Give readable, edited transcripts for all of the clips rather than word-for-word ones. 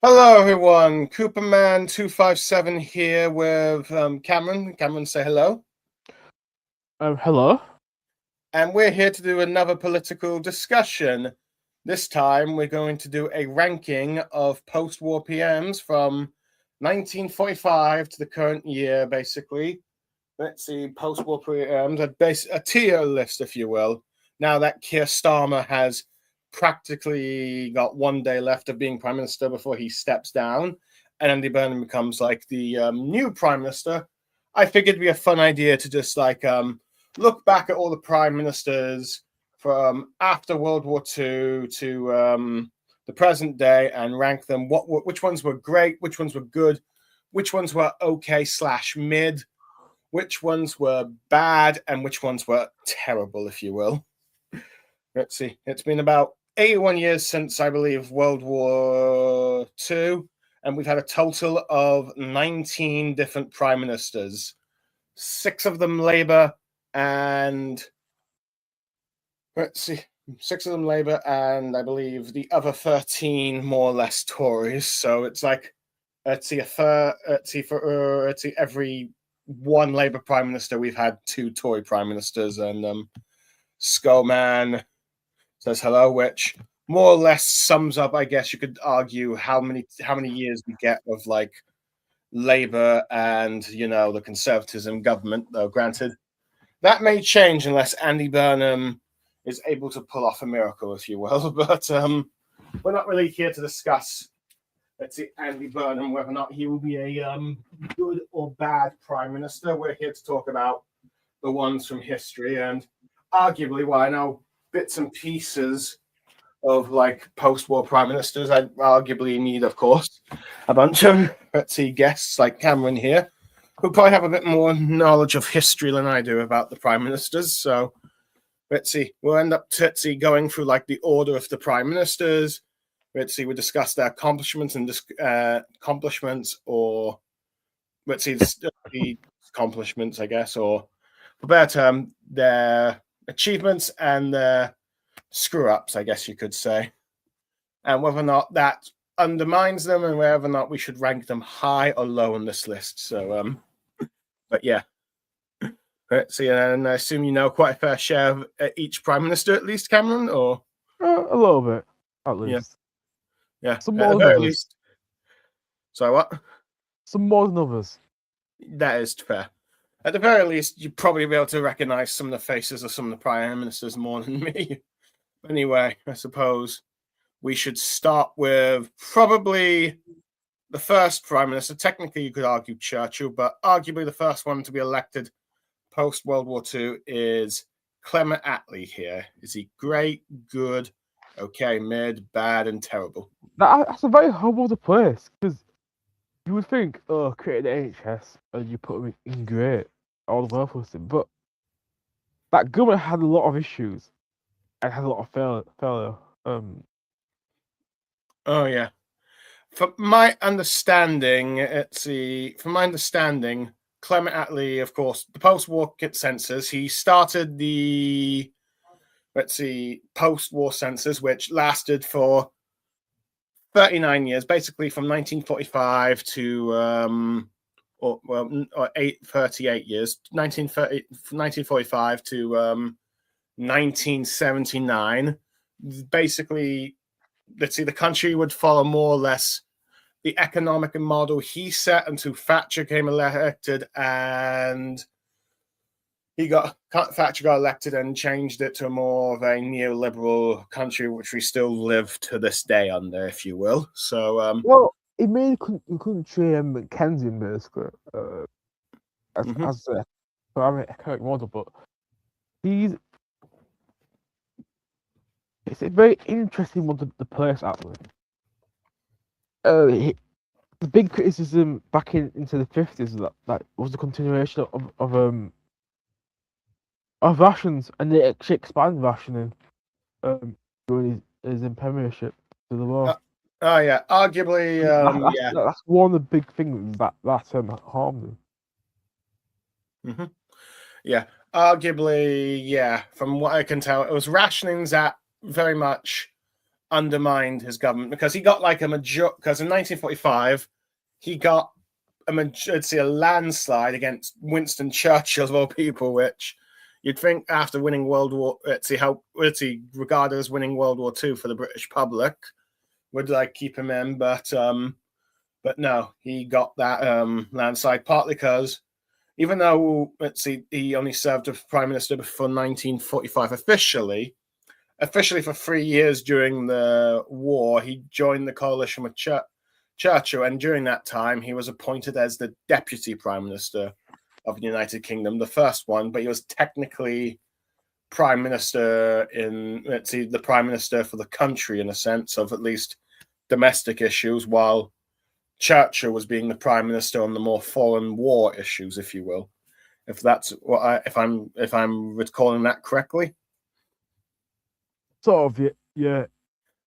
Hello, everyone. Cooperman257 here with Cameron. Cameron, say hello. Hello. And we're here to do another political discussion. This time, we're going to do a ranking of post-war PMs from 1945 to the current year, basically. Let's see, post-war PMs, a tier list, if you will. Now that Keir Starmer has practically got 1 day left of being Prime Minister before he steps down, and Andy Burnham becomes like the new Prime Minister, I figured it'd be a fun idea to just look back at all the Prime Ministers from after World War II to the present day and rank them. Which ones were great, which ones were good, which ones were okay/mid, which ones were bad, and which ones were terrible, if you will. Let's see. It's been about 81 years since, I believe, World War II, and we've had a total of 19 different prime ministers. 6 of them Labour, and let's see, 6 of them Labour, and I believe the other 13 more or less Tories. So it's like, for every one Labour prime minister, we've had 2 Tory prime ministers, and Skullman says hello, which more or less sums up, I guess you could argue, how many years we get of like Labour and the Conservatism government. Though granted, that may change unless Andy Burnham is able to pull off a miracle, if you will. But we're not really here to discuss, let's see, Andy Burnham, whether or not he will be a good or bad prime minister. We're here to talk about the ones from history, and arguably, well, I know bits and pieces of like post-war prime ministers. I arguably need, of course, a bunch of, let's see, guests like Cameron here, who probably have a bit more knowledge of history than I do about the prime ministers. So let's see, we'll end up going through like the order of the prime ministers. Let's see, we discuss their accomplishments and or let's see, the accomplishments, I guess, or for better term, their achievements and their screw-ups, I guess you could say, and whether or not that undermines them, and whether or not we should rank them high or low on this list. So, but yeah, let's see. And I assume you know quite a fair share of each prime minister, at least, Cameron, or a little bit, at least. Yeah. Some more than others. Least. So what? Some more than others. That is fair. At the very least, you'd probably be able to recognize some of the faces of some of the prime ministers more than me. Anyway, I suppose we should start with probably the first prime minister. Technically, you could argue Churchill, but arguably the first one to be elected post-World War II is Clement Attlee here. Is he great, good, okay, mid, bad, and terrible? That's a very humble place, because you would think, create the NHS and you put them in great, all the welfare system, but that government had a lot of issues and had a lot of failure. Oh yeah. From my understanding, Clement Attlee, of course, the post-war census, he started the, post-war census, which lasted for 39 years, basically from 1945 to 38 years, 1945 to 1979. Basically, the country would follow more or less the economic model he set until Thatcher came elected, and Thatcher got elected and changed it to more of a neoliberal country, which we still live to this day under, if you will. So, well, it made the country Keynesian, basically, as a economic model, but it's a very interesting one to place actually. The big criticism back into the 50s that was the continuation of rations, and they actually expanded rationing during his premiership to the war. Yeah, arguably, that's one of the big things that harmed him. Mm-hmm. Yeah, arguably, yeah. From what I can tell, it was rationings that very much undermined his government because he got like a because in 1945 he got a landslide against Winston Churchill of all people, which you'd think after winning World War, he regarded as winning World War II for the British public would like keep him in, but no, he got that landslide partly because even though he only served as prime minister before 1945 officially for 3 years during the war, he joined the coalition with Churchill, and during that time he was appointed as the deputy prime minister of the United Kingdom, the first one, but he was technically prime minister the prime minister for the country in a sense of at least domestic issues, while Churchill was being the prime minister on the more foreign war issues, if you will. If that's what if I'm recalling that correctly. Sort of, yeah.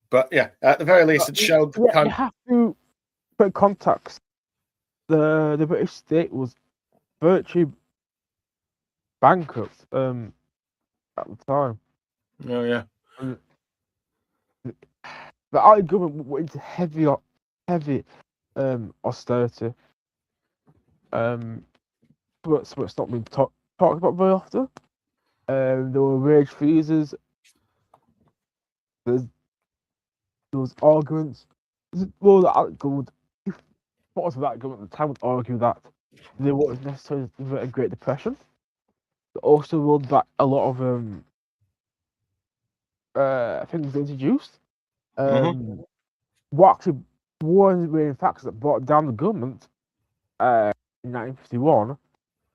But yeah, at the very least, it showed. You have to put context. The British state was virtually bankrupt at the time. Oh yeah. The Irish government went into heavy austerity. But it's not been talked about very often. There were wage freezes. There was arguments. Well, that government, part of that government at the time would argue that there wasn't necessarily a Great Depression. They also rolled back a lot of things introduced. What actually one of the main factors that brought down the government in 1951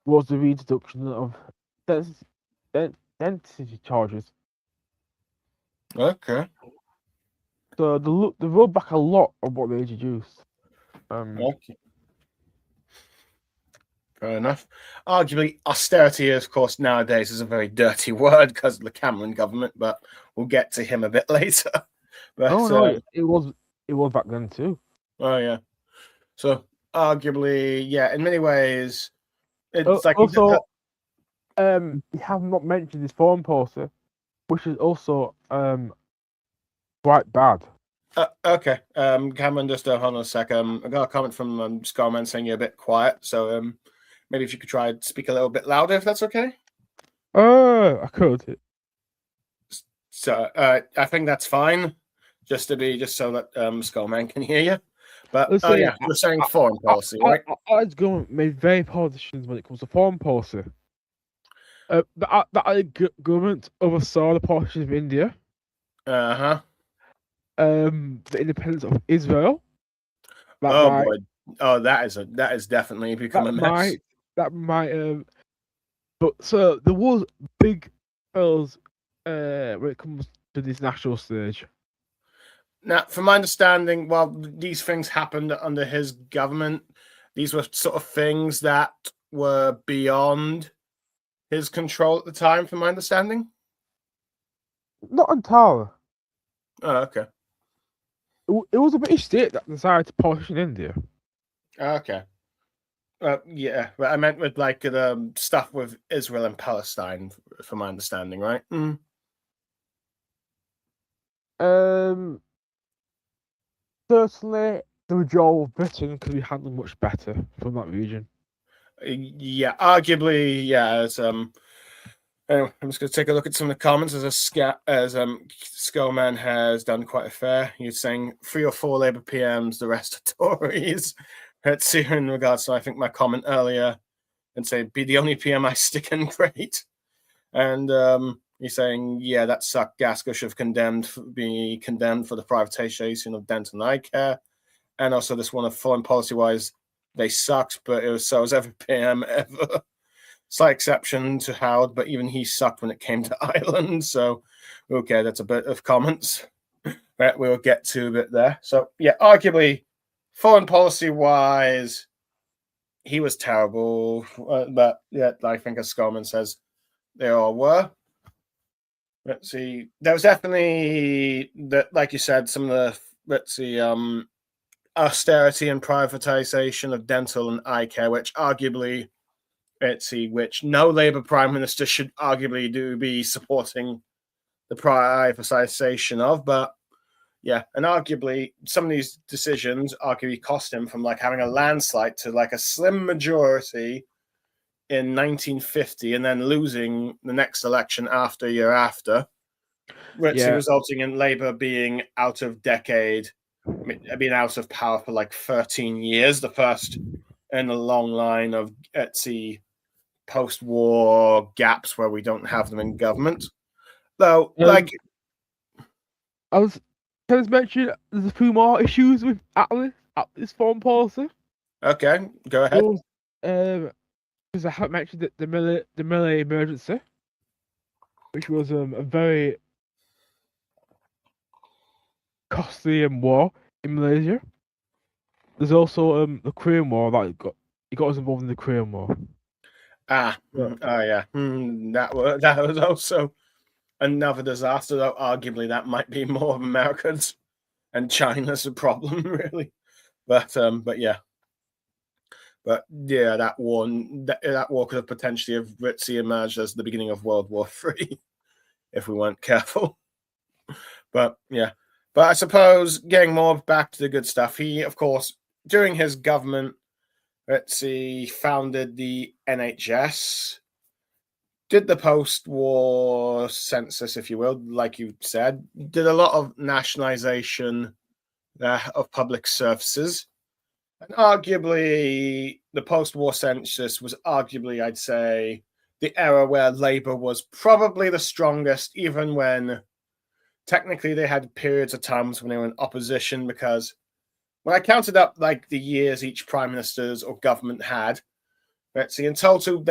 was the reintroduction of density charges. Okay. So they rolled back a lot of what they introduced. Okay. Fair enough. Arguably, austerity, of course, nowadays is a very dirty word because of the Cameron government, but we'll get to him a bit later. But, no, it was back then too. Oh yeah. So arguably, yeah, in many ways, it's also you have not mentioned his foreign policy, which is also quite bad. Okay. Cameron, just hold on a sec. I got a comment from Scarman saying you're a bit quiet, so maybe if you could try and speak a little bit louder, if that's okay. I could. So I think that's fine, just so that Skullman can hear you. But yeah, you're saying foreign policy, right? I'd go made very politicians when it comes to foreign policy. The government oversaw the partition of India. The independence of Israel. That is definitely become a mess. But so there was big fails when it comes to this national stage. Now, from my understanding, while these things happened under his government, these were sort of things that were beyond his control at the time, from my understanding. Not entirely. Oh, okay. It was a British state that decided to partition India. Okay. Yeah, but I meant with like the stuff with Israel and Palestine, from my understanding, right? Certainly, the withdrawal of Britain could be handled much better from that region. Yeah, arguably, yeah. Anyway, I'm just going to take a look at some of the comments as Skullman has done quite a fair. He's saying 3 or 4 Labour PMs, the rest are Tories. Let's see in regards to, I think, my comment earlier and say, be the only PM I stick in, great. And he's saying, yeah, that sucked. Gasco should be condemned for the privatization of dental and eye care. And also this one of foreign policy-wise, they sucked, but it was so as every PM ever. Slight exception to Howard, but even he sucked when it came to Ireland. So, okay, that's a bit of comments that we'll get to a bit there. So, yeah, arguably, foreign policy-wise, he was terrible. But, yeah, I think as Scarman says, they all were. Let's see. There was definitely, like you said, some of the, austerity and privatization of dental and eye care, which arguably, which no Labour Prime Minister should arguably be supporting the privatisation of. But yeah, and arguably some of these decisions arguably cost him from like having a landslide to like a slim majority in 1950 and then losing the next election after year after, resulting in Labour being out of power for like 13 years, the first in a long line of post-war gaps where we don't have them in government. Though, can I mention there's a few more issues with Attlee's foreign policy. Okay, go ahead. Because I haven't mentioned the Malay emergency, which was a very costly war in Malaysia. There's also the Korean War that he got us involved in the Korean War. Yeah. That was also another disaster, though arguably that might be more of Americans and China's a problem, really. But yeah. But yeah, that war could have potentially emerged as the beginning of World War III if we weren't careful. But yeah. But I suppose getting more back to the good stuff, he, of course, during his government, founded the NHS, did the post-war census, if you will, like you said, did a lot of nationalization of public services. And arguably, the post-war census was arguably, I'd say, the era where Labour was probably the strongest, even when technically they had periods of times when they were in opposition, because when I counted up like the years each prime ministers or government had, in total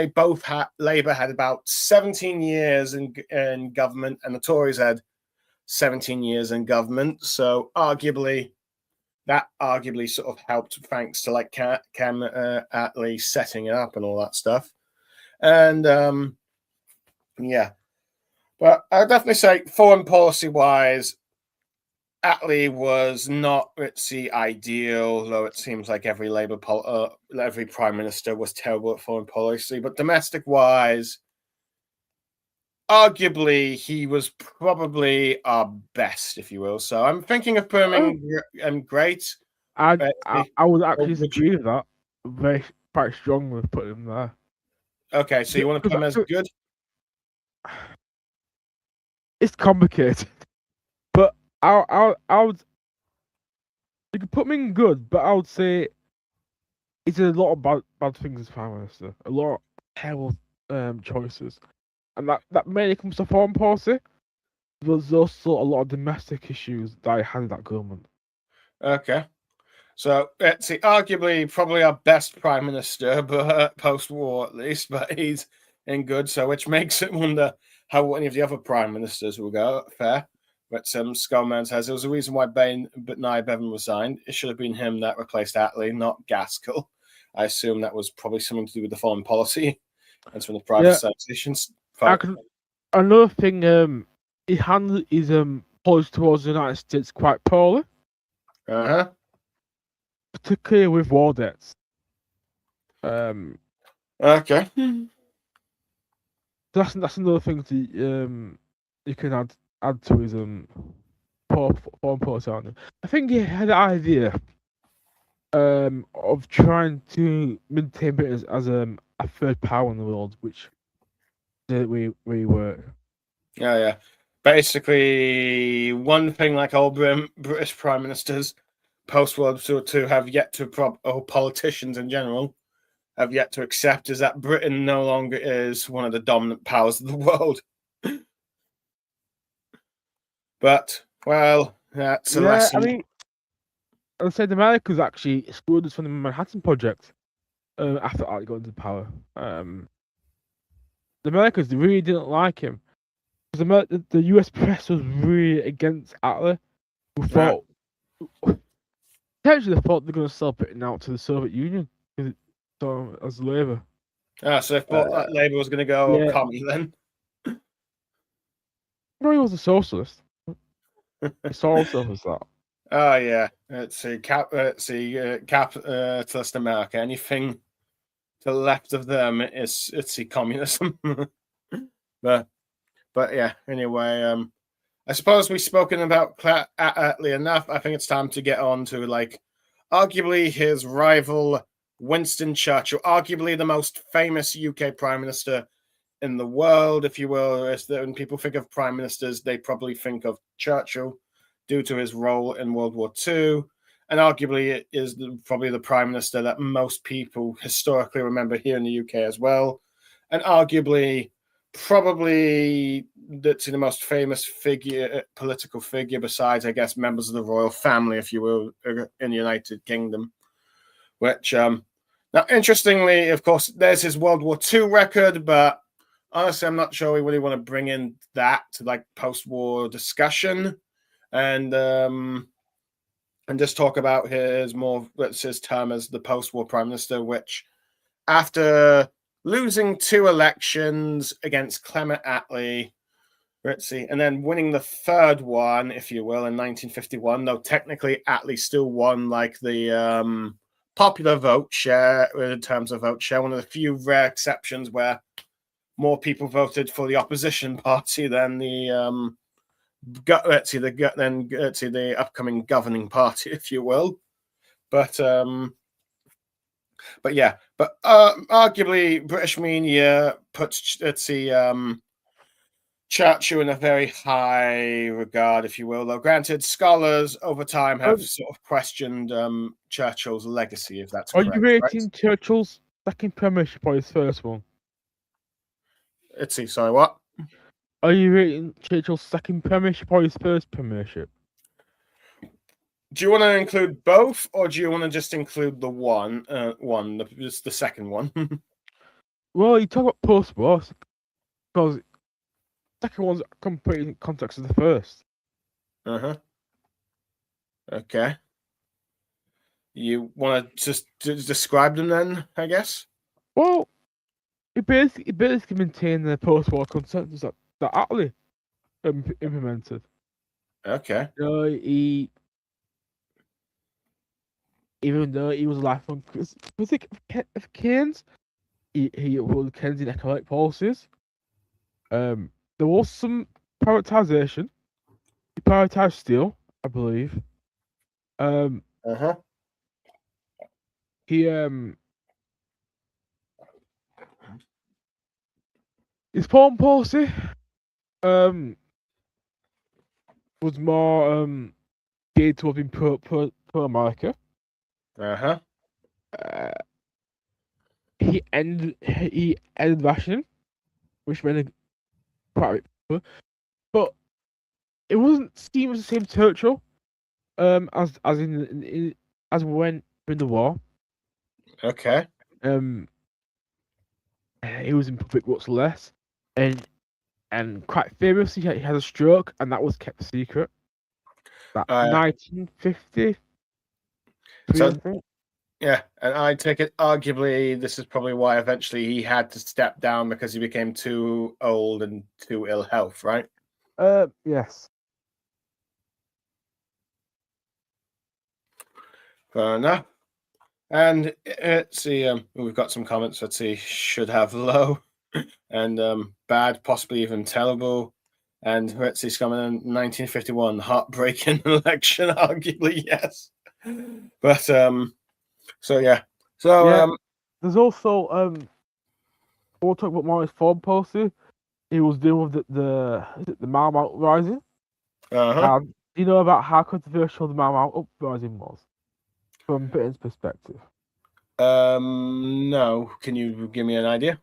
Labour had about 17 years in government, and the Tories had 17 years in government. So arguably sort of helped, thanks to like Cam Attlee setting it up and all that stuff. And yeah, but I would definitely say foreign policy wise, Attlee was not ideal, though it seems like every every prime minister was terrible at foreign policy. But domestic wise, arguably he was probably our best, if you will. So I'm thinking of putting him great. I would actually disagree with that. Quite strongly put him there. Okay, so you want to put him as good? It's complicated, but I would. You could put me in good, but I would say it's a lot of bad things as prime minister. A lot of terrible choices, and that mainly comes to foreign policy. There's also a lot of domestic issues that I had in that government. Okay. So let's see, arguably probably our best prime minister, but post-war at least, but he's in good. So which makes it wonder how any of the other prime ministers will go. Fair. But Skullman says there was a reason why Nye Bevan resigned. It should have been him that replaced Attlee, not Gaskell. I assume that was probably something to do with the foreign policy and some of the privatizations. Another thing, he handled his policy towards the United States quite poorly. Particularly with war debts. Okay. That's another thing to you can add to his foreign policy. I think he had the idea of trying to maintain Britain as a third power in the world, which didn't really work. Yeah. Basically, one thing like all British prime ministers post-World War II have yet to, or politicians in general, have yet to accept is that Britain no longer is one of the dominant powers of the world. But, well, that's a lesson. I mean, I'd say the Americans actually excluded us from the Manhattan Project after Attlee got into power. The Americans really didn't like him. Because the US press was really against Attlee, who thought... Potentially, they thought they're going to sell Britain out to the Soviet Union as Labour. So they thought that Labour was going to go commie then? No, he was a socialist. He saw himself as that. Oh, yeah. Let's see, capitalist America. Anything to the left of them is communism. but yeah, anyway, I suppose we've spoken about Attlee enough. I think it's time to get on to arguably his rival, Winston Churchill, arguably the most famous UK Prime Minister in the world, if you will. When people think of Prime Ministers, they probably think of Churchill due to his role in World War II. And arguably it is probably the Prime Minister that most people historically remember here in the UK as well. And arguably, probably that's the most famous political figure besides, I guess, members of the royal family, if you will, in the United Kingdom. Which, now, interestingly, of course, there's his World War II record, but honestly, I'm not sure we really want to bring in that to post-war discussion, and just talk about his term as the post-war prime minister, which after losing 2 elections against Clement Attlee, and then winning the 3rd one, if you will, in 1951, though technically Attlee still won the popular vote share in terms of vote share, one of the few rare exceptions where more people voted for the opposition party than the upcoming governing party, if you will. But arguably British media puts Churchill in a very high regard, if you will. Though granted, scholars over time have sort of questioned Churchill's legacy, if that's correct. Are you rating Churchill's second premiership or his first one? Sorry, what? Are you rating Churchill's second premiership or his first premiership? Do you want to include both, or do you want to just include the just the second one? Well, you talk about post-war because the second one's completely in context of the first. Okay. You want to just describe them then, I guess? Well, it basically maintained the post-war consensus that Attlee implemented. Okay. Even though he was a lifelong critic of Keynes, he upheld Keynesian economic policies. There was some privatization. He privatized steel, I believe. He his foreign policy was more geared towards being pro America. He ended rationing, which made quite a bit, but it wasn't seen as the same Churchill as when during the war. Okay. He was in public much less, and quite famously he had a stroke, and that was kept secret. 1950. So, yeah, and I take it arguably this is probably why eventually he had to step down because he became too old and too ill health, right? Yes. Fair enough. And let's see, we've got some comments. Let's see, should have low and bad, possibly even terrible. And let's see, coming in 1951, heartbreaking election, arguably, yes. But so yeah. There's also we'll talk about more his foreign policy. He was dealing with the Mau Mau uprising. Do you know about how controversial the Mau Mau uprising was from Britain's perspective? No. Can you give me an idea?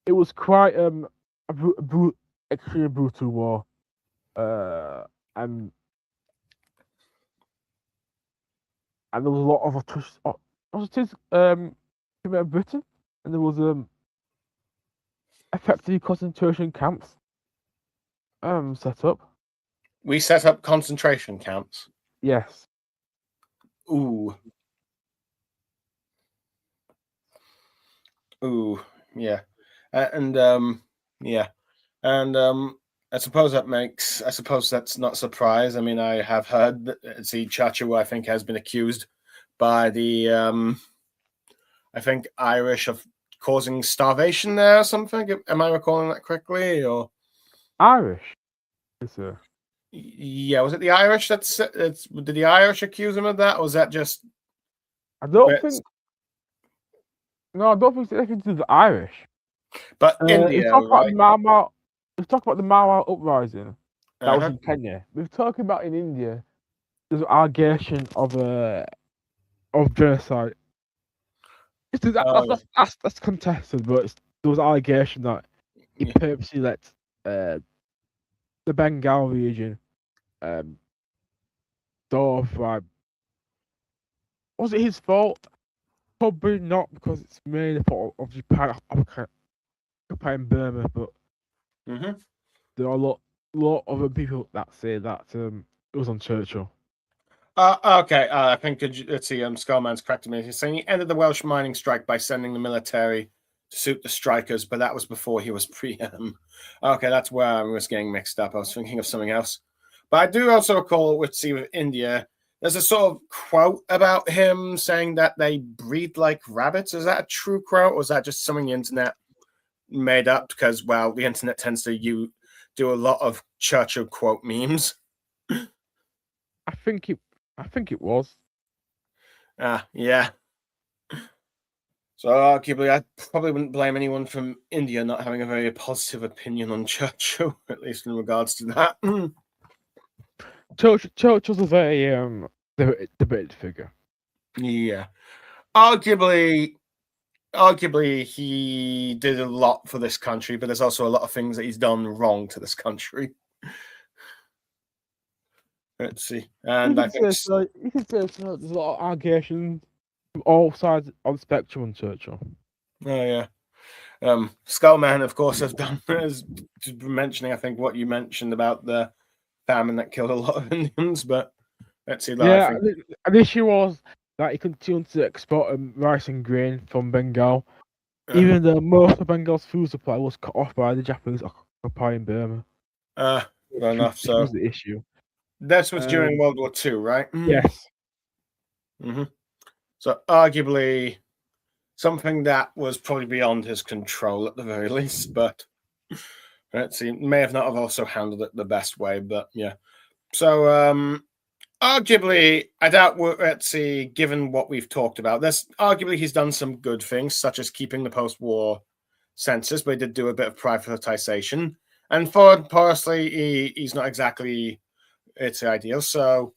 It was quite extremely brutal war. And there was a lot of atrocities committed in Britain, and there was effective concentration camps set up. We set up concentration camps. Yes. Ooh, yeah, and I suppose that's not a surprise. I mean, I have heard that Churchill, I think, has been accused by the I think Irish of causing starvation there or something. Am I recalling that correctly? Or Irish. Yes, sir. yeah, was it the Irish? Did the Irish accuse him of that, or was that just? I don't think. No, I don't think it's anything to do with the Irish. But We've India, talked about right? the Mau Mau. We've talked about the Mau Mau uprising. That was Uh-huh. in Kenya. We've talked about in India. There's an allegation of genocide. That's contested, but there was an allegation that he purposely let the Bengal region sort of was it his fault? Probably not, because it's mainly the fault of Japan occupying Burma, but there are a lot of other people that say that it was on Churchill. Okay, I think let's see. Skullman's corrected me. He's saying he ended the Welsh mining strike by sending the military to suit the strikers, but that was before he was PM. Okay, that's where I was getting mixed up. I was thinking of something else. But I do also recall, with India, there's a sort of quote about him saying that they breed like rabbits. Is that a true quote, or is that just something the internet made up? Because, well, the internet tends to do a lot of Churchill quote memes. I think it was. Yeah. So arguably, I probably wouldn't blame anyone from India not having a very positive opinion on Churchill, at least in regards to that. Churchill's a very debated figure. Yeah. Arguably, he did a lot for this country, but there's also a lot of things that he's done wrong to this country. Let's see. And I think there's a lot of allegations from all sides of the spectrum on Churchill. Oh yeah. Skullman, of course, has mentioning, I think, what you mentioned about the famine that killed a lot of Indians, but let's see. Yeah, the issue was that he continued to export rice and grain from Bengal, even though most of Bengal's food supply was cut off by the Japanese occupying Burma. Fair enough. Which was the issue. This was during World War II, right? Yes. So arguably something that was probably beyond his control at the very least, but let's see, may have not have also handled it the best way, but yeah. So arguably, I doubt let's see, given what we've talked about, there's arguably he's done some good things, such as keeping the post-war census, but he did do a bit of privatization. And for personally, he's not exactly it's ideal. So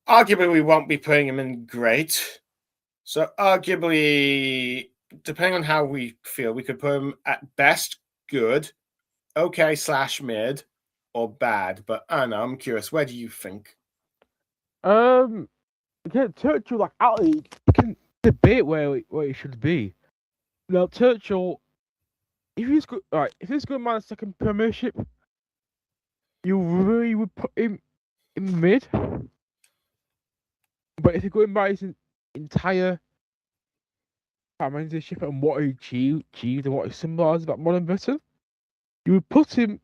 arguably, we won't be putting him in great. So arguably, depending on how we feel, we could put him at best good, okay / mid, or bad. But I don't know. I'm curious. Where do you think? Again, Churchill, like Ali, you can debate where he should be. Now, Churchill, if he's good, if he's good man second premiership, you really would put him in mid. But if you're going by his entire premiership and what he achieved and what he symbolised about modern Britain, you would put him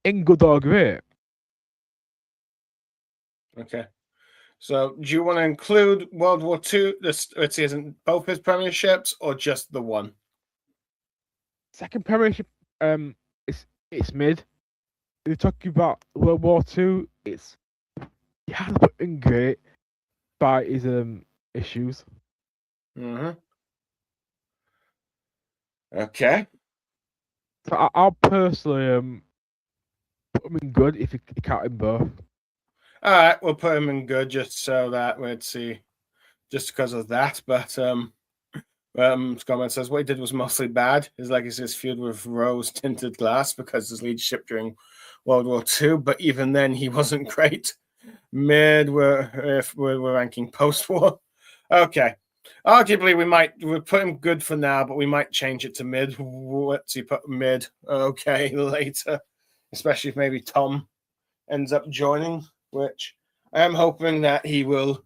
in good or great. Okay. So, do you want to include World War II? Let's see, isn't both his premierships or just the one? Second premiership, it's mid. If you're talking about World War II, it's you have to put in great by his issues. Okay. So I'll personally put him in good if you count him both. All right, we'll put him in good just so that let's see, just because of that. But Scottman says what he did was mostly bad. His legacy is filled with rose-tinted glass because his leadership during World War II. But even then, he wasn't great. Mid, we're ranking post-war. Okay. Arguably, we'll put him good for now, but we might change it to mid. Let's see, put mid. Okay, later, especially if maybe Tom ends up joining, which I am hoping that he will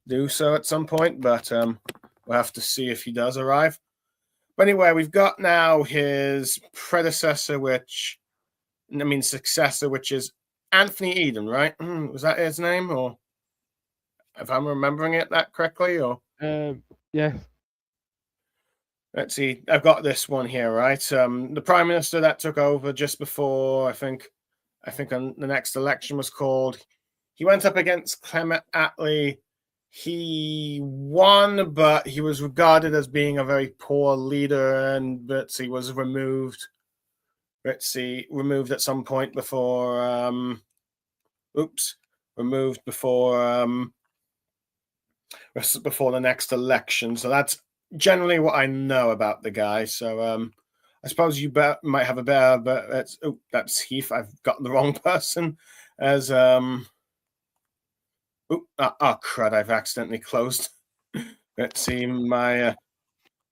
do so at some point, but we'll have to see if he does arrive. But anyway, we've got now his predecessor, successor, which is Anthony Eden, right? Was that his name, or if I'm remembering it that correctly, or yes. let's see. I've got this one here, right? The prime minister that took over just before I think on the next election was called. He went up against Clement Attlee. He won, but he was regarded as being a very poor leader, and he was removed. Removed at some point before. Removed before the next election. So that's generally what I know about the guy. So I suppose you might have a better, but that's Heath. I've got the wrong person as crud! I've accidentally closed. Let's see my.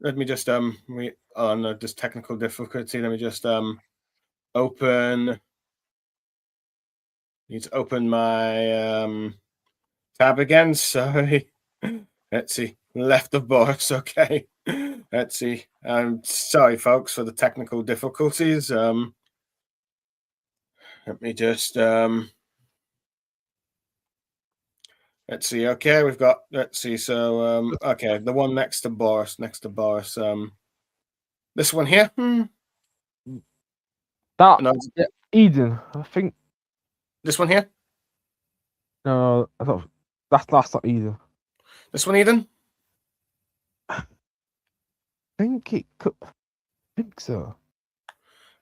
Let me just no, just technical difficulty. Let me just open. Need to open my tab again. Sorry. Let's see. Left of box. Okay. Let's see. I'm sorry, folks, for the technical difficulties. Let me just let's see. Okay, we've got. Let's see. So okay, the one next to Boris. This one here. Eden, I think. This one here. No, I thought that's not Eden. This one, Eden. I think it could. I think so.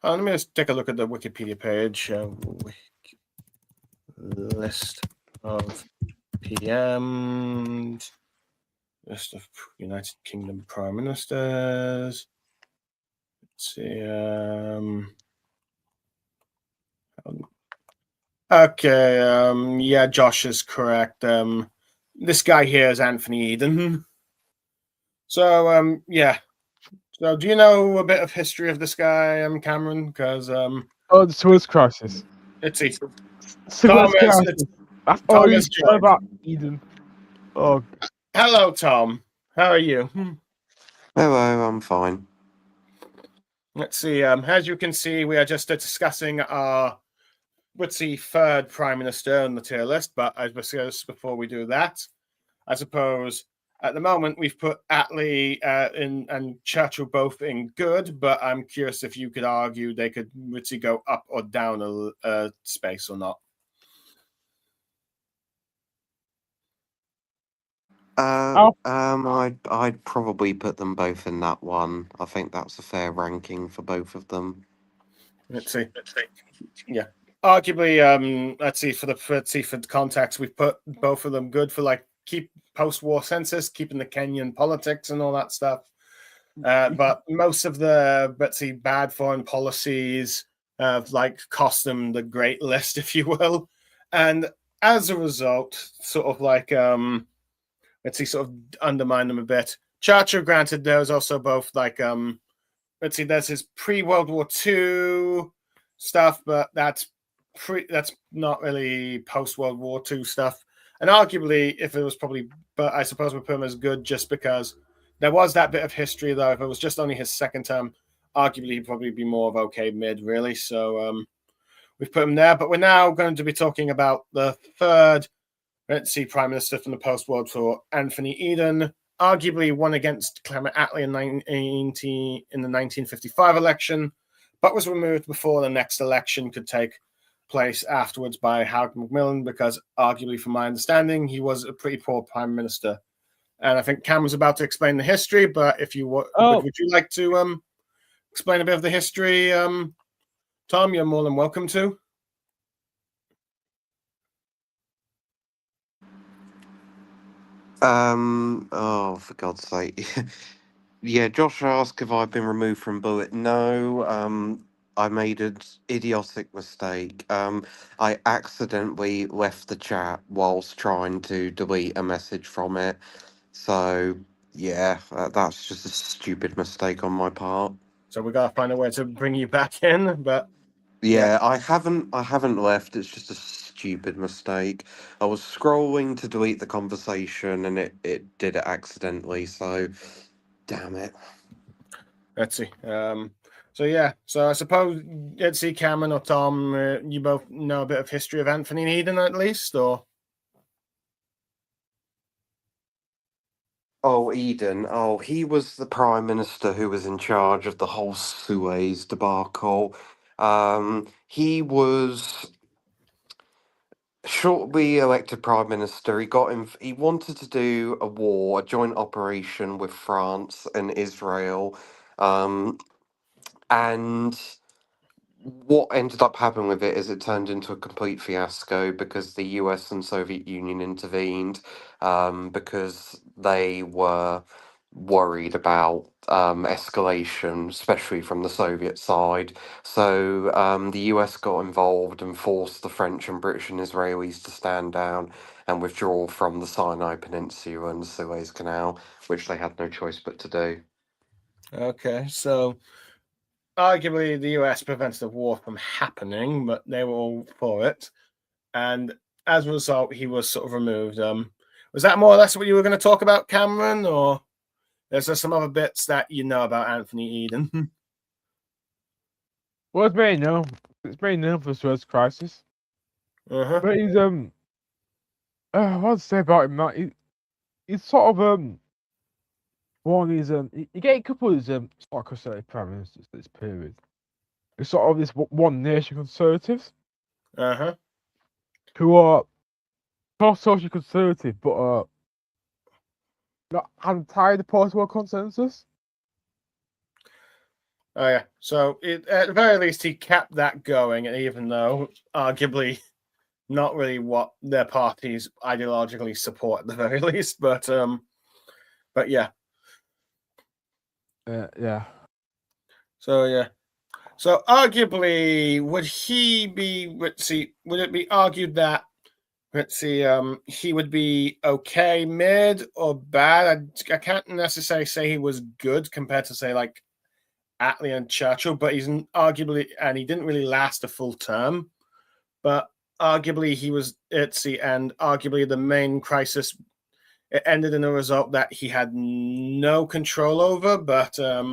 Let me just take a look at the Wikipedia page. List of PMs. List of United Kingdom Prime Ministers. Let's see. Okay. Yeah, Josh is correct. This guy here is Anthony Eden. So, yeah. So, do you know a bit of history of this guy, Cameron? Because the Suez Crisis. It's Suez Crisis. That's all you know about Eden. Oh. Hello, Tom. How are you? Hello, I'm fine. Let's see. As you can see, we are just discussing our third prime minister on the tier list. But as before we do that, I suppose at the moment we've put Attlee in and Churchill both in good. But I'm curious if you could argue they could go up or down a space or not. I'd probably put them both in that one. I think that's a fair ranking for both of them. Let's see. Yeah. Arguably, let's see for the context, we've put both of them good for keep post-war census, keeping the Kenyan politics and all that stuff. But most of the bad foreign policies cost them the great list, if you will. And as a result, sort of sort of undermine them a bit. Churchill, granted, there was also both there's his pre-World War II stuff, but that's not really post-World War II stuff. And arguably, if it was but I suppose we put him as good just because there was that bit of history, though. If it was just only his second term, arguably he'd probably be more of okay mid, really. So we've put him there. But we're now going to be talking about the third, prime minister from the post-World War, Anthony Eden. Arguably won against Clement Attlee in the 1955 election, but was removed before the next election could take place afterwards by Howard Macmillan because, arguably, from my understanding, he was a pretty poor prime minister. And I think Cam was about to explain the history, but if you would you like to explain a bit of the history, Tom? You're more than welcome to. For God's sake. Yeah, Josh asked if I've been removed from Bullet. No, I made an idiotic mistake. I accidentally left the chat whilst trying to delete a message from it. So, yeah, that's just a stupid mistake on my part. So we gotta find a way to bring you back in, but yeah. I haven't left. It's just a stupid mistake. I was scrolling to delete the conversation and it did it accidentally, so damn it. Let's see. So yeah. So I suppose let's see, Cameron or Tom, you both know a bit of history of Anthony Eden at least, or Oh, Eden. Oh, he was the prime minister who was in charge of the whole Suez debacle. He was shortly elected prime minister. He got him. He wanted to do a war, a joint operation with France and Israel, and what ended up happening with it is it turned into a complete fiasco because the US and Soviet Union intervened, because they were worried about escalation, especially from the Soviet side. So the US got involved and forced the French and British and Israelis to stand down and withdraw from the Sinai Peninsula and the Suez Canal, which they had no choice but to do. Okay, so arguably the US prevented the war from happening, but they were all for it. And as a result, he was sort of removed. Was that more or less what you were going to talk about, Cameron, or is there some other bits that you know about Anthony Eden? Well, it's very known for the Suez Crisis. Uh-huh. But he's what to say about him? That he's sort of one of these you get a couple of these sort of conservative prime ministers at this period. It's sort of this one nation conservatives Uh-huh. who are not socially conservative, but not anti the post-war consensus. Oh yeah. So at the very least, he kept that going, and even though arguably not really what their parties ideologically support at the very least, but yeah. Yeah. So yeah. So arguably, would he be? Let's see. Would it be argued that, let's see, he would be okay, mid or bad? I can't necessarily say he was good compared to say like Attlee and Churchill, but he's arguably, and he didn't really last a full term, but arguably he was Itzy, and arguably the main crisis, it ended in a result that he had no control over, but at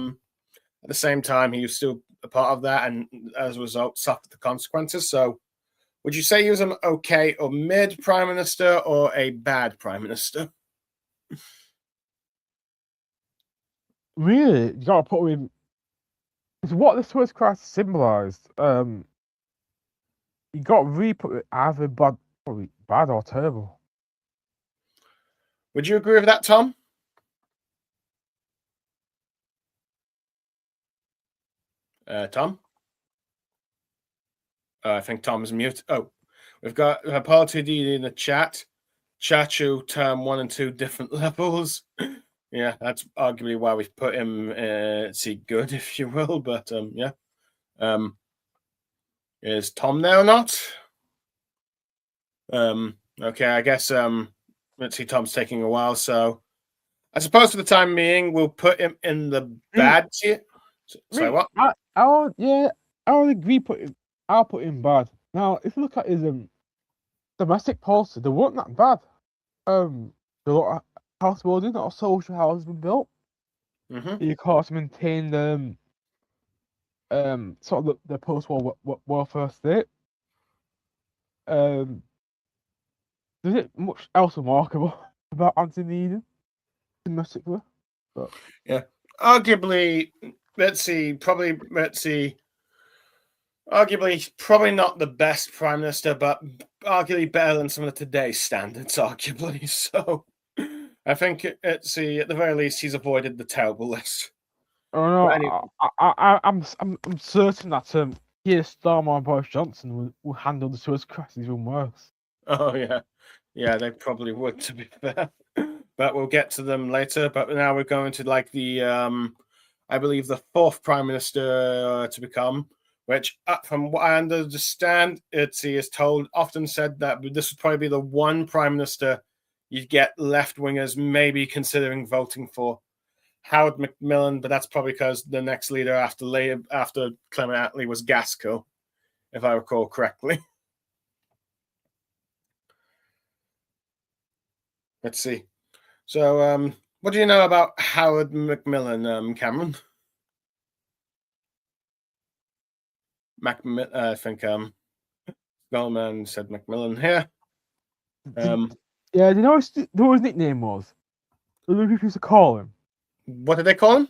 the same time he was still a part of that, and as a result suffered the consequences. So would you say he was an okay or mid prime minister or a bad prime minister? Really, you gotta put him. It's what the Suez Crisis symbolized. You got to really put it either probably bad or terrible. Would you agree with that, Tom? Tom? I think Tom's mute. Oh, we've got Party D in the chat. Chachu term 1 and 2 different levels. Yeah, that's arguably why we've put him see good, if you will. But yeah. Is Tom there or not? Okay, I guess let's see, Tom's taking a while, so I suppose for the time being we'll put him in the bad tier. Sorry, what? I would agree. I'll put him bad. Now, if you look at his domestic policy, they weren't that bad. A lot of house building, a lot of social houses been built. Mm-hmm. He, of course, maintained sort of the post-war welfare state. There's not much else remarkable about Anthony Eden domestically. But Yeah, arguably, arguably, probably not the best prime minister, but arguably better than some of today's standards, arguably. So I think at the very least, he's avoided the terrible list. I don't know. Anyway. I'm certain that Keir Starmer and Boris Johnson will handle the Suez Crisis even worse. Oh yeah, they probably would, to be fair. But we'll get to them later. But now we're going to like the I believe the fourth prime minister to become, which from what I understand, he is often said that this would probably be the one prime minister you'd get left wingers maybe considering voting for. Howard Macmillan, but that's probably because the next leader after Clement Attlee was Gaskell, if I recall correctly. Let's see. So, what do you know about Howard Macmillan, Cameron? I think Goldman said Macmillan here. Yeah, do you know what his nickname was? People used to call him What did they call him?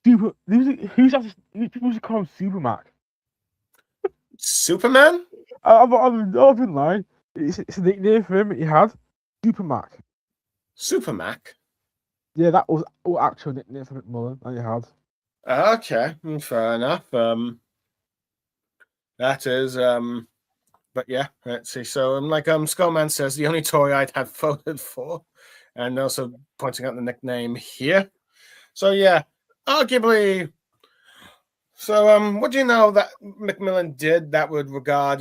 Super. People used to call him Super Mac. Superman? I've been lying. It's a nickname for him. He had Super Mac. Super Mac. Yeah, that was actual nickname for McMullen that he had. Okay, fair enough. That is but yeah, let's see. So like Skullman says, the only Tory I'd have voted for, and also pointing out the nickname here. So yeah, arguably. So what do you know that Macmillan did that would regard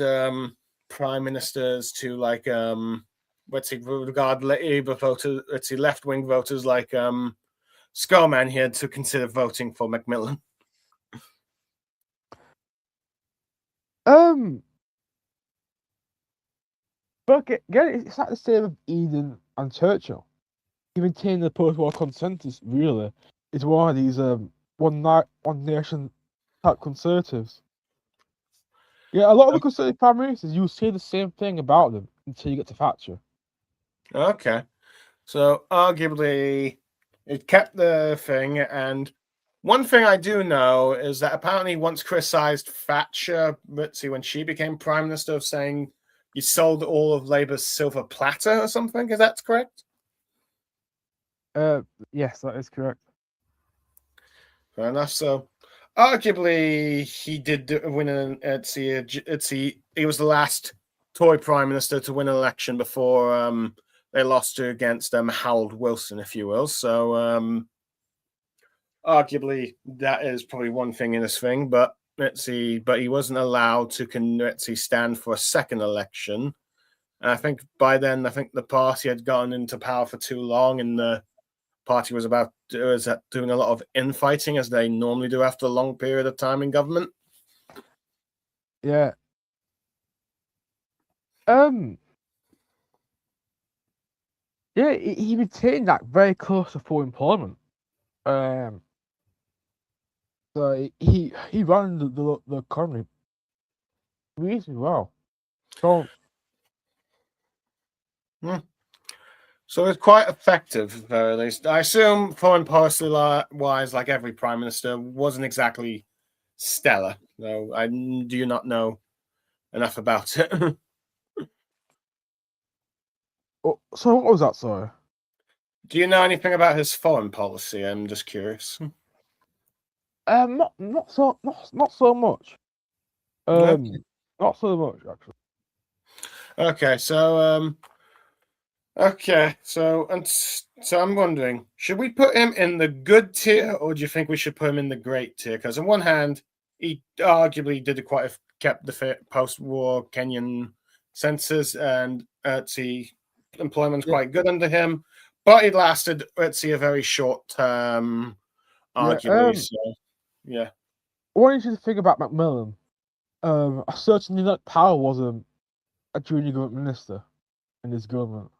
prime ministers to like let's see, regard Labour voters, let's see, left wing voters like Skullman here to consider voting for Macmillan? But again, it's like the same with Eden and Churchill. He maintained the post-war consensus. Really, it's one of these one nation type conservatives. Yeah, a lot of the conservative prime ministers, you say the same thing about them until you get to Thatcher. Okay, so arguably it kept the thing, and one thing I do know is that apparently once criticised Thatcher, let's see, when she became prime minister, of saying you sold all of Labour's silver platter or something. Is that correct? Yes, that is correct. Fair enough. So, arguably, he did win an. He was the last Tory prime minister to win an election before they lost to against Harold Wilson, if you will. So, arguably, that is probably one thing in this thing. But let's see. But he wasn't allowed to stand for a second election. And I think by then, I think the party had gotten into power for too long, and the party was doing a lot of infighting, as they normally do after a long period of time in government. Yeah. Yeah, he retained that very close to full employment. So he ran the economy reasonably well. So So it's quite effective, at least. I assume foreign policy wise, like every prime minister, wasn't exactly stellar. Though I do not know enough about it. so what was that, sorry? Do you know anything about his foreign policy? I'm just curious. Not so much. Okay. Not so much actually. Okay, so so I'm wondering, should we put him in the good tier, or do you think we should put him in the great tier? Because on one hand, he arguably kept the post-war Kenyan census, and employment's quite good under him, but it lasted, let's see, a very short term, arguably. So yeah. One interesting thing about Macmillan, I certainly that Powell was a junior government minister in his government.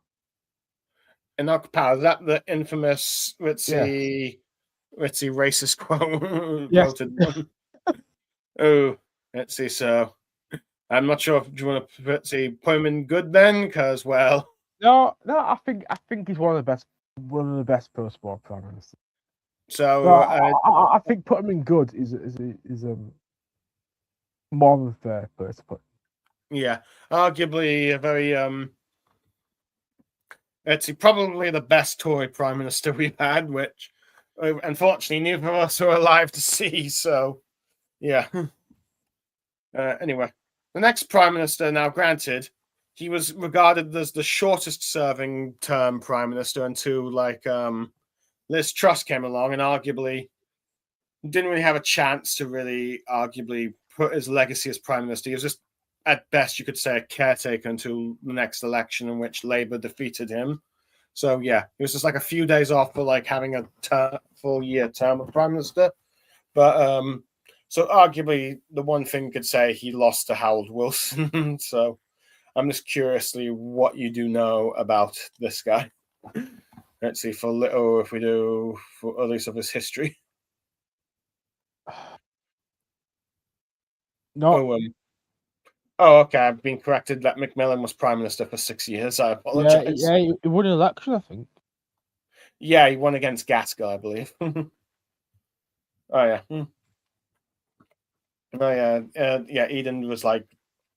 Enoch Power, is that the infamous, let's see, racist quote? Yes. Quoted one? Oh, let's see. So I'm not sure if you want to put him in good then, because well, No, I think he's one of the best post-war prime ministers. so I think put him in good is more than fair place to put. Yeah, arguably a very it's probably the best Tory prime minister we've had, which unfortunately neither of us are alive to see. So yeah. Anyway, the next prime minister, now granted, he was regarded as the shortest serving term prime minister until Liz Truss came along, and arguably didn't really have a chance to really arguably put his legacy as prime minister. He was just, at best, you could say, a caretaker until the next election in which Labour defeated him. So yeah, he was just like a few days off for like having a full year term of prime minister. But so arguably the one thing you could say, he lost to Harold Wilson. So I'm just curiously what you do know about this guy. Let's see, for little, if we do, for at least of his history. No. Oh, okay. I've been corrected that Macmillan was prime minister for 6 years. I apologize. Yeah, he won an election, I think. Yeah, he won against Gaskell, I believe. Oh yeah. Oh yeah. Yeah, Eden was like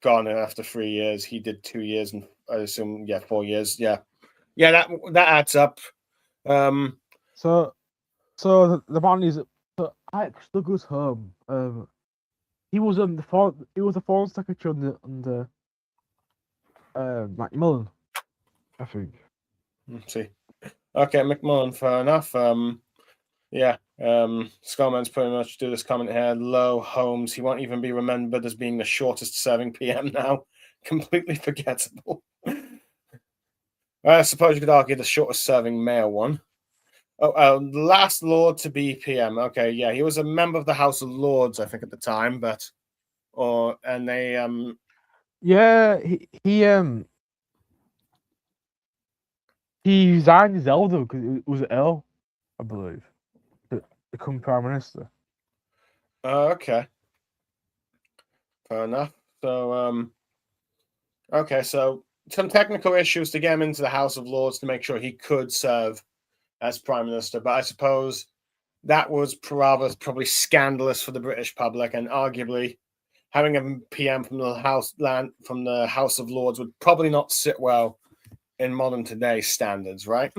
gone after 3 years. He did 2 years, and I assume 4 years. Yeah, that adds up. So the man is so Ike Douglas home. He was the foreign secretary under Macmillan, I think. Let's see. Okay, McMullen, fair enough. Scottman's pretty much do this comment here. Low Holmes, he won't even be remembered as being the shortest serving PM now. Completely forgettable. I suppose you could argue the shortest serving male one. The last Lord to be PM. Okay, yeah, he was a member of the House of Lords, I think, at the time, Yeah, he resigned his elder because it was ill, I believe, to become prime minister. Okay. Fair enough. So, okay, so some technical issues to get him into the House of Lords to make sure he could serve as prime minister, but I suppose that was probably scandalous for the British public, and arguably having a PM from the House of Lords would probably not sit well in modern today standards, right?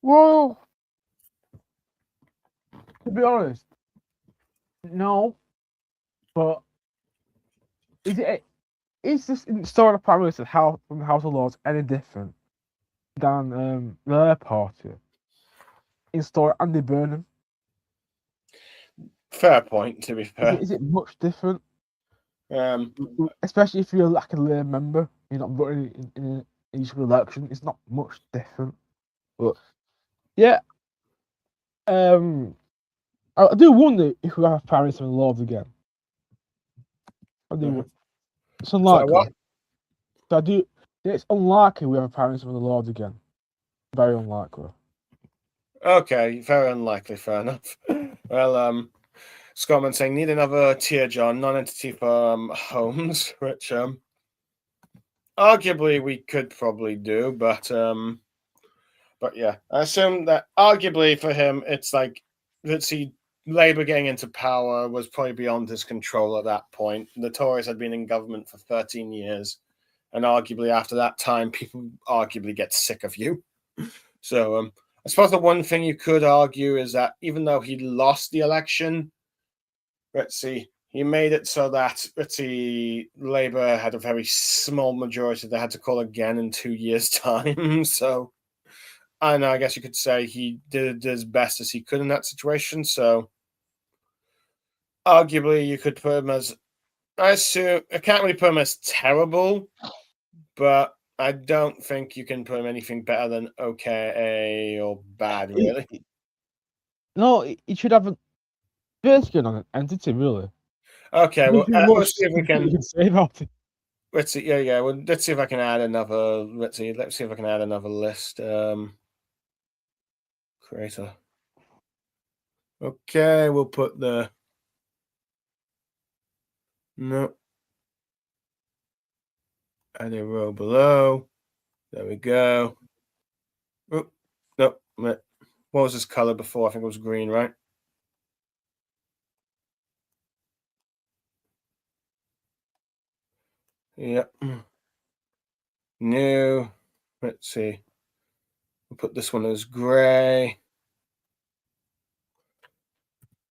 Well, to be honest, no. But is this installed prime minister from the House of Lords any different than their party installed Andy Burnham? Fair point, to be fair. Is it much different? Um, Especially if you're like a Labour member, you're not voting in each election. It's not much different. But yeah, I do wonder if we have Paris and Lords again. I do. It's unlikely. what? So I do. It's unlikely we have Paris and the Lords again. Very unlikely. Okay, very unlikely. Fair enough. Well, Scottman saying need another tier, John, non-entity for Holmes, which arguably we could probably do, but yeah, I assume that arguably for him, it's like, let's see, Labour getting into power was probably beyond his control at that point. The Tories had been in government for 13 years, and arguably after that time, people arguably get sick of you. So I suppose the one thing you could argue is that even though he lost the election, let's see, he made it so that, let's see, Labour had a very small majority they had to call again in 2 years' time. So I know, I guess you could say he did as best as he could in that situation. So arguably you could put him as, I assume, I can't really put him as terrible, but I don't think you can put him anything better than okay or bad, really. No, it should have basically an entity, really. Okay, well, let's see if we can say about it. Let's see. Yeah. Well, let's see if I can add another. Let's see if I can add another list. Creator. Okay, we'll put the. No. Add a row below. There we go. Oh, no. What was this color before? I think it was green, right? Yep. New. Let's see. We'll put this one as gray.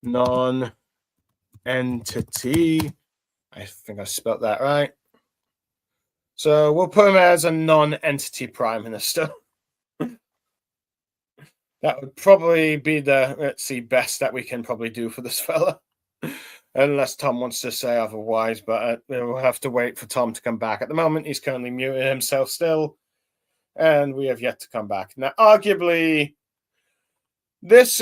Non-entity. I think I spelled that right. So we'll put him as a non-entity prime minister. That would probably be the, let's see, best that we can probably do for this fella. Unless Tom wants to say otherwise, but we'll have to wait for Tom to come back. At the moment, he's currently muted himself still, and we have yet to come back. Now, arguably, this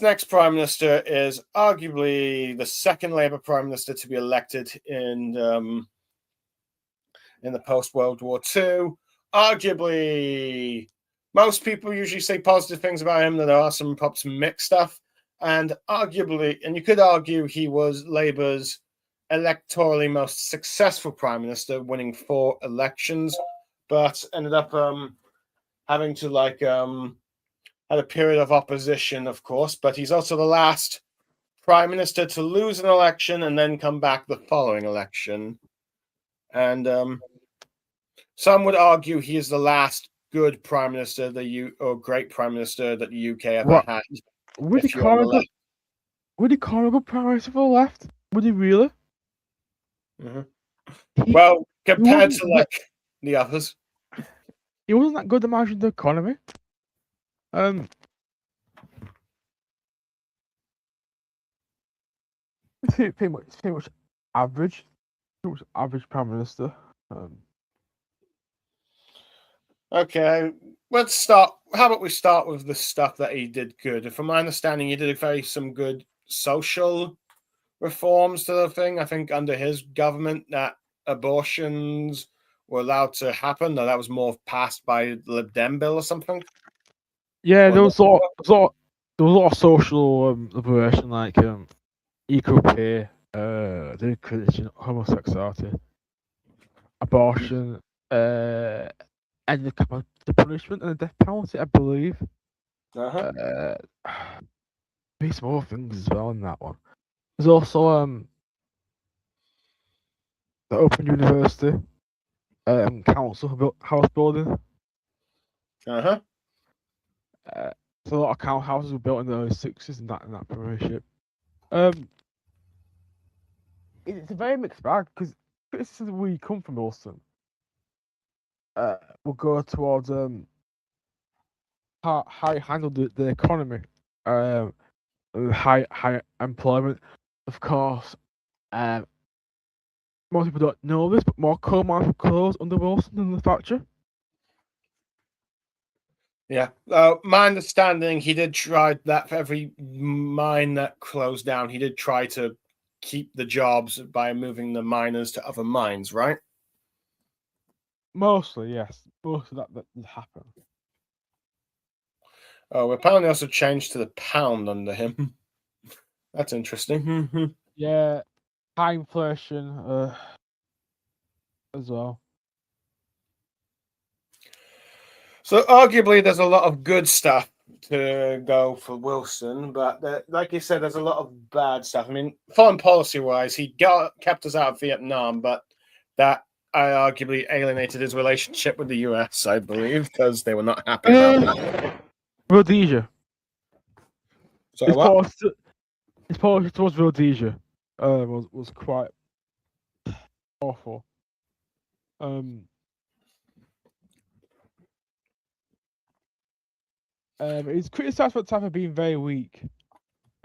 next prime minister is arguably the second Labour prime minister to be elected in the post-World War II. Arguably, most people usually say positive things about him, that there are some perhaps mixed stuff. And arguably, and you could argue he was Labour's electorally most successful prime minister, winning 4 elections, but ended up having to had a period of opposition, of course, but he's also the last prime minister to lose an election and then come back the following election. And some would argue he is the last good prime minister or great prime minister that the UK ever What? had. Would he If you're on the call a left. good? Would he call a good prime minister for the left? Would he really? Mhm. He, Well, compared wasn't to that- like the others. he wasn't that good at managing the economy. It's pretty much average. Pretty much average prime minister. Okay, let's start. How about we start with the stuff that he did good? From my understanding, he did some good social reforms to the thing. I think under his government that abortions were allowed to happen. Though that was more passed by the Lib Dem bill or something. Yeah, Or there was a lot of social liberation, like equal pay, the Christian homosexuality, abortion, and the punishment and the death penalty, I believe. Uh-huh. Maybe some other things as well in that one. There's also the Open University, council house building. Uh-huh. So a lot of houses were built in the early 60s in that premiership. It's a very mixed bag because criticism where you come from, Wilson, will go towards how you handled the economy, high employment. Of course, most people don't know this, but more coal mines were closed under Wilson than the Thatcher. Yeah. My understanding, he did try that for every mine that closed down. He did try to keep the jobs by moving the miners to other mines, right? Mostly, yes. Most of that did happen. Oh, apparently also changed to the pound under him. That's interesting. Yeah, high inflation as well. So arguably, there's a lot of good stuff to go for Wilson, but like you said, there's a lot of bad stuff. I mean, foreign policy-wise, he kept us out of Vietnam, but that arguably alienated his relationship with the US, I believe, because they were not happy about that. Rhodesia. So His what? policy towards Rhodesia was quite awful. He's criticised for the time of being very weak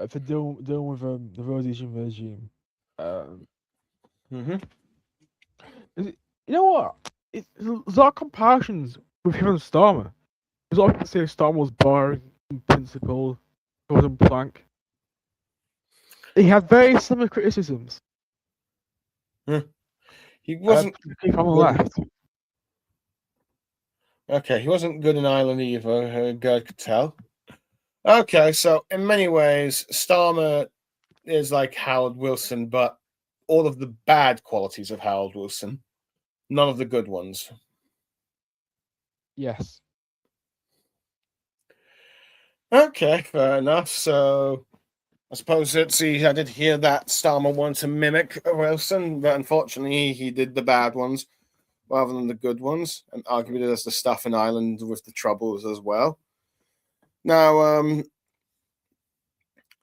for dealing with the Rhodesian regime. Mm-hmm. You know what? There's a lot of comparisons with him and Starmer. There's a lot of people say Starmer was boring, principled, wasn't plank. He had very similar criticisms. He wasn't keep on the left. Okay, he wasn't good in Ireland either, God could tell. Okay, so in many ways, Starmer is like Howard Wilson, but all of the bad qualities of Howard Wilson, none of the good ones. Yes. Okay, fair enough. So I suppose I did hear that Starmer wanted to mimic Wilson, but unfortunately he did the bad ones rather than the good ones, and arguably there's the stuff in Ireland with the Troubles as well. Now,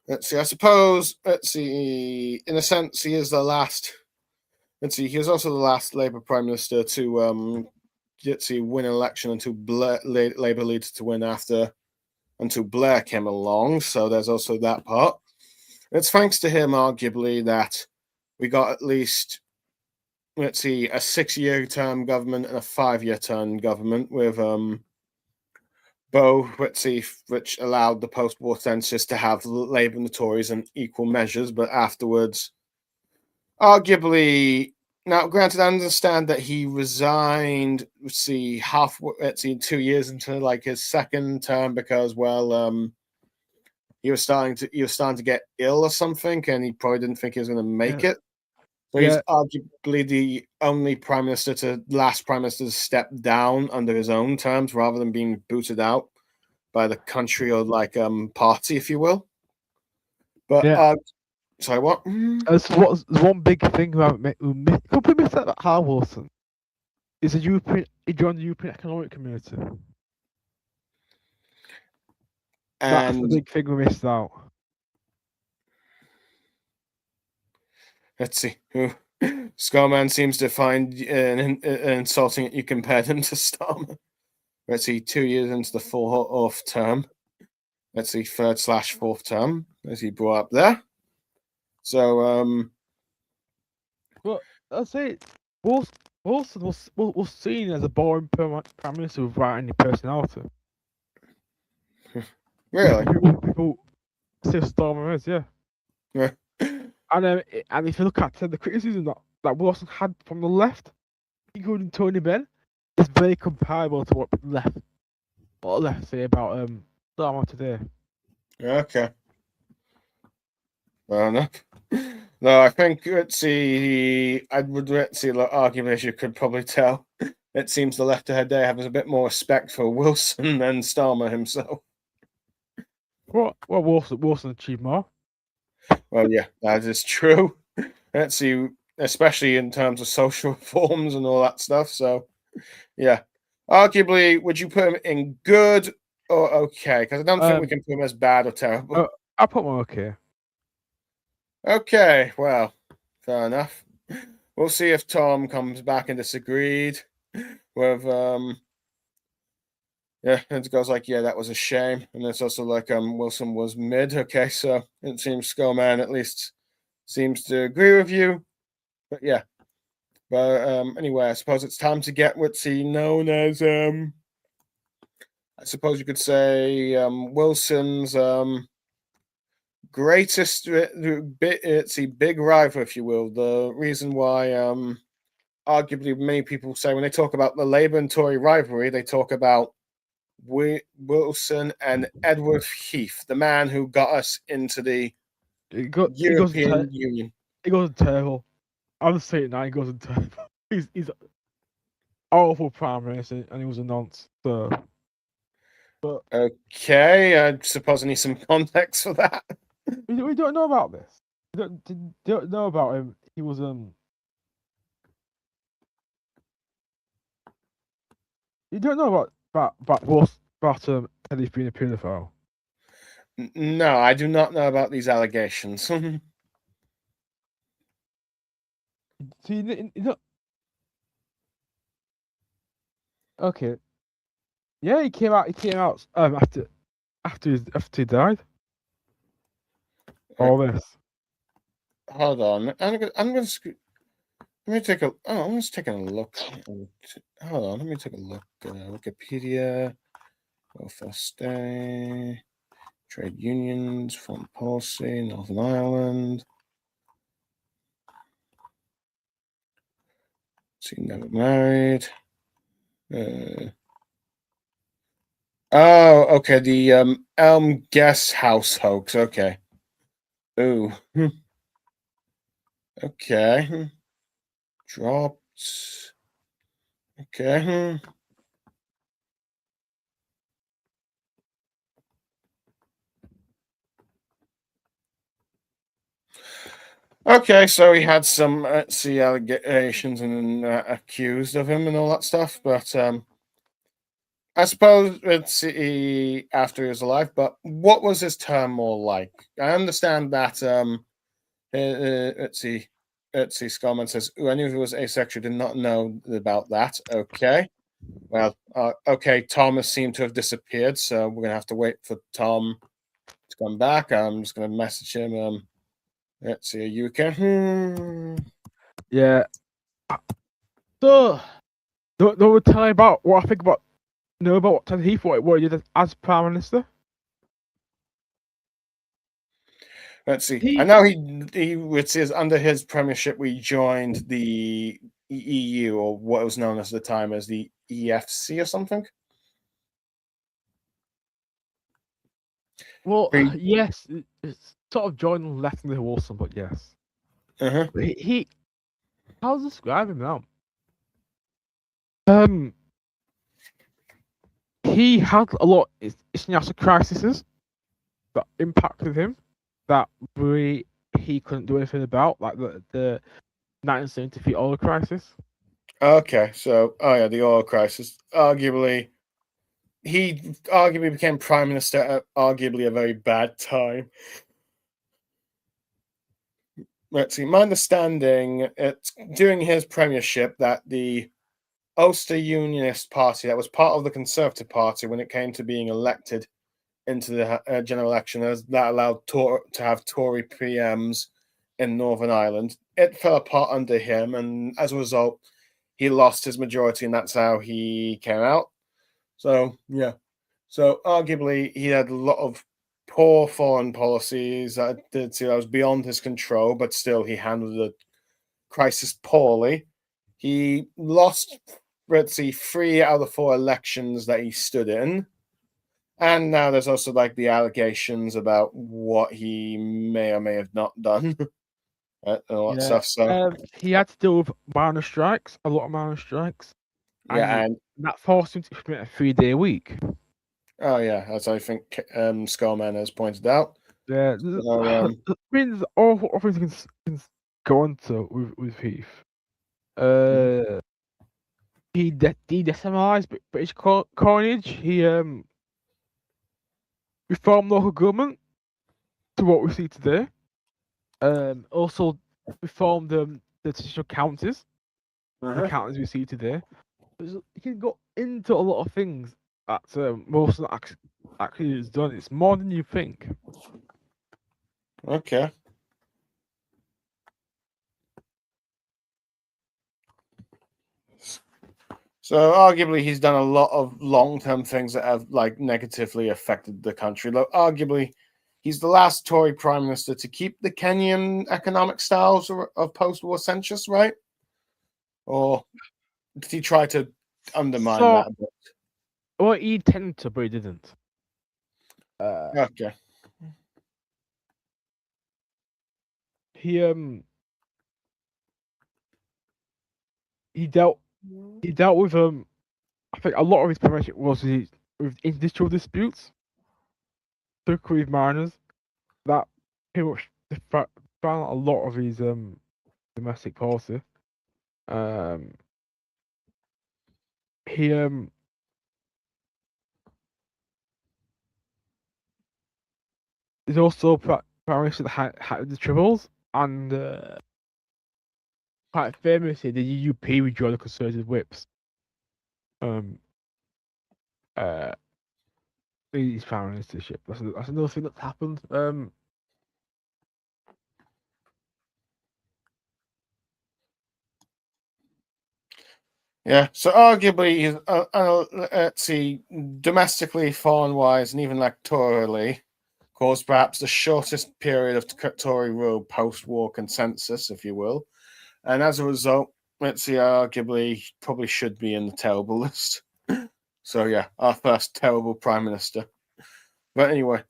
let's see. I suppose, in a sense, he is the last. He was also the last Labour Prime Minister to win an election until Labour leader to win until Blair came along. So there's also that part. It's thanks to him, arguably, that we got at least a 6-year term government and a 5-year term government with both, which allowed the post-war census to have Labour and the Tories in equal measures, but afterwards, arguably, now granted, I understand that he resigned, 2 years into like his second term because, he was starting to get ill or something, and he probably didn't think he was going to make it. So he's arguably the only last prime minister to step down under his own terms rather than being booted out by the country or like party, if you will. But Yeah. sorry, what? There's one big thing about complete missed out about Hal Wilson is he joined the European Economic Community. That's the And big thing we missed out. let's see who. Scarman seems to find insulting that you compared him to Starmer. Let's see, 2 years into the fourth term. Let's see, third/fourth term, as he brought up there. So, But I'll say Wilson was seen as a boring prime minister without any personality. really? People say Starmer is, yeah. Yeah. And if you look at the criticism that Wilson had from the left, including Tony Benn, is very comparable to what the left say about Starmer today. Okay. Fair enough. No, I think let's see. I would see the argument, as you could probably tell. It seems the left ahead there has a bit more respect for Wilson than Starmer himself. Well, Wilson achieved more. Well, yeah, that is true. Let's see, especially in terms of social reforms and all that stuff. So, yeah, arguably, would you put him in good or okay? Because I don't think we can put him as bad or terrible. I'll put him okay. Okay, well, fair enough. We'll see if Tom comes back and disagreed with yeah, and it goes like, yeah, that was a shame. And it's also like Wilson was mid. Okay, so it seems Skullman at least seems to agree with you. But yeah. But anyway, I suppose it's time to get what's he known as I suppose you could say Wilson's greatest big rival, if you will. The reason why arguably many people say when they talk about the Labour and Tory rivalry, they talk about Wilson and Edward Heath, the man who got us into the European Union. He goes terrible. I'm saying now, he goes terrible. He's awful prime minister, and he was a nonce. So, but okay, I suppose I need some context for that. We don't know about this. We don't know about him. He was You don't know about Eddie being a paedophile. No, I do not know about these allegations. So you know, okay. Yeah, he came out after he died. All this. Hold on, I'm gonna. Let me take a. Oh, I'm just taking a look. Hold on, let me take a look. Wikipedia, welfare state, trade unions, foreign policy, Northern Ireland. See, never married. Oh, okay. The Elm Guest House hoax. Okay. Ooh. Okay. Dropped. Okay. Okay, so he had some allegations and accused of him and all that stuff, but I suppose it's after he was alive. But what was his term more like? I understand that. Let's see. Scarman says, "Ooh, I knew he was asexual. Did not know about that." Okay. Well, okay. Thomas seemed to have disappeared, so we're gonna have to wait for Tom to come back. I'm just gonna message him. Let's see. You can. Yeah. So, don't tell me about what I think about. Know about what Ted Heath what he did as prime minister. Let's see. I know he it says under his premiership we joined the EU, or what was known at the time as the EFC or something. Well, yes, it's sort of joined left in the Wilson, but yes. Uh-huh. He how to describe him now? he had a lot of international crises that impacted him that he couldn't do anything about, like the 1973 oil crisis. Okay, so the oil crisis. He arguably became prime minister at arguably a very bad time. Let's see. My understanding, it's during his premiership that the Ulster Unionist Party, that was part of the Conservative Party when it came to being elected into the general election, that allowed to have Tory PMs in Northern Ireland. It fell apart under him, and as a result, he lost his majority, and that's how he came out. So yeah, so arguably he had a lot of poor foreign policies that was beyond his control, but still he handled the crisis poorly. He lost, let's see, 3 out of the 4 elections that he stood in. And now there's also like the allegations about what he may or may have not done. And all that stuff. So he had to deal with minor strikes, a lot of minor strikes. yeah, and that forced him to implement a 3-day week. oh yeah, as I think Skullman has pointed out. Yeah, So, there's awful things can go on to with Heath. He decimalised British coinage. He reformed local government to what we see today. Also reformed the traditional counties, the counties we see today. You can go into a lot of things that most of the actually is done. It's more than you think. okay. So arguably he's done a lot of long-term things that have like negatively affected the country. Look, arguably he's the last Tory prime minister to keep the Kenyan economic styles of post-war census, right? Or did he try to undermine that a bit? Well, he tended to, but he didn't. Okay. He dealt with I think a lot of his premiership was with industrial disputes, particularly with miners. That pretty much found a lot of his domestic policy. He is also prime minister that had the Tribbles, and quite famously the UUP withdrew the Conservative whips. His prime ministership. That's another thing that's happened. Yeah, so arguably he's let's see, domestically, foreign-wise, and even electorally, caused perhaps the shortest period of Tory rule post-war consensus, if you will. And as a result, let's see, arguably probably should be in the terrible list. So yeah, our first terrible prime minister. But anyway,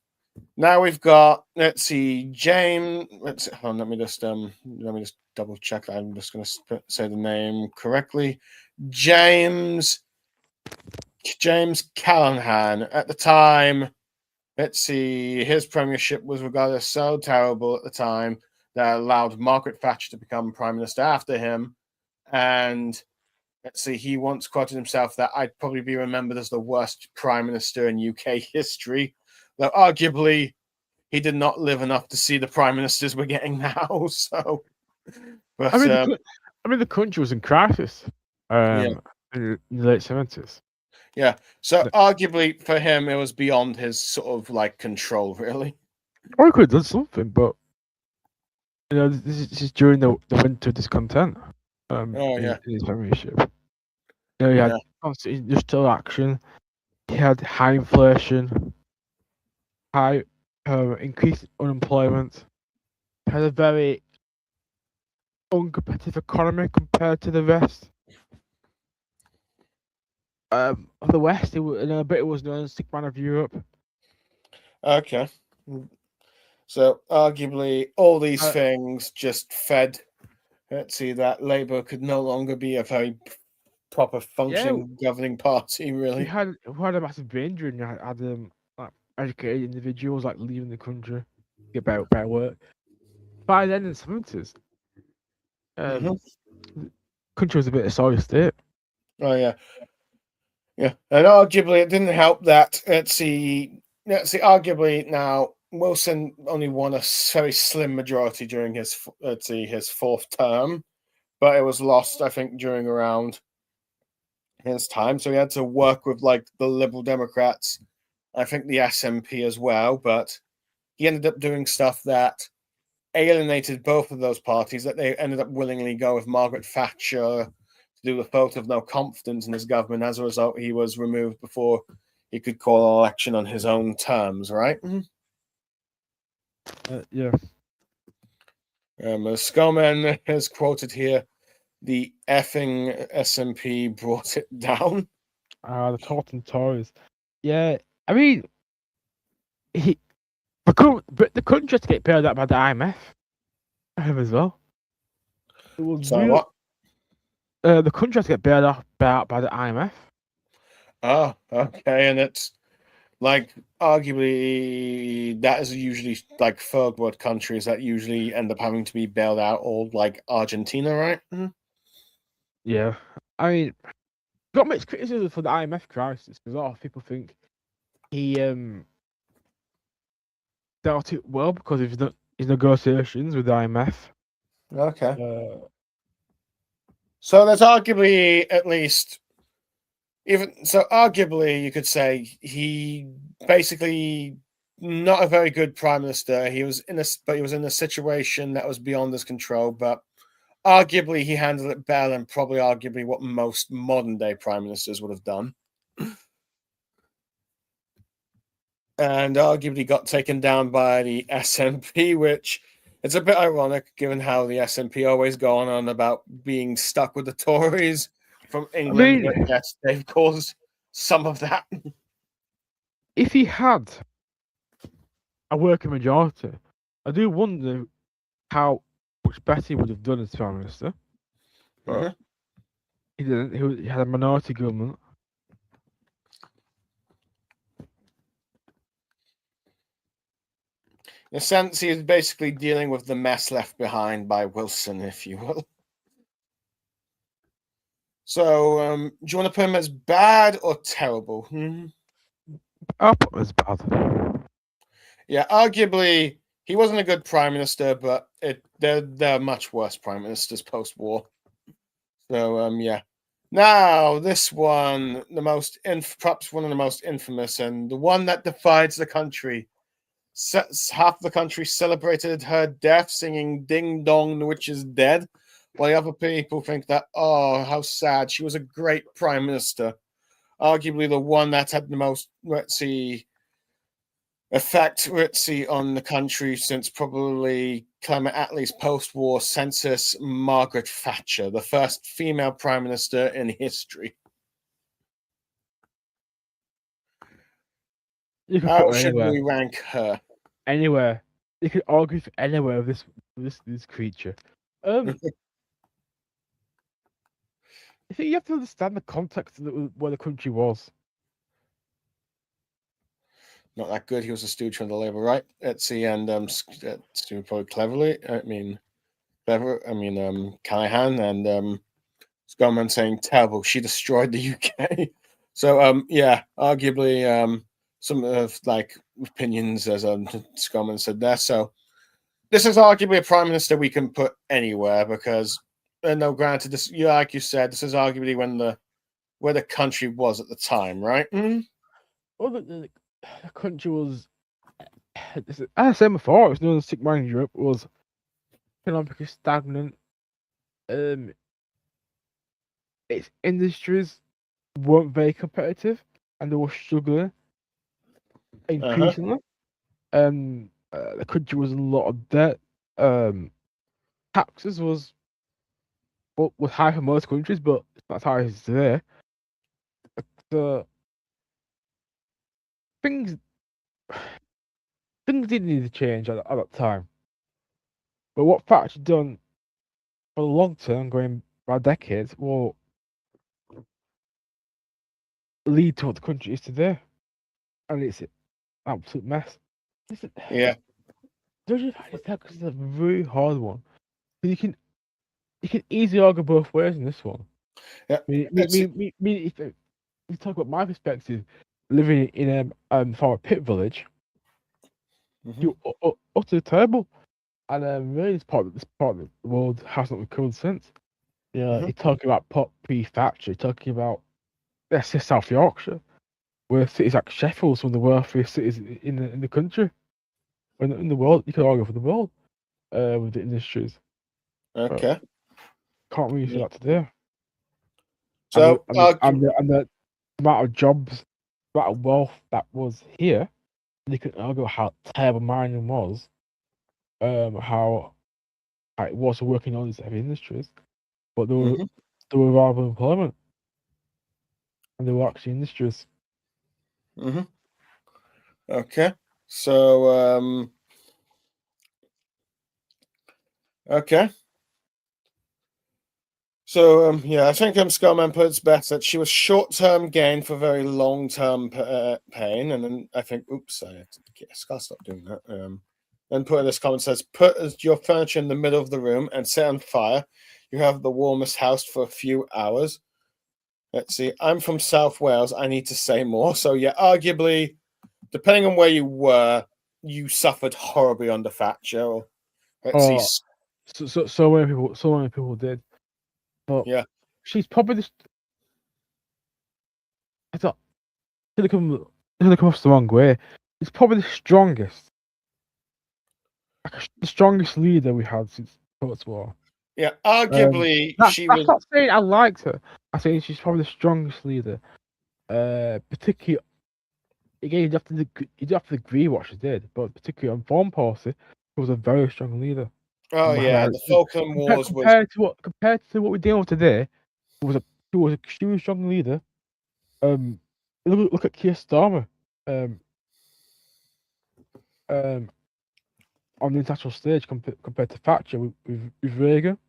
now we've got, let's see, James. Let's hold on, let me just double check that I'm just going to say the name correctly. James Callahan. At the time, let's see, his premiership was regarded as so terrible at the time that allowed Margaret Thatcher to become prime minister after him. And let's see, he once quoted himself that I'd probably be remembered as the worst prime minister in UK history, though arguably he did not live enough to see the prime ministers we're getting now. So, but I mean, the country was in crisis. Yeah. In the late 70s. Yeah, so arguably for him, it was beyond his sort of like control, really. Or he could have done something, but this is during the winter discontent. In his premiership. He had constant industrial action. He had high inflation, high increased unemployment. He had a very uncompetitive economy compared to the rest. Of the West, it was known as sick man of Europe. Okay. So arguably all these things just fed, let's see, that Labour could no longer be a very proper functioning governing party, really. we had a massive brain drain. You had like educated individuals like leaving the country to get better work. By then in the 70s, Mhm. the country was a bit of a sorry state. Oh yeah, yeah, and arguably it didn't help that arguably now Wilson only won a very slim majority during his fourth term, but it was lost, I think, during around his time. So he had to work with like the Liberal Democrats, I think the SNP as well, but he ended up doing stuff that alienated both of those parties, that they ended up willingly go with Margaret Thatcher to do the vote of no confidence in his government. As a result, he was removed before he could call an election on his own terms, right? Yeah. Scoman is quoted here, the effing SNP brought it down. The Taunton Tories. Yeah, I mean, but the country had to get bailed out by the IMF as well. It was So what? The country had to get bailed out by the IMF. Oh, okay, and it's like arguably that is usually like third world countries that usually end up having to be bailed out, or like Argentina, right? Yeah, I mean, got mixed criticism for the IMF crisis because a lot of people think he dealt it well because of his negotiations with the IMF. Okay. So there's arguably at least arguably you could say he basically not a very good prime minister. He was in a situation that was beyond his control, but arguably he handled it better than probably arguably what most modern day prime ministers would have done. And arguably got taken down by the SNP, which it's a bit ironic given how the SNP always go on about being stuck with the Tories from England, but yes, they've caused some of that. If he had a working majority, I do wonder how much better he would have done as prime minister. But he didn't. He had a minority government. In a sense, he is basically dealing with the mess left behind by Wilson, if you will. So, do you want to put him as bad or terrible? I'll put him as bad. Yeah, arguably, he wasn't a good prime minister, but there are much worse prime ministers post-war. So, yeah. Now, this one, perhaps one of the most infamous, and the one that divides the country. Half the country celebrated her death, singing "Ding Dong, the Witch is Dead," while other people think that, oh, how sad, she was a great prime minister. Arguably the one that had the most, effect, on the country since probably Clement Attlee's post-war census, Margaret Thatcher, the first female prime minister in history. You can How put her should anywhere. we rank her? Anywhere. You could argue for anywhere with this creature. I think you have to understand the context of where the country was. Not that good. He was a stooge from the Labour right. Etsy and probably cleverly. Callaghan and Scoman saying terrible. She destroyed the UK. So yeah, arguably some of like opinions as Scoman said there. So this is arguably a prime minister we can put anywhere because no, granted, this like you said, this is arguably where the country was at the time, right? Well, the country was, as I said before, it was known as sick man in Europe. It was economically stagnant. Its industries weren't very competitive, and they were struggling increasingly. The country was in a lot of debt. Taxes was high for most countries, but it's not as high as today. The things did need to change at that time. But what Thatcher done for the long term, going by decades, well, lead to what the country is today, and it's an absolute mess. Listen, Yeah. don't you find it's a very hard one? But you can easily argue both ways in this one. Yeah. If you talk about my perspective, living in for a pit village, you're utterly terrible, and really this part of the world has not recovered since. Yeah, you're talking about pre-Thatcher, you're talking about let's say South Yorkshire, where cities like Sheffield, some of the wealthiest cities in the country, or in the world. You could argue for the world with the industries. Okay. Can't really see that today. So, And the amount of jobs, the amount of wealth that was here, you can argue how terrible mining was, how it was working on these heavy industries, but there were viable employment, and there were actually industries. Okay. So, okay. So, yeah, I think Scarman puts best that she was short-term gain for very long-term pain, and then I think, oops, I gotta stop doing that. Then put in this comment says, put your furniture in the middle of the room and set on fire. You have the warmest house for a few hours. Let's see. I'm from South Wales. I need to say more. So, yeah, arguably, depending on where you were, you suffered horribly under Thatcher. Or, let's see. So many people did. But yeah, she's probably the. I thought it's gonna come off the wrong way. It's probably the strongest, the strongest leader we had since post-war. Yeah, arguably That's was. not saying I liked her. I think she's probably the strongest leader. Particularly again, you have to agree what she did, but particularly on foreign policy, she was a very strong leader. Oh yeah, the Falkland Wars compared to what we're dealing with today, she was a extremely strong leader. Look at Keir Starmer. On the international stage compared to Thatcher with Reagan.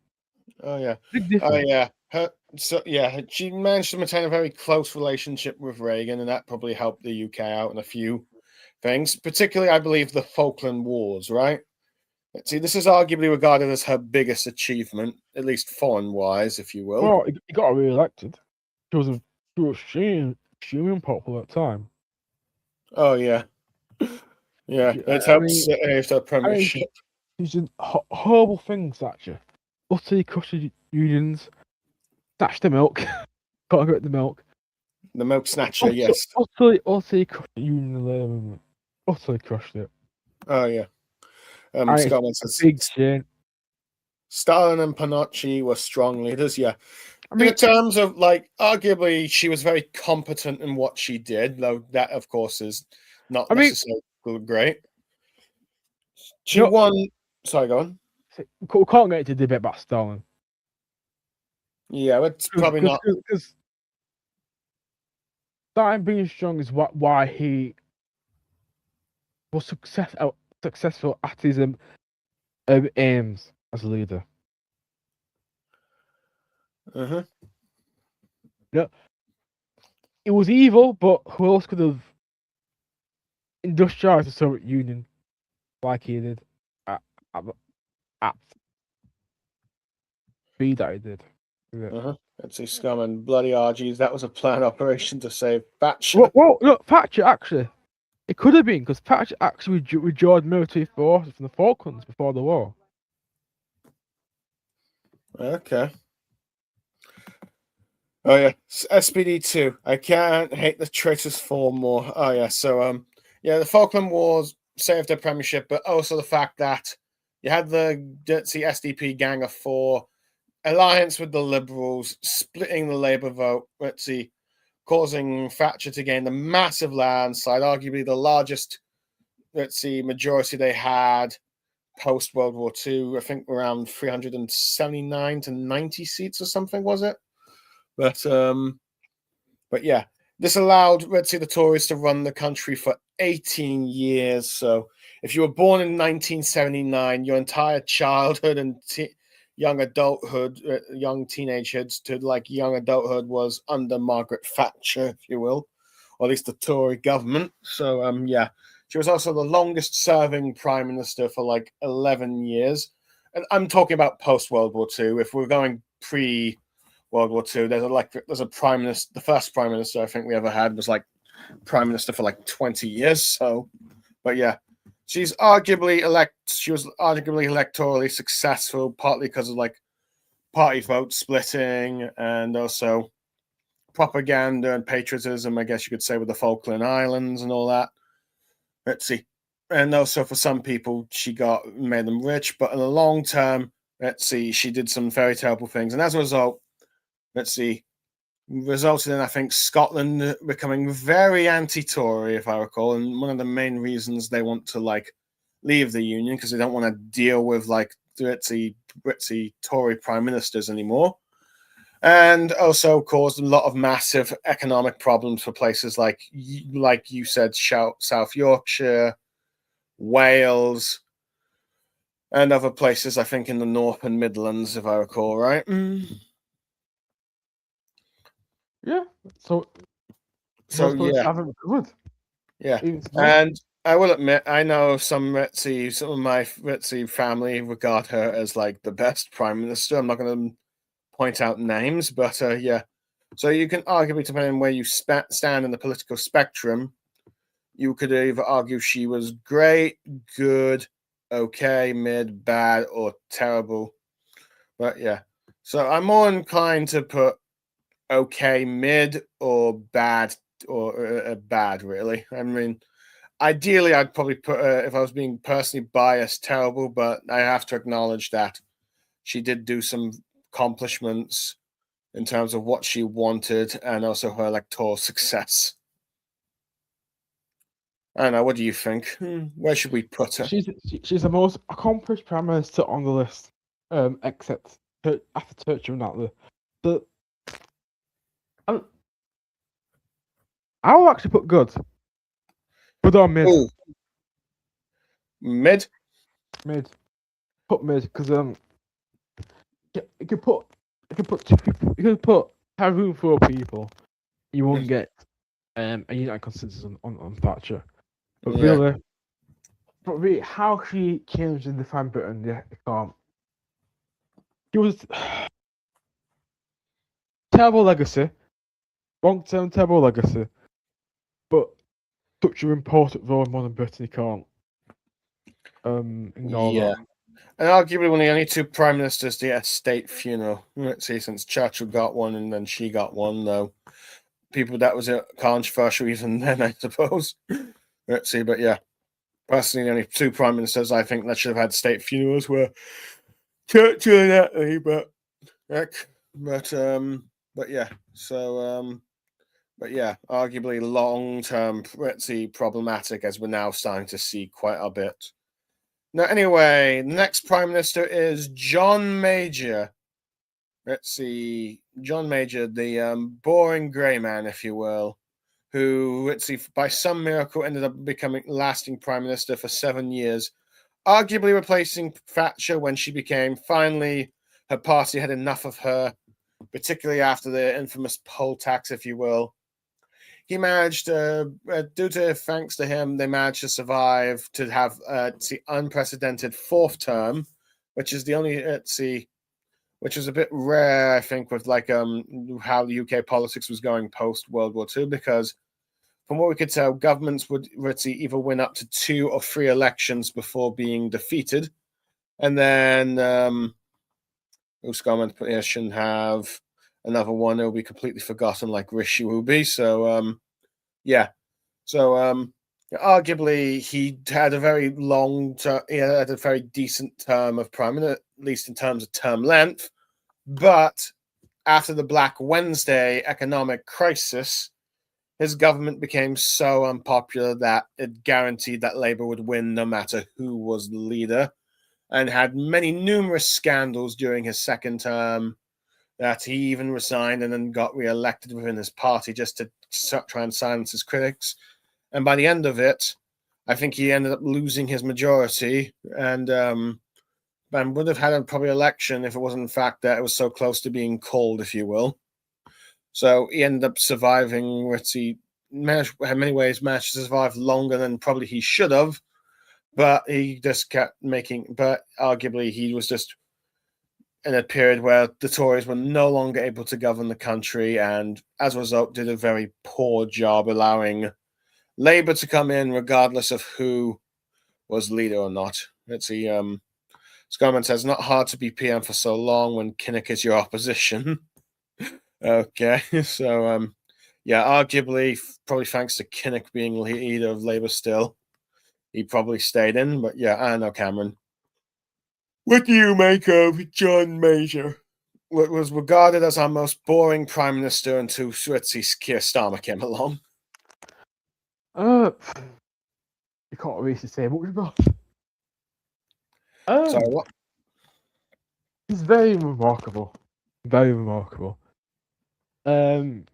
Oh yeah, Big difference. Oh yeah. She managed to maintain a very close relationship with Reagan, and that probably helped the UK out in a few things. Particularly, I believe the Falkland Wars. Right. Let's see. This is arguably regarded as her biggest achievement, at least foreign-wise, if you will. Well, he got her re-elected. She was extremely popular at the time. Oh yeah. Yeah, it helps her premiership. She's done horrible things, Thatcher. Utterly crushed the unions, snatched the milk, got to get the milk. The milk snatcher, yes. Utterly crushed the union labor movement. Utterly crushed it. Oh yeah. Scotland says big shame. Stalin and Panocci were strong leaders, yeah. In terms of arguably she was very competent in what she did, though that of course is not necessarily great. She won. Sorry, go on. We can't get into debate about Stalin. Yeah, it's probably not. Because Stalin being strong is why he was successful at his aims as a leader. Yeah, it was evil, but who else could have industrialized the Soviet Union like he did at speed that he did? Let's see, scum and bloody RGs. That was a planned operation to save Thatcher. Well, look, Thatcher actually, it could have been because Thatcher actually withdrew military forces from the Falklands before the war. Okay. Oh yeah, SPD2. I can't hate the traitors for more. Oh yeah, so yeah, the Falkland Wars saved their premiership, but also the fact that you had the dirty SDP Gang of Four alliance with the Liberals, splitting the Labour vote. Let's see, causing Thatcher to gain the massive landslide, arguably the largest. Let's see, majority they had post World War II. I think around 379 to 90 seats or something, was it? But yeah, this allowed, let's say, the Tories to run the country for 18 years. So if you were born in 1979, your entire childhood and young adulthood, young teenagehood to young adulthood was under Margaret Thatcher, if you will. or at least the Tory government. So yeah, she was also the longest serving prime minister for like 11 years. And I'm talking about post World War II. If we're going pre World War II, there's a prime minister. The first prime minister I think we ever had was like prime minister for like 20 years. So, but yeah, she was arguably electorally successful, partly because of like party vote splitting and also propaganda and patriotism, I guess you could say, with the Falkland Islands and all that. Let's see. And also for some people, she made them rich, but in the long term, let's see, she did some very terrible things. And as a result, let's see, resulted in, I think, Scotland becoming very anti-Tory, if I recall. And one of the main reasons they want to like leave the union because they don't want to deal with like ritzy Tory prime ministers anymore. And also caused a lot of massive economic problems for places like you said, South Yorkshire, Wales, and other places, I think, in the North and Midlands, if I recall right. Yeah. So yeah, haven't covered. Yeah, and I will admit, I know some of my Ritzy family regard her as like the best prime minister. I'm not going to point out names, but yeah. So you can arguably, depending on where you stand in the political spectrum, you could either argue she was great, good, okay, mid, bad, or terrible. But yeah, so I'm more inclined to put okay, mid, or bad, or bad, really. I mean, ideally, I'd probably put if I was being personally biased, terrible, but I have to acknowledge that she did do some accomplishments in terms of what she wanted and also her electoral success. I don't know. What do you think? Where should we put her? She's the most accomplished prime minister on the list, except after Churchill and that. I will actually put good. Good or mid? Ooh. Mid. Put mid because you could put have room for people. You won't get a united consensus on Thatcher. But really, how she changed in the fan Britain, yeah, you can't. She was terrible legacy, long-term terrible legacy, but such an important role in modern Britain, you can't ignore that. And arguably one of the only two prime ministers to get a state funeral. Let's see, since Churchill got one and then she got one, though. That was controversial even then, I suppose. Let's see, but yeah. Personally, the only two prime ministers I think that should have had state funerals were Churchill and Attlee, but yeah. So but yeah, arguably long-term pretty problematic as we're now starting to see quite a bit. Now, anyway, the next prime minister is John Major. Let's see, John Major, the boring grey man, if you will, who, let's see, by some miracle ended up becoming lasting prime minister for 7 years, arguably replacing Thatcher when she became finally her party had enough of her, particularly after the infamous poll tax, if you will. He managed, thanks to him, they managed to survive to have the unprecedented fourth term, which is the only, which was a bit rare, I think, with like how the UK politics was going post World War II, because from what we could tell, governments would either win up to 2 or 3 elections before being defeated, and then Usman shouldn't have another one. It'll be completely forgotten, like Rishi will be. So yeah. So arguably he had a very long term. He had a very decent term of prime minister, at least in terms of term length. But after the Black Wednesday economic crisis, his government became so unpopular that it guaranteed that Labour would win no matter who was the leader, and had numerous scandals during his second term that he even resigned and then got re-elected within his party just to try and silence his critics. And by the end of it, I think he ended up losing his majority and would have had a probably election if it wasn't the fact that it was so close to being called, if you will. So he ended up surviving in many ways managed to survive longer than probably he should have, but he just kept making. But arguably, he was just in a period where the Tories were no longer able to govern the country, and as a result, did a very poor job allowing Labour to come in, regardless of who was leader or not. Let's see. Scarman says, not hard to be PM for so long when Kinnock is your opposition. Okay, so yeah, arguably, probably thanks to Kinnock being leader of Labour still, he probably stayed in. But yeah, I know, Cameron. What do you make of John Major? What was regarded as our most boring prime minister until Switzerland's Keir Starmer came along? You can't really say much about. Sorry, what? He's very remarkable. Very remarkable. John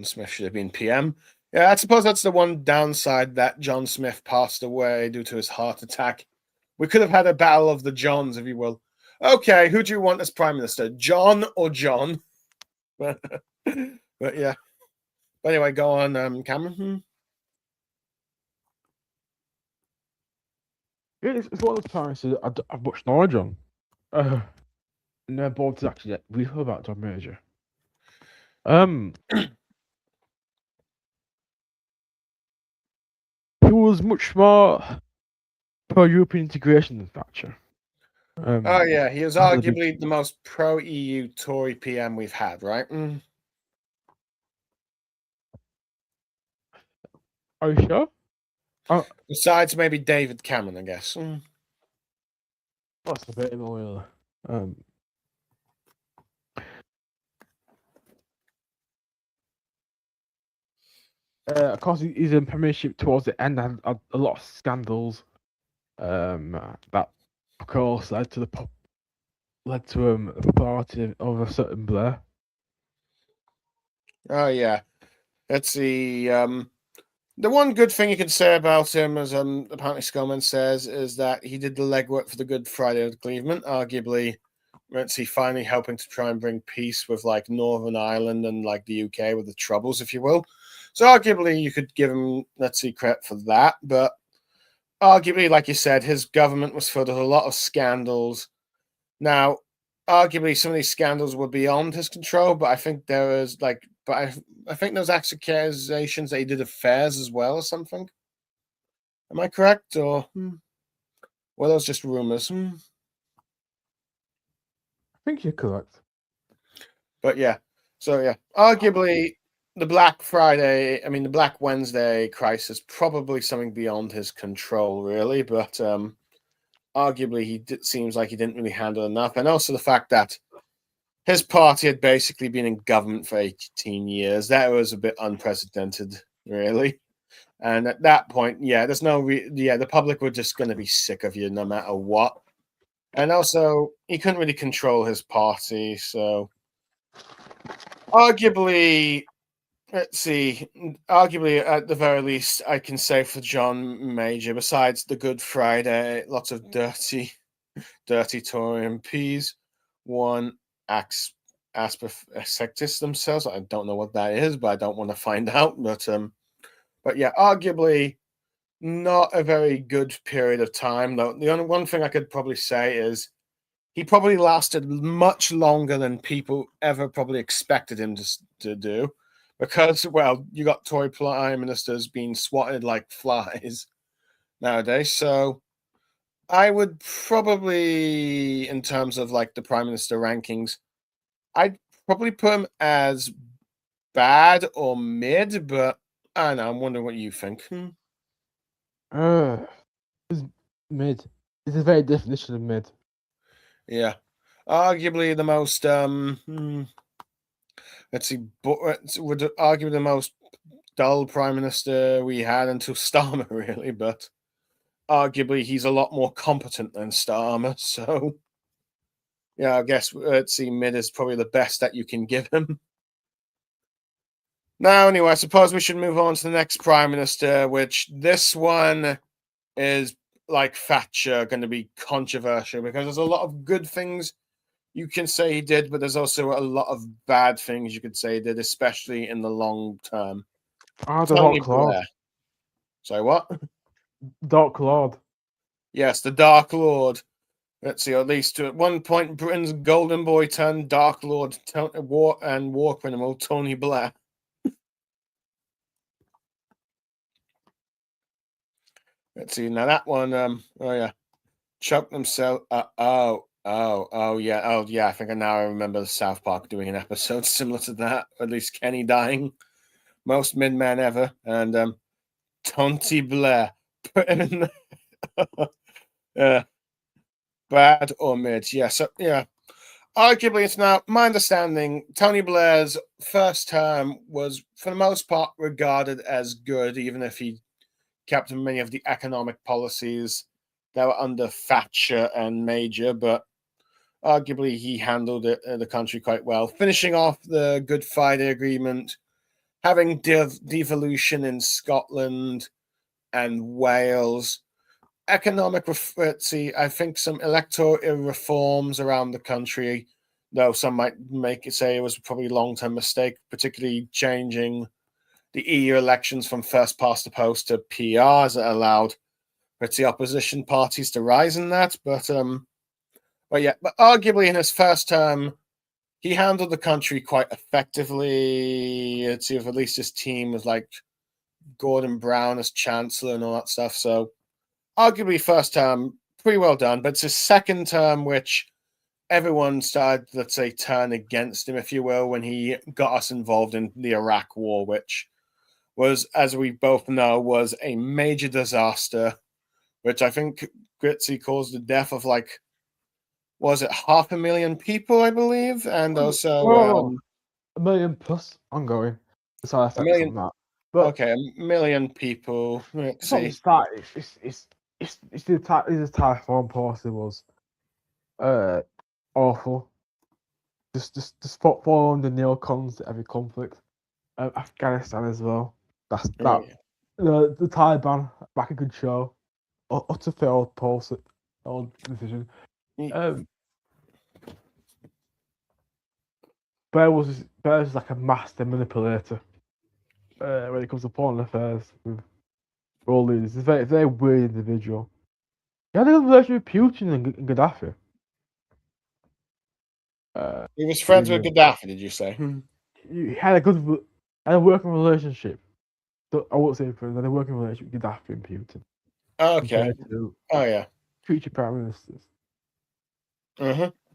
Smith should have been PM. Yeah, I suppose that's the one downside, that John Smith passed away due to his heart attack. We could have had a battle of the Johns, if you will. Okay, who do you want as Prime Minister, John or John? But yeah. But anyway, go on, Cameron. Yeah, it's one of those times that I've much knowledge on. And they're both actually we've heard about John Major. He was much more pro-European integration than Thatcher. Oh yeah, he was arguably the most pro-EU Tory PM we've had, right? Are you sure? Besides maybe David Cameron, I guess. That's a bit more. Of course, he's in Premiership towards the end and had a lot of scandals. That of course led to the party of a certain Blair. Oh yeah, let's see. The one good thing you can say about him, as apparently Scoman says, is that he did the legwork for the Good Friday Agreement. Arguably, let's see, finally helping to try and bring peace with like Northern Ireland and like the UK with the Troubles, if you will. So arguably, you could give him, let's see, credit for that. But arguably, like you said, his government was filled with a lot of scandals. Now, arguably, some of these scandals were beyond his control, but I think there was like, I think there was accusations that he did affairs as well or something. Am I correct, or were those just rumors? I think you're correct. But yeah, so yeah, arguably the Black Wednesday crisis, probably something beyond his control, really. But arguably, seems like he didn't really handle enough, and also the fact that his party had basically been in government for 18 years. That was a bit unprecedented, really. And at that point, yeah, there's no, the public were just going to be sick of you no matter what. And also, he couldn't really control his party, so arguably, let's see, arguably at the very least, I can say for John Major, besides the Good Friday, lots of dirty Tory MPs, one aspectus themselves. I don't know what that is, but I don't want to find out. But yeah, arguably not a very good period of time. Though the only one thing I could probably say is he probably lasted much longer than people ever probably expected him to do, because well, you got Tory prime ministers being swatted like flies nowadays. So I would probably, in terms of like the prime minister rankings, I'd probably put him as bad or mid, but I don't know. I'm wondering what you think. It's mid. It's a very definition of mid. Yeah, arguably the most let's see, would arguably the most dull prime minister we had until Starmer, really. But arguably, he's a lot more competent than Starmer. So yeah, I guess let's see, mid is probably the best that you can give him. Now, anyway, I suppose we should move on to the next prime minister, which this one is like Thatcher, going to be controversial because there's a lot of good things you can say he did, but there's also a lot of bad things you could say he did, especially in the long term. The Tony Dark Lord. Blair. Sorry, what? Dark Lord. Yes, the Dark Lord. Let's see, at least at one point, Britain's golden boy turned Dark Lord war criminal Tony Blair. Let's see, now that one, oh yeah, choked himself. Yeah. I think I remember the South Park doing an episode similar to that. At least Kenny dying, most mid-man ever, and Tony Blair put him in the bad or mid. Yeah, so yeah. Arguably, it's now my understanding Tony Blair's first term was, for the most part, regarded as good, even if he kept many of the economic policies that were under Thatcher and Major. But arguably, he handled the country quite well, finishing off the Good Friday Agreement, having devolution in Scotland and Wales. Economic, I think some electoral reforms around the country, though some might say it was probably a long-term mistake, particularly changing the EU elections from first past the post to PRs that allowed the opposition parties to rise in that. But arguably in his first term, he handled the country quite effectively. Let's see if at least his team was like Gordon Brown as Chancellor and all that stuff. So arguably first term, pretty well done, but it's his second term which everyone started, let's say, turn against him, if you will, when he got us involved in the Iraq War, which was, as we both know, was a major disaster, which I think Gritzy caused the death of, like, was it 500,000 people, I believe? And also 1 million plus ongoing. So I think million. that. But okay, 1 million people. Let's from see. the start, it's the type foreign policy was awful. Just following the neocons to every conflict. Afghanistan as well. That's that. Yeah. The Taliban back a good show. Utter failed policy, failed decision. Bear's like a master manipulator when it comes to foreign affairs with world leaders. He's a very, very weird individual. He had a good relationship with Putin and Gaddafi. He was friends with Gaddafi, did you say? He had a working relationship. I won't say friends, had a working relationship with Gaddafi and Putin. Okay. Oh yeah. Future prime ministers.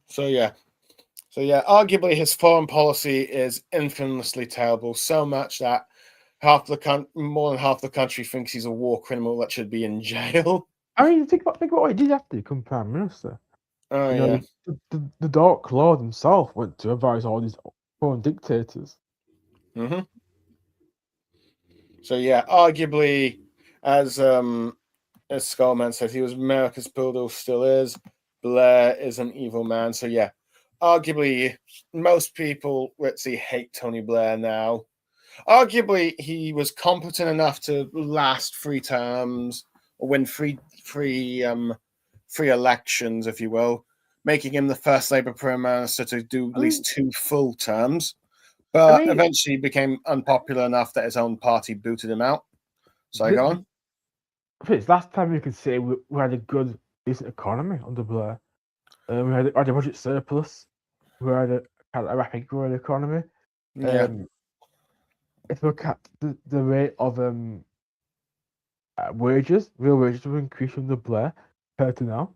So yeah, arguably his foreign policy is infamously terrible, so much that more than half the country thinks he's a war criminal that should be in jail. I mean, think about what he did after he became prime minister. Oh yeah. The Dark Lord himself went to advise all these foreign dictators. So yeah, arguably, as Skullman said, he was America's builder, still is. Blair is an evil man. So yeah, arguably, most people, let's see, hate Tony Blair now. Arguably, he was competent enough to last 3 terms or win three elections, if you will, making him the first Labour Prime Minister to do at least 2 full terms. But eventually became unpopular enough that his own party booted him out. So go on. I think it's last time you could say we had a good, decent economy under Blair. We had a budget surplus. We had a rapid growing economy. Yeah. If we look at the rate of wages, real wages were increased under Blair compared to now.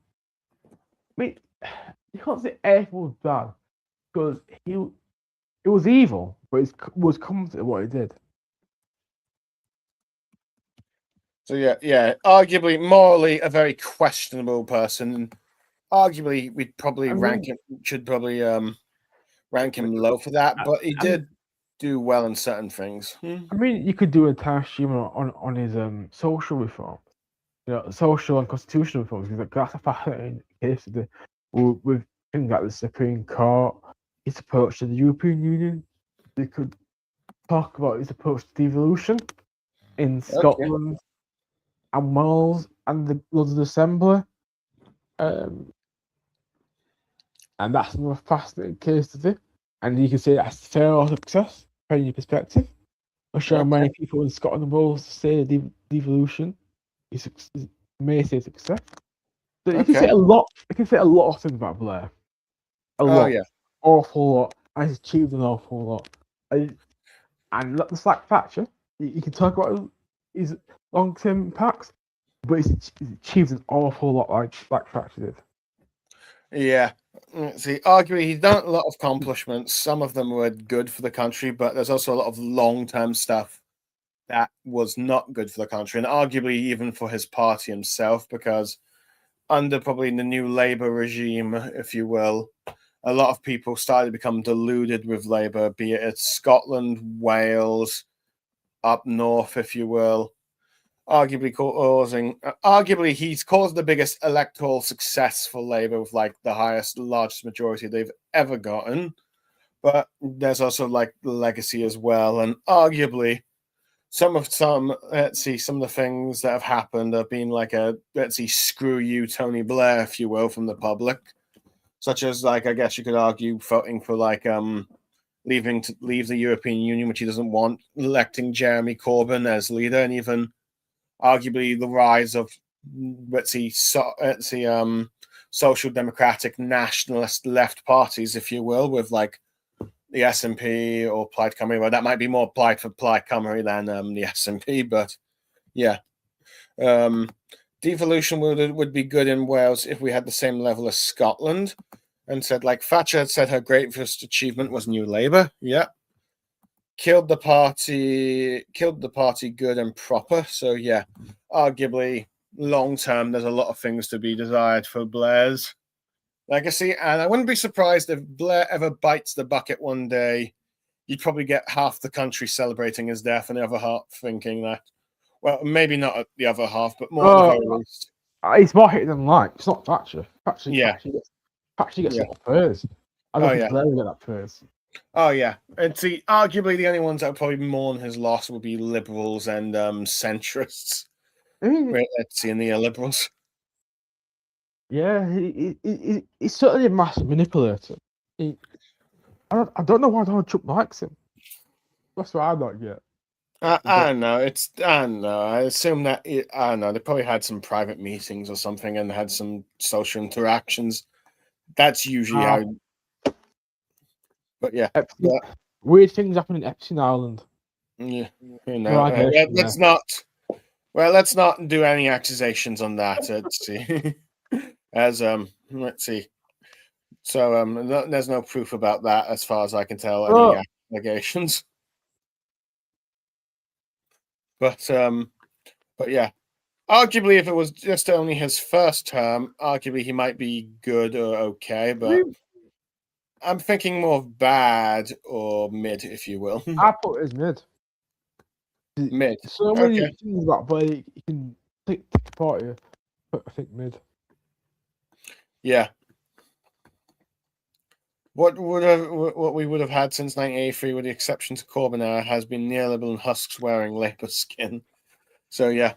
I mean, you can't say everything was bad because it was evil, but it was competent at what he did. So yeah, arguably morally a very questionable person. Arguably, we'd probably rank him low for that, but he did do well in certain things. I mean, you could do an entire stream on his social reform, social and constitutional reforms. That's a fascinating case with things like the Supreme Court, his approach to the European Union. We could talk about his approach to devolution in Scotland and Wales and the London Assembly. And that's another fascinating case to do. And you can say that's fair or success, from your perspective. I'm sure many people in Scotland and Wales say devolution is may say success. So you can say a lot. You can say a lot of things about Blair. A lot, awful lot. And he's achieved an awful lot. And just like Thatcher, you can talk about his long-term impacts, but he's achieved an awful lot like Thatcher did. Yeah. See, arguably, he's done a lot of accomplishments. Some of them were good for the country, but there's also a lot of long-term stuff that was not good for the country, and arguably even for his party himself, because under probably the new Labour regime, if you will, a lot of people started to become deluded with Labour, be it Scotland, Wales, up north, if you will. Arguably he's caused the biggest electoral success for Labour with like the largest majority they've ever gotten. But there's also like the legacy as well, and arguably some of the things that have happened have been like screw you Tony Blair, if you will, from the public, such as like I guess you could argue voting for like leave the European Union, which he doesn't want, electing Jeremy Corbyn as leader, and even arguably the rise of social democratic nationalist left parties, if you will, with like the SNP or Plaid Cymru. Well, that might be more applied for Plaid Cymru than the SNP, but yeah. Devolution would be good in Wales if we had the same level as Scotland, and said like Thatcher had said her greatest achievement was New Labour. Yeah. Killed the party good and proper. So yeah, arguably long term there's a lot of things to be desired for Blair's legacy, and I wouldn't be surprised if Blair ever bites the bucket one day. You'd probably get half the country celebrating his death and the other half thinking that, well, maybe not the other half, but more at the very least. He's more hated than liked. It's not Thatcher. Thatcher gets a lot of praise. I don't think Blair will get that praise. Oh yeah, and see, arguably the only ones that would probably mourn his loss would be liberals and centrists. Let's see, in the liberals. Yeah, he's certainly a massive manipulator. I don't know why Donald Trump likes him. That's what I don't get. I don't know. I don't know. I assume that I don't know. They probably had some private meetings or something and had some social interactions. That's usually how. But yeah, weird things happen in Epstein Island. Yeah, let's not. Well, let's not do any accusations on that. Let's see. Let's see. So there's no proof about that, as far as I can tell. Any allegations. But yeah, arguably, if it was just only his first term, arguably he might be good or okay. But I'm thinking more of bad or mid, if you will. I put it as mid. Mid. So many things about Blake you can take apart here, but I think mid. Yeah. What we would have had since 1983, with the exception to Corbyn era, has been neoliberal and husks wearing Labour skin. So yeah.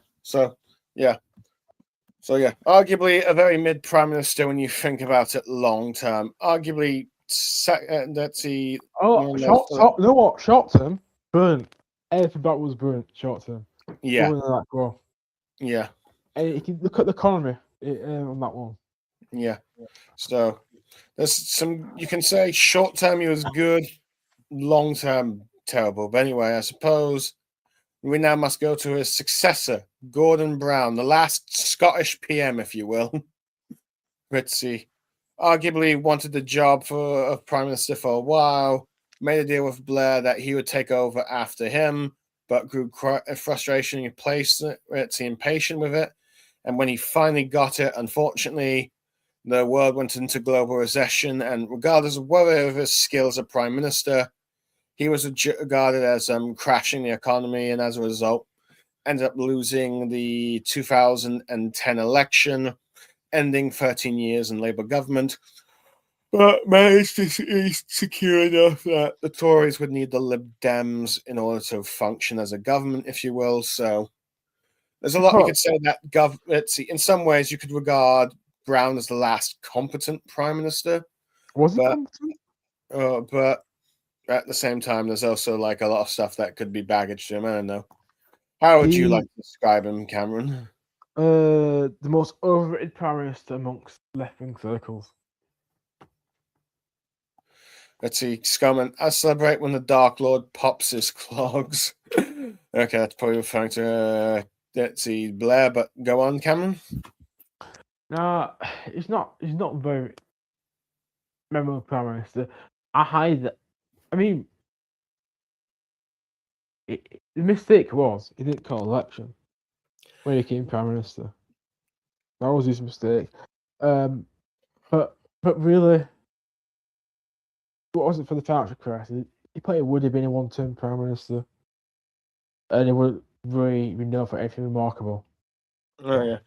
Arguably a very mid prime minister when you think about it long term. Arguably, let's see. Short term, brilliant. Everything that was brilliant. Short term. Yeah. Yeah. And you can look at the economy on that one. Yeah. So there's some, you can say short term he was good, long term terrible. But anyway, I suppose we now must go to his successor, Gordon Brown, the last Scottish PM, if you will. Let's see. Arguably wanted the job of Prime Minister for a while, made a deal with Blair that he would take over after him, but grew frustration in place, impatient with it. And when he finally got it, unfortunately, the world went into global recession, and regardless of whether of his skills as Prime Minister, he was regarded as crashing the economy, and as a result, ended up losing the 2010 election, ending 13 years in Labour government, but managed to secure enough that the Tories would need the Lib Dems in order to function as a government, if you will. So there's a lot you could say that in some ways you could regard Brown as the last competent Prime Minister. Was he But- competent? but at the same time, there's also like a lot of stuff that could be baggage to him. I don't know. How would you like to describe him, Cameron? The most overrated Prime Minister amongst left-wing circles. Let's see, Scummon. I celebrate when the Dark Lord pops his clogs. Okay, that's probably referring to let's see, Blair, but go on, Cameron. No, he's not very memorable Prime Minister. I mean, the mistake was he didn't call election when he became Prime Minister. That was his mistake. But really, if it wasn't for the financial crisis, he probably would have been a one-term Prime Minister, and he would really be known for anything remarkable. Oh yeah.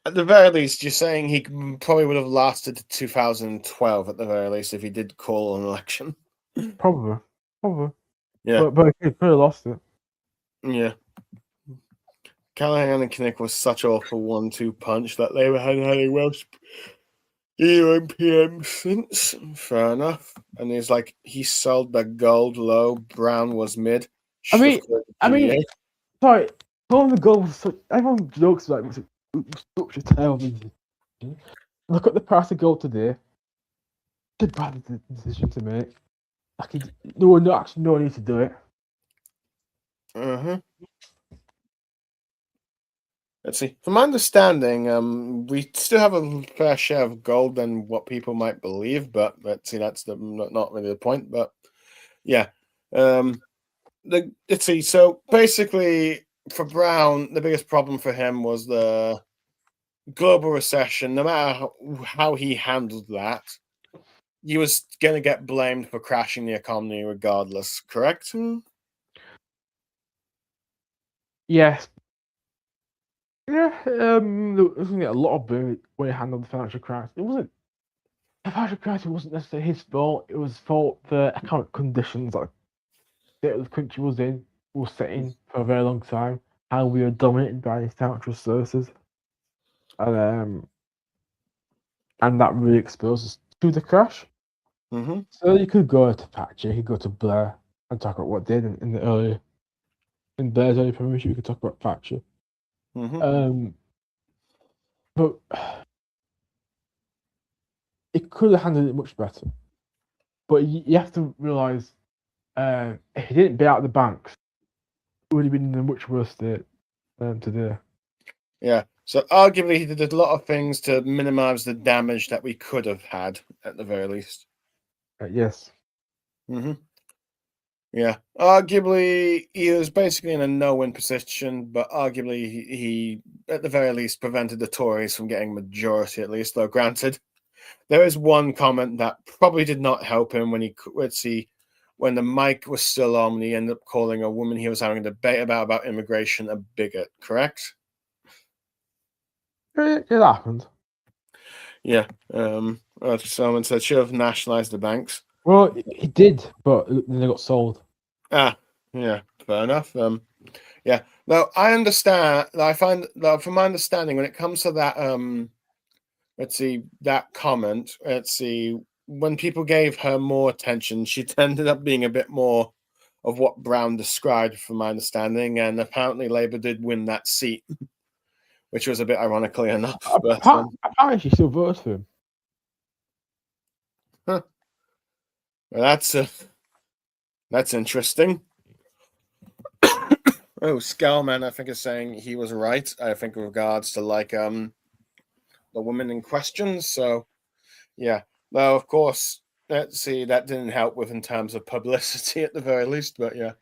At the very least, you're saying he probably would have lasted to 2012 at the very least if he did call an election. Probably. Yeah. But he could have lost it. Yeah. Callahan and Kinnick was such awful 1-2 punch that they hadn't had a Welsh PM since. Fair enough. And he's like, he sold the gold low, Brown was mid. I mean, GA. sorry, calling the goal was such. Everyone jokes about it was such a terrible decision. Look at the price of gold today. It's a bad decision to make. Like, there was no need to do it. Let's see. From my understanding, we still have a fair share of gold than what people might believe, but let's see, that's not really the point. But yeah, let's see. So basically, for Brown, the biggest problem for him was the global recession. No matter how he handled that, he was going to get blamed for crashing the economy regardless. Correct? Yes. Yeah, there was a lot of blame when he handled the financial crisis. The financial crisis wasn't necessarily his fault. It was fault the economic conditions that the country was set in for a very long time. How we were dominated by these financial services, and that really exposed us to the crash. Mm-hmm. So you could go to Thatcher, you could go to Blair and talk about what they did in Blair's early premiership. You could talk about Thatcher. Mm-hmm. But it could have handled it much better. But you have to realise, if he didn't bail out the banks, it would have been in a much worse state today. Yeah. So arguably, he did a lot of things to minimize the damage that we could have had, at the very least. Yes. Mm-hmm. Yeah. Arguably, he was basically in a no-win position, but arguably, he at the very least prevented the Tories from getting majority, at least. Though, granted, there is one comment that probably did not help him when when the mic was still on, when he ended up calling a woman he was having a debate about immigration a bigot. Correct? It happened. Yeah. Someone said should have nationalized the banks. Well, he did, but then they got sold. Yeah, fair enough. Yeah. Now I understand. I find that from my understanding, when it comes to that, let's see, that comment. Let's see, when people gave her more attention, she ended up being a bit more of what Brown described, from my understanding, and apparently Labour did win that seat, which was a bit ironically enough. But apparently, she still votes for him. That's interesting. Oh, Scalman, I think, is saying he was right. I think with regards to the woman in question. So, yeah. Now, of course, let's see, that didn't help with in terms of publicity at the very least. But yeah.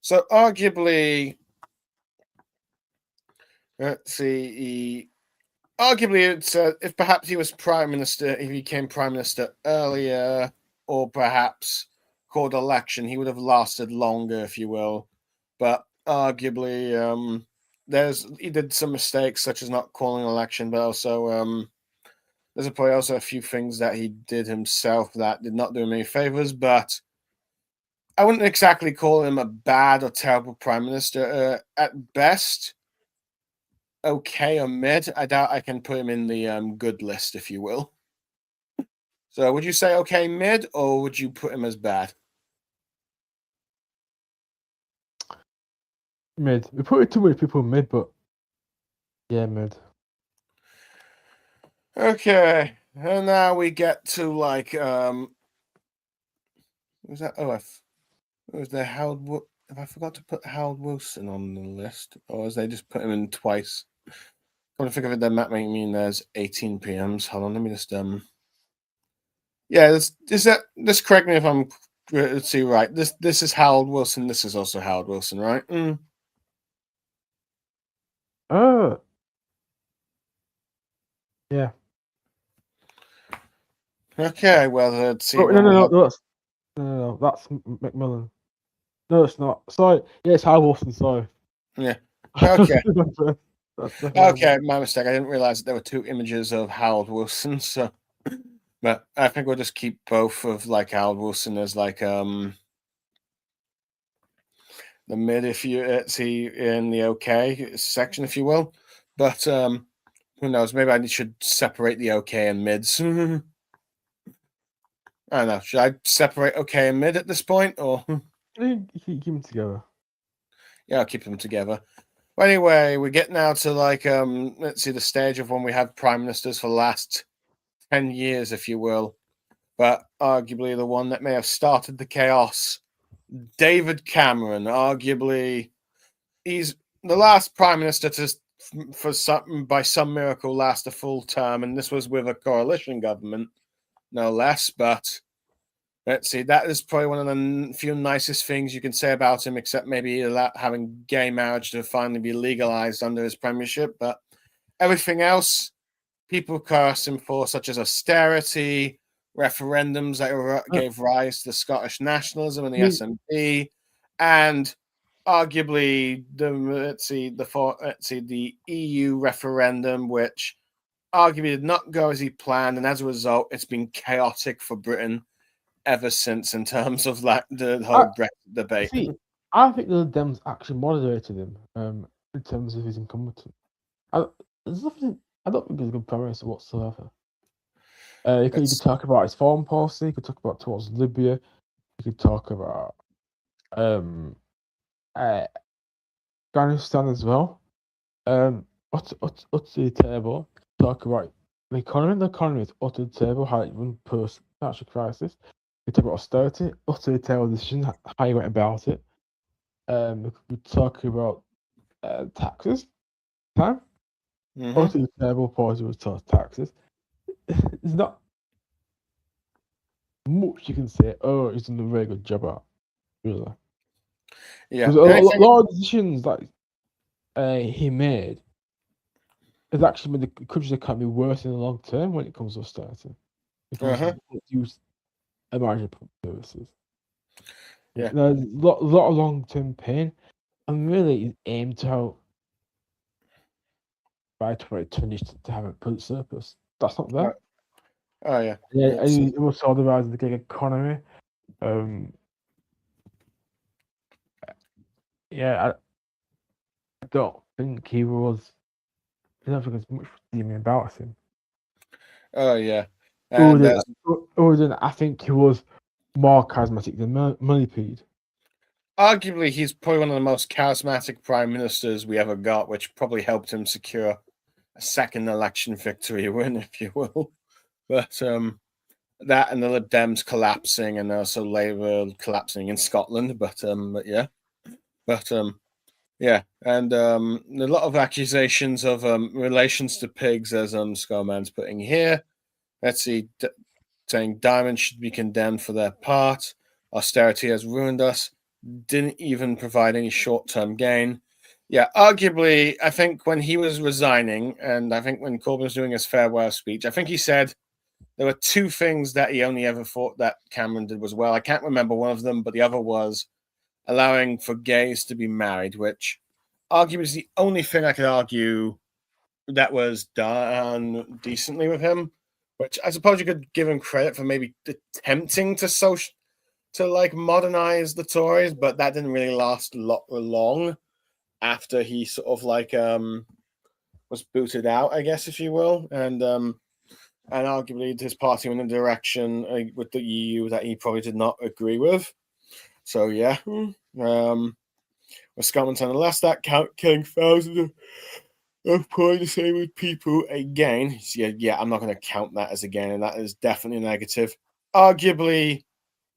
So arguably, let's see. Arguably, it's if perhaps he was prime minister, if he became prime minister earlier, or perhaps called election, he would have lasted longer, if you will. But arguably, he did some mistakes, such as not calling an election, but also there's probably also a few things that he did himself that did not do him any favors. But I wouldn't exactly call him a bad or terrible prime minister. At best, okay or mid. I doubt I can put him in the good list, if you will. So would you say okay mid, or would you put him as bad? Mid. We put too many people in mid, but yeah, mid. Okay, and now we get to like was that was there Howard? Have I forgot to put Howard Wilson on the list, or was they just put him in twice? Come to think of it, then that might mean there's 18 PMs. Hold on, let me just yeah, this correct me if I'm let's see right. This is Howard Wilson. This is also Howard Wilson, right? Yeah. Okay, well let's see. Oh, no, that's McMillan. No, it's not. Sorry. Yeah, it's Hal Wilson. Sorry. Yeah. Okay. That's definitely Okay, my mistake. I didn't realize that there were two images of Howard Wilson. So, but I think we'll just keep both of like Howard Wilson as like the mid, if you see in the okay section, if you will. But who knows? Maybe I should separate the okay and mids. I don't know. Should I separate okay and mid at this point, or You keep them together. yeah, I'll keep them together. Well, anyway, we get now to like let's see the stage of when we have prime ministers for the last 10 years, if you will, but arguably the one that may have started the chaos. David Cameron, arguably, he's the last prime minister to, for some by some miracle, last a full term, and this was with a coalition government, no less. But let's see, that is probably one of the few nicest things you can say about him, except maybe having gay marriage to finally be legalized under his premiership. But everything else, people curse him for, such as austerity, referendums that gave rise to the Scottish nationalism and the SNP, and arguably the EU referendum, which arguably did not go as he planned, and as a result, it's been chaotic for Britain ever since in terms of like the whole Brexit debate. See, I think the Dems actually moderated him in terms of his incompetence. There's nothing. I don't think he's a good prime minister whatsoever. You could talk about his foreign policy. You could talk about towards Libya. You could talk about Afghanistan as well. Utterly terrible. Talk about the economy. The economy is utterly terrible. How it went post financial crisis. We talk about austerity. Utterly terrible decision. How you went about it. We talk about taxes. Time. Utterly terrible policy with taxes. There's not much you can say. Oh, he's done a very good job at. Really. Yeah. A lot of decisions that he made has actually made the country's economy worse in the long term when it comes to austerity. Because use marginal purposes. Yeah. There's a lot of long term pain, and really aimed to help by 2020 to have a public surplus. That's not there. Oh yeah. Yeah, and it was all the rise of the gig economy. Yeah, I don't think he was. I don't think there's much redeeming about him. Oh yeah. Other than I think he was more charismatic than Millipede. Arguably, he's probably one of the most charismatic prime ministers we ever got, which probably helped him secure a second election victory win, if you will. But that and the Lib Dems collapsing, and also Labour collapsing in Scotland. But yeah, yeah, and a lot of accusations of relations to pigs, as Scoreman's putting here. Let's see, saying diamonds should be condemned for their part. Austerity has ruined us. Didn't even provide any short-term gain. Yeah, arguably, I think when he was resigning, and I think when Corbyn was doing his farewell speech, I think he said there were two things that he only ever thought that Cameron did was well. I can't remember one of them, but the other was allowing for gays to be married, which arguably is the only thing I could argue that was done decently with him. Which I suppose you could give him credit for maybe attempting to like modernize the Tories, but that didn't really last long after he sort of like was booted out, I guess, if you will. And and arguably his party went in a direction with the EU that he probably did not agree with. So yeah, Wisconsin unless that count killing thousands of poor disabled people again. Yeah, I'm not going to count that as again, and that is definitely negative. Arguably,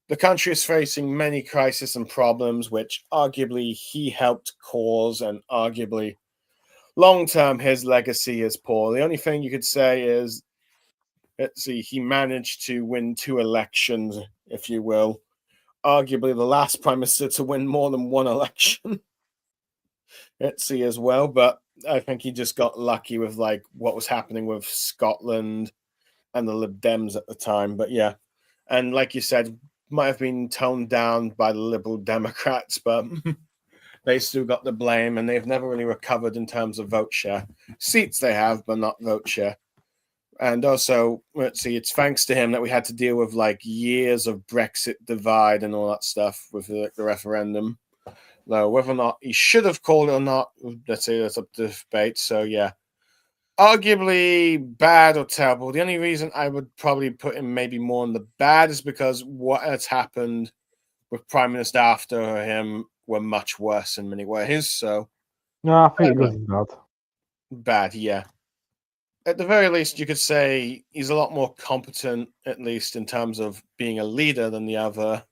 the country is facing many crises and problems, which arguably he helped cause, and arguably, long term, his legacy is poor. The only thing you could say is, let's see, he managed to win 2 elections, if you will. Arguably, the last prime minister to win more than 1 election. Let's see as well, but I think he just got lucky with like what was happening with Scotland and the Lib Dems at the time. But yeah, and like you said, might have been toned down by the Liberal Democrats, but they still got the blame, and they've never really recovered in terms of vote share. Seats they have, but not vote share. And also, let's see, it's thanks to him that we had to deal with like years of Brexit divide and all that stuff with the referendum. Though whether or not he should have called it or not, let's say that's up to debate. So yeah, arguably bad or terrible. The only reason I would probably put him maybe more in the bad is because what has happened with Prime Minister after him were much worse in many ways. So No, I think it goes in bad. bad, yeah. At the very least, you could say he's a lot more competent, at least in terms of being a leader, than the other,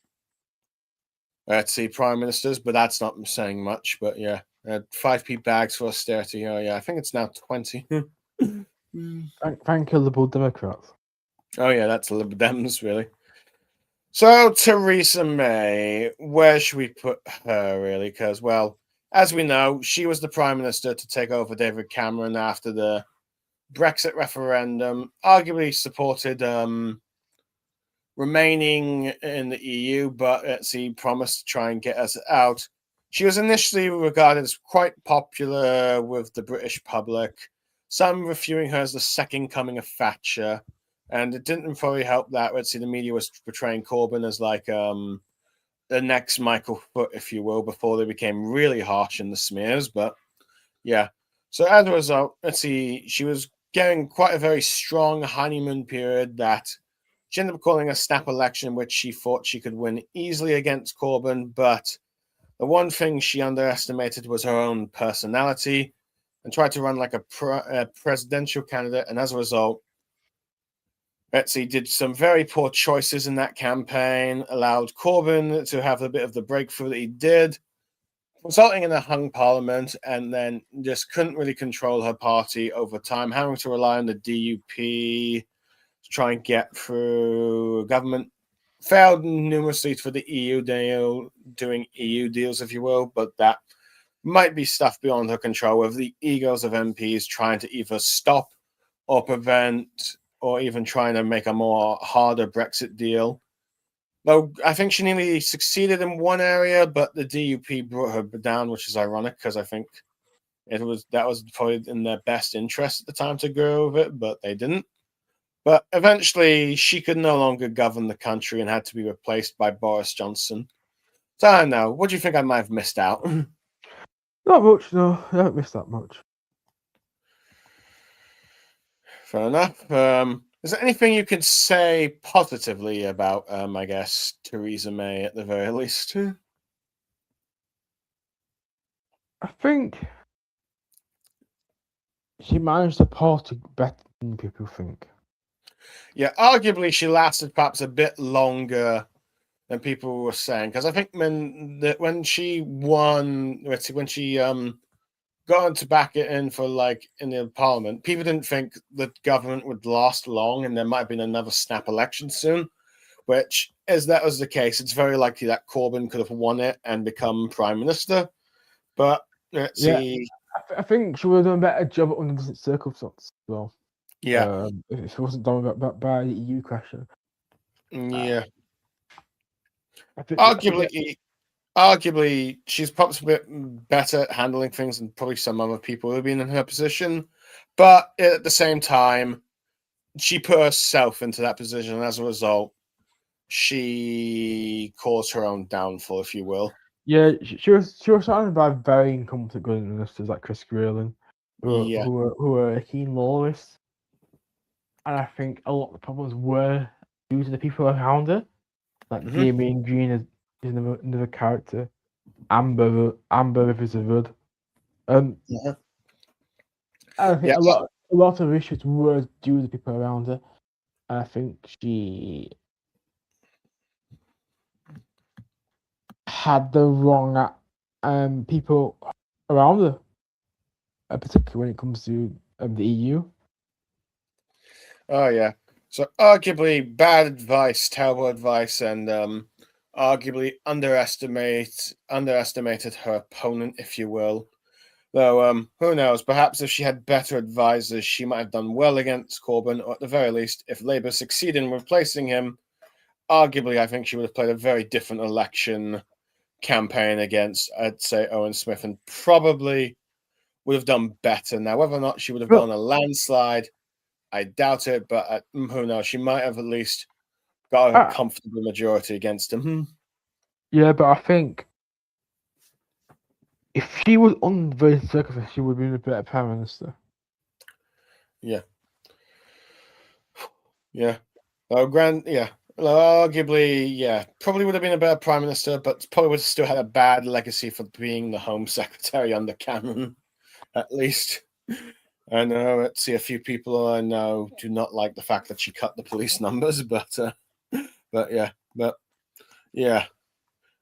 let's see, prime ministers. But that's not saying much. But yeah, 5p bags for austerity. Oh yeah, I think it's now 20. Thank you, Liberal Democrats. Oh yeah, that's Lib Dems, really. So Theresa May, where should we put her, really? Because, well, as we know, she was the prime minister to take over David Cameron after the Brexit referendum, arguably supported remaining in the EU, but let's see, promised to try and get us out. She was initially regarded as quite popular with the British public, some reviewing her as the second coming of Thatcher. And it didn't probably help that, let's see, the media was portraying Corbyn as like the next Michael Foot, if you will, before they became really harsh in the smears. But yeah, so as a result, let's see, she was getting quite a very strong honeymoon period that she ended up calling a snap election, which she thought she could win easily against Corbyn. But the one thing she underestimated was her own personality and tried to run like a presidential candidate. And as a result, Betsy did some very poor choices in that campaign, allowed Corbyn to have a bit of the breakthrough that he did, resulting in a hung parliament, and then just couldn't really control her party over time, having to rely on the DUP to try and get through government. Failed numerously for the EU deal, doing EU deals, if you will, but that might be stuff beyond her control, with the egos of MPs trying to either stop or prevent or even trying to make a more harder Brexit deal. Though I think she nearly succeeded in one area, but the DUP brought her down, which is ironic because I think that was probably in their best interest at the time to go with it, but they didn't. But eventually, she could no longer govern the country and had to be replaced by Boris Johnson. So I don't know. What do you think I might have missed out? Not much, no. I haven't missed that much. Fair enough. Is there anything you could say positively about, I guess, Theresa May at the very least? I think she managed the party better than people think. Yeah, arguably she lasted perhaps a bit longer than people were saying, because I think when she won, when she got on to back it in for like in the parliament, people didn't think the government would last long, and there might have been another snap election soon. Which, as that was the case, it's very likely that Corbyn could have won it and become prime minister. But let's see. I think she would have done a better job under different circumstances as well. Yeah. If it wasn't done by the EU question. Yeah. I Arguably, she's probably a bit better at handling things than probably some other people who have been in her position. But at the same time, she put herself into that position, and as a result, she caused her own downfall, if you will. Yeah, she was surrounded by very incompetent gun ministers like Chris Grayling, who were keen loyalists. and I think a lot of the problems were due to the people around her. Like Mhm. Damien Green is another character. Amber Rivers of Rudd. Uh-huh. I think Yeah. a lot of issues were due to the people around her. I think she had the wrong people around her, particularly when it comes to the EU. Oh yeah. So arguably bad advice, terrible advice, and arguably underestimated her opponent, if you will. Though who knows? Perhaps if she had better advisors, she might have done well against Corbyn, or at the very least, if Labour succeeded in replacing him, arguably I think she would have played a very different election campaign against, I'd say, Owen Smith, and probably would have done better. Now, whether or not she would have Well, gone a landslide, I doubt it, but who knows? She might have at least got a uh, comfortable majority against him. yeah, but I think if she was on the circumstances, she would have been a better prime minister. Yeah. Yeah. Yeah. Arguably, yeah, probably would have been a better prime minister, but probably would have still had a bad legacy for being the Home Secretary under Cameron, at least. I know, let's see, a few people I know do not like the fact that she cut the police numbers, but yeah.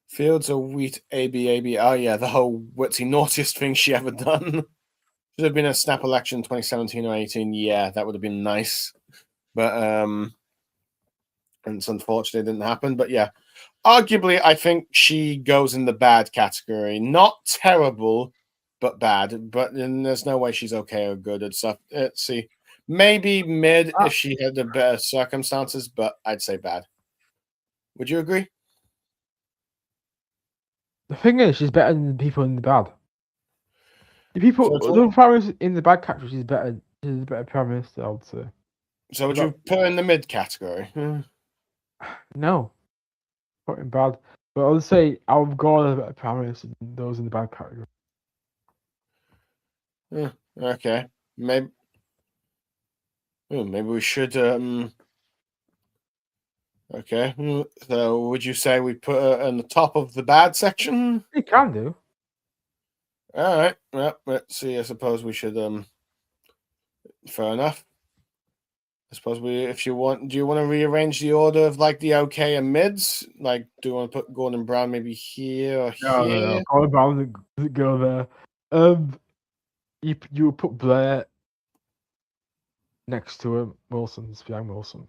Fields of wheat, AB. Oh yeah, the whole what's the naughtiest thing she ever done. Should have been a snap election 2017 or 18. Yeah, that would have been nice. But and it's unfortunate it didn't happen. But yeah, arguably, I think she goes in the bad category. Not terrible, but bad. But then there's no way she's okay or good at stuff. Let's see. Maybe mid if she had the better circumstances, but I'd say bad. Would you agree? The thing is, she's better than the people in the bad. So, The prime minister in the bad category, she's better. She's a better prime minister, I would say. so would you put her in the mid category? No, not in bad. But I would say I would go a better prime minister than those in the bad category. Okay. Maybe we should okay. So would you say we put her in the top of the bad section? You can do. All right. Well, let's see. I suppose we should fair enough. I suppose do you want to rearrange the order of like the okay and mids? Like, do you want to put Gordon Brown maybe here or here? No. Colin Brown doesn't go there. You put Blair next to him. Wilson's behind Wilson.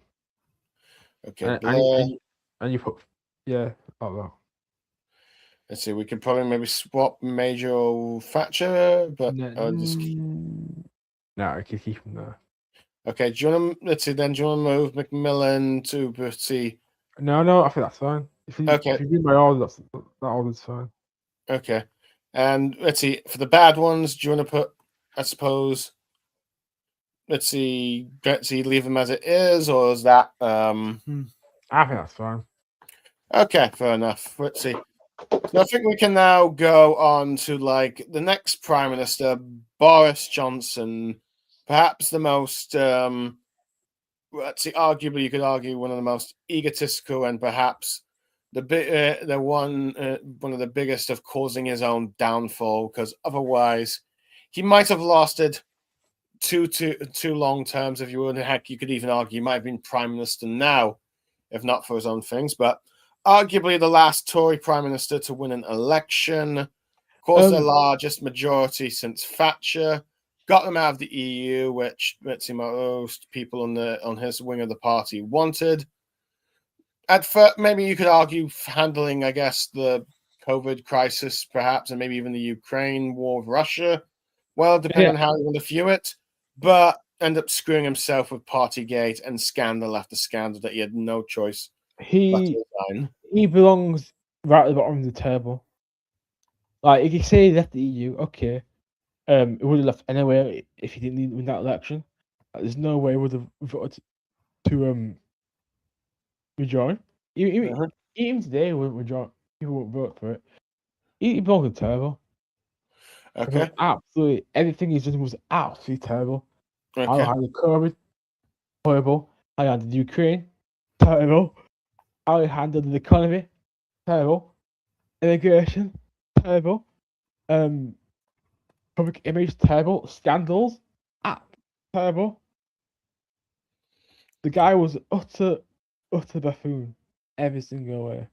Okay, and you put I don't know. Let's see. We could probably maybe swap Major or Thatcher, but No, I can keep him there. Okay, do you want to let's see then? Do you want to move Macmillan to see? No, I think that's fine. If you do my order, that order's fine. Okay, and let's see for the bad ones. Do you want to put? I suppose. Let's see, leave them as it is, or is that? I think that's fine. Okay, fair enough. Let's see. So I think we can now go on to like the next Prime Minister, Boris Johnson, perhaps the most. Let's see. Arguably, you could argue one of the most egotistical and perhaps one of the biggest of causing his own downfall. Because otherwise, he might have lasted two long terms, if you would. Heck, you could even argue he might have been prime minister now, if not for his own things. But arguably, the last Tory prime minister to win an election, caused the largest majority since Thatcher. Got them out of the EU, which let's see, most people on his wing of the party wanted. At first, maybe you could argue handling, I guess, the COVID crisis, perhaps, and maybe even the Ukraine war with Russia. Well, depending on how you want to view it, but end up screwing himself with Partygate and scandal after scandal that he had no choice but to resign. He belongs right at the bottom of the table. Like, if you say he left the EU, okay. It would have left anyway if he didn't win that election. There's no way he would have voted to rejoin. Even today, he wouldn't rejoin. People won't vote for it. He belongs on the table. Okay. Absolutely, everything he's done was absolutely terrible. Okay. I don't know how the COVID. Horrible. How he handled Ukraine. Terrible. How he handled the economy. Terrible. Immigration. Terrible. Public image. Terrible. Scandals. Terrible. The guy was utter buffoon. Every single way.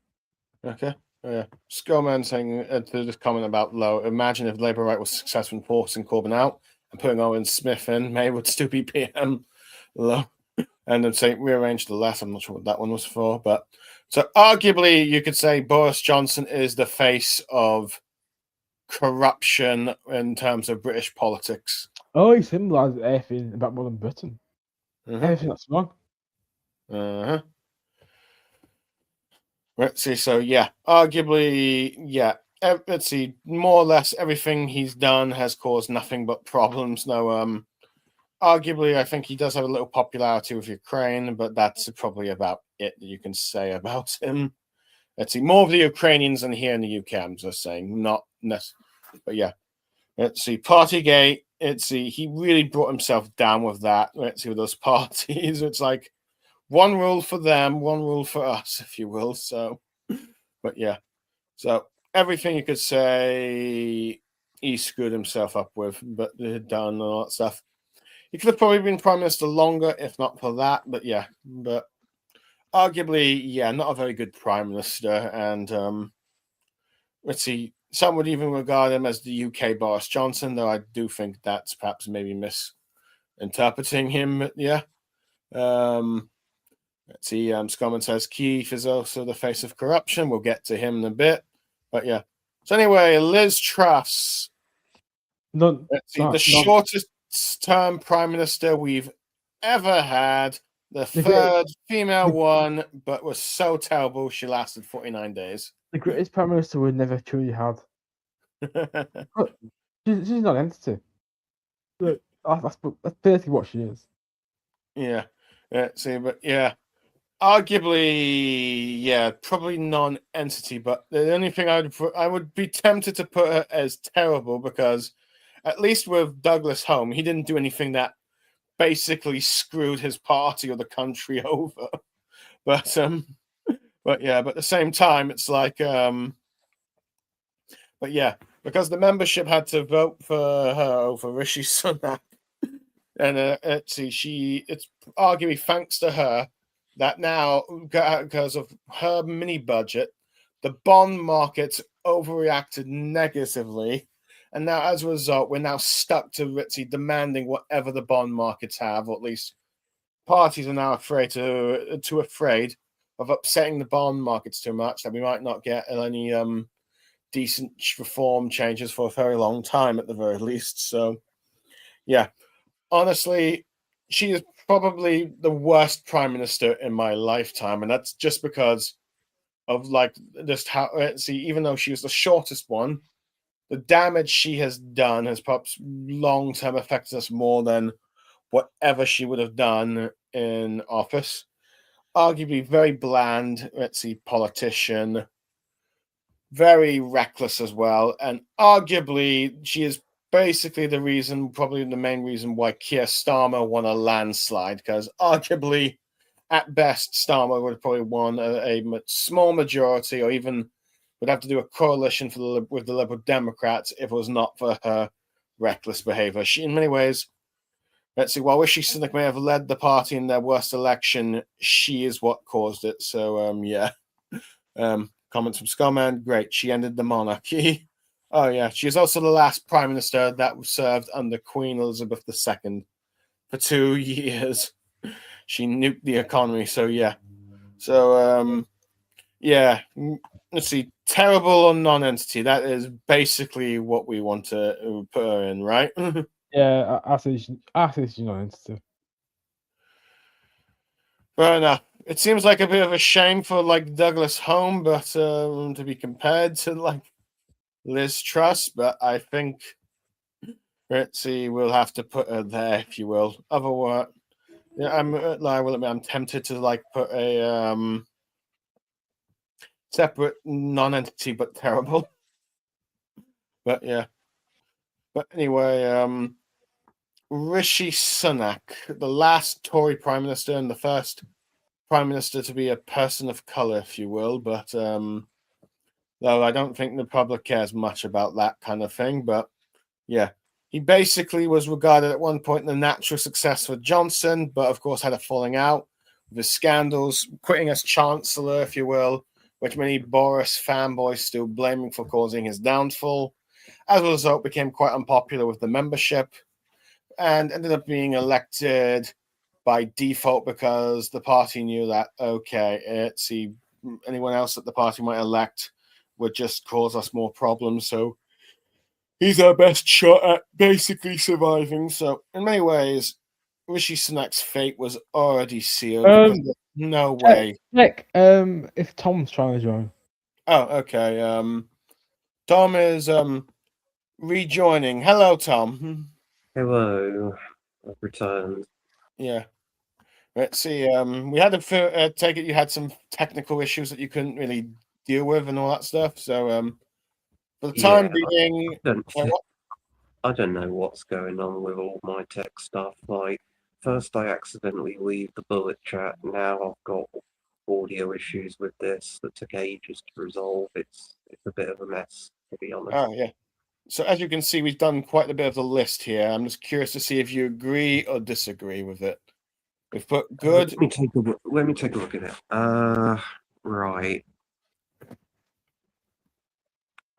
Okay. Yeah. Skullman saying to this comment about Lowe. Imagine if Labour Right was successful in forcing Corbyn out and putting Owen Smith in. May would still be PM. Lowe. And then saying rearrange the left. I'm not sure what that one was for, but so arguably you could say Boris Johnson is the face of corruption in terms of British politics. Oh, he symbolises everything about modern Britain. Everything that's wrong. Let's see. So yeah, arguably, yeah. Let's see. More or less everything he's done has caused nothing but problems. No, arguably, I think he does have a little popularity with Ukraine, but that's probably about it that you can say about him. Let's see. More of the Ukrainians than here in the UK. I'm just saying, not necessarily, but yeah. Let's see. Partygate. Let's see. He really brought himself down with that. Let's see, with those parties. It's like one rule for them, one rule for us, if you will. So, but yeah. So everything you could say he screwed himself up with, but he had done and all that stuff. He could have probably been prime minister longer if not for that. But yeah, but arguably, yeah, not a very good prime minister. And let's see. Some would even regard him as the UK Boris Johnson, though I do think that's perhaps maybe misinterpreting him. But yeah. Let's see. Scommon says Keith is also the face of corruption. We'll get to him in a bit. But yeah. So anyway, Liz Truss. Let's see. The shortest term prime minister we've ever had. The third female one, but was so terrible she lasted 49 days. The greatest prime minister we never truly had. She's not an entity. Look, that's basically what she is. Yeah. Let's see, but yeah. Arguably, yeah, probably non-entity, but the only thing I would be tempted to put her as terrible because at least with Douglas Home, he didn't do anything that basically screwed his party or the country over. But yeah, but at the same time, it's like but yeah, because the membership had to vote for her over Rishi Sunak, and let's see, it's arguably thanks to her that now, because of her mini budget, the bond markets overreacted negatively. And now, as a result, we're now stuck to Ritzy demanding whatever the bond markets have, or at least parties are now afraid of upsetting the bond markets too much that we might not get any decent reform changes for a very long time, at the very least. So, yeah, honestly, she is probably the worst prime minister in my lifetime, and that's just because of like just how even though she was the shortest one, the damage she has done has perhaps long term affected us more than whatever she would have done in office. Arguably very bland, politician, very reckless as well, and arguably she is basically probably the main reason why Keir Starmer won a landslide, because arguably, at best, Starmer would have probably won a small majority, or even would have to do a coalition with the Liberal Democrats if it was not for her reckless behavior. She, in many ways, while Rishi Sunak may have led the party in their worst election, she is what caused it. So, yeah. Comments from Scarman. Great. She ended the monarchy. Oh, yeah. She is also the last prime minister that served under Queen Elizabeth II for 2 years. She nuked the economy. So, yeah. So, yeah. Let's see. Terrible or non-entity. That is basically what we want to put her in, right? Yeah, I say she's not an entity. Fair enough. It seems like a bit of a shame for like Douglas Home, but to be compared to like Liz Truss, but I think we'll have to put her there, if you will. Otherwise, yeah, I'm tempted to like put a separate non-entity but terrible. But yeah. But anyway, Rishi Sunak, the last Tory Prime Minister and the first Prime Minister to be a person of colour, if you will. But though I don't think the public cares much about that kind of thing. But yeah, he basically was regarded at one point the natural successor for Johnson, but of course had a falling out with his scandals, quitting as Chancellor, if you will, which many Boris fanboys still blaming for causing his downfall. As a result, became quite unpopular with the membership and ended up being elected by default because the party knew that, okay, anyone else that the party might elect would just cause us more problems. So he's our best shot at basically surviving. So in many ways, Rishi Sunak's fate was already sealed because there's no way. Check if Tom's trying to join. Oh, okay. Tom is rejoining. Hello, Tom. Hello, I've returned. Yeah. Let's see. We had to take it. You had some technical issues that you couldn't really deal with and all that stuff. So, for the time being, I don't know what's going on with all my tech stuff. Like, first I accidentally leave the bullet chat. Now I've got audio issues with this that took ages to resolve. It's a bit of a mess, to be honest. oh yeah. So as you can see, we've done quite a bit of the list here. I'm just curious to see if you agree or disagree with it. We've put good. Let me take a look at it. Right.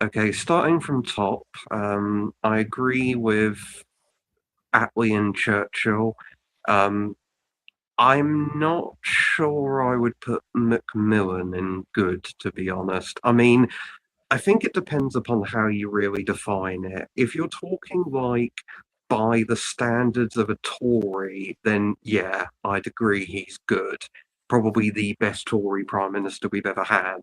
Okay, starting from top, I agree with Attlee and Churchill. I'm not sure I would put Macmillan in good, to be honest. I mean, I think it depends upon how you really define it. If you're talking like by the standards of a Tory, then yeah, I'd agree he's good. Probably the best Tory Prime Minister we've ever had.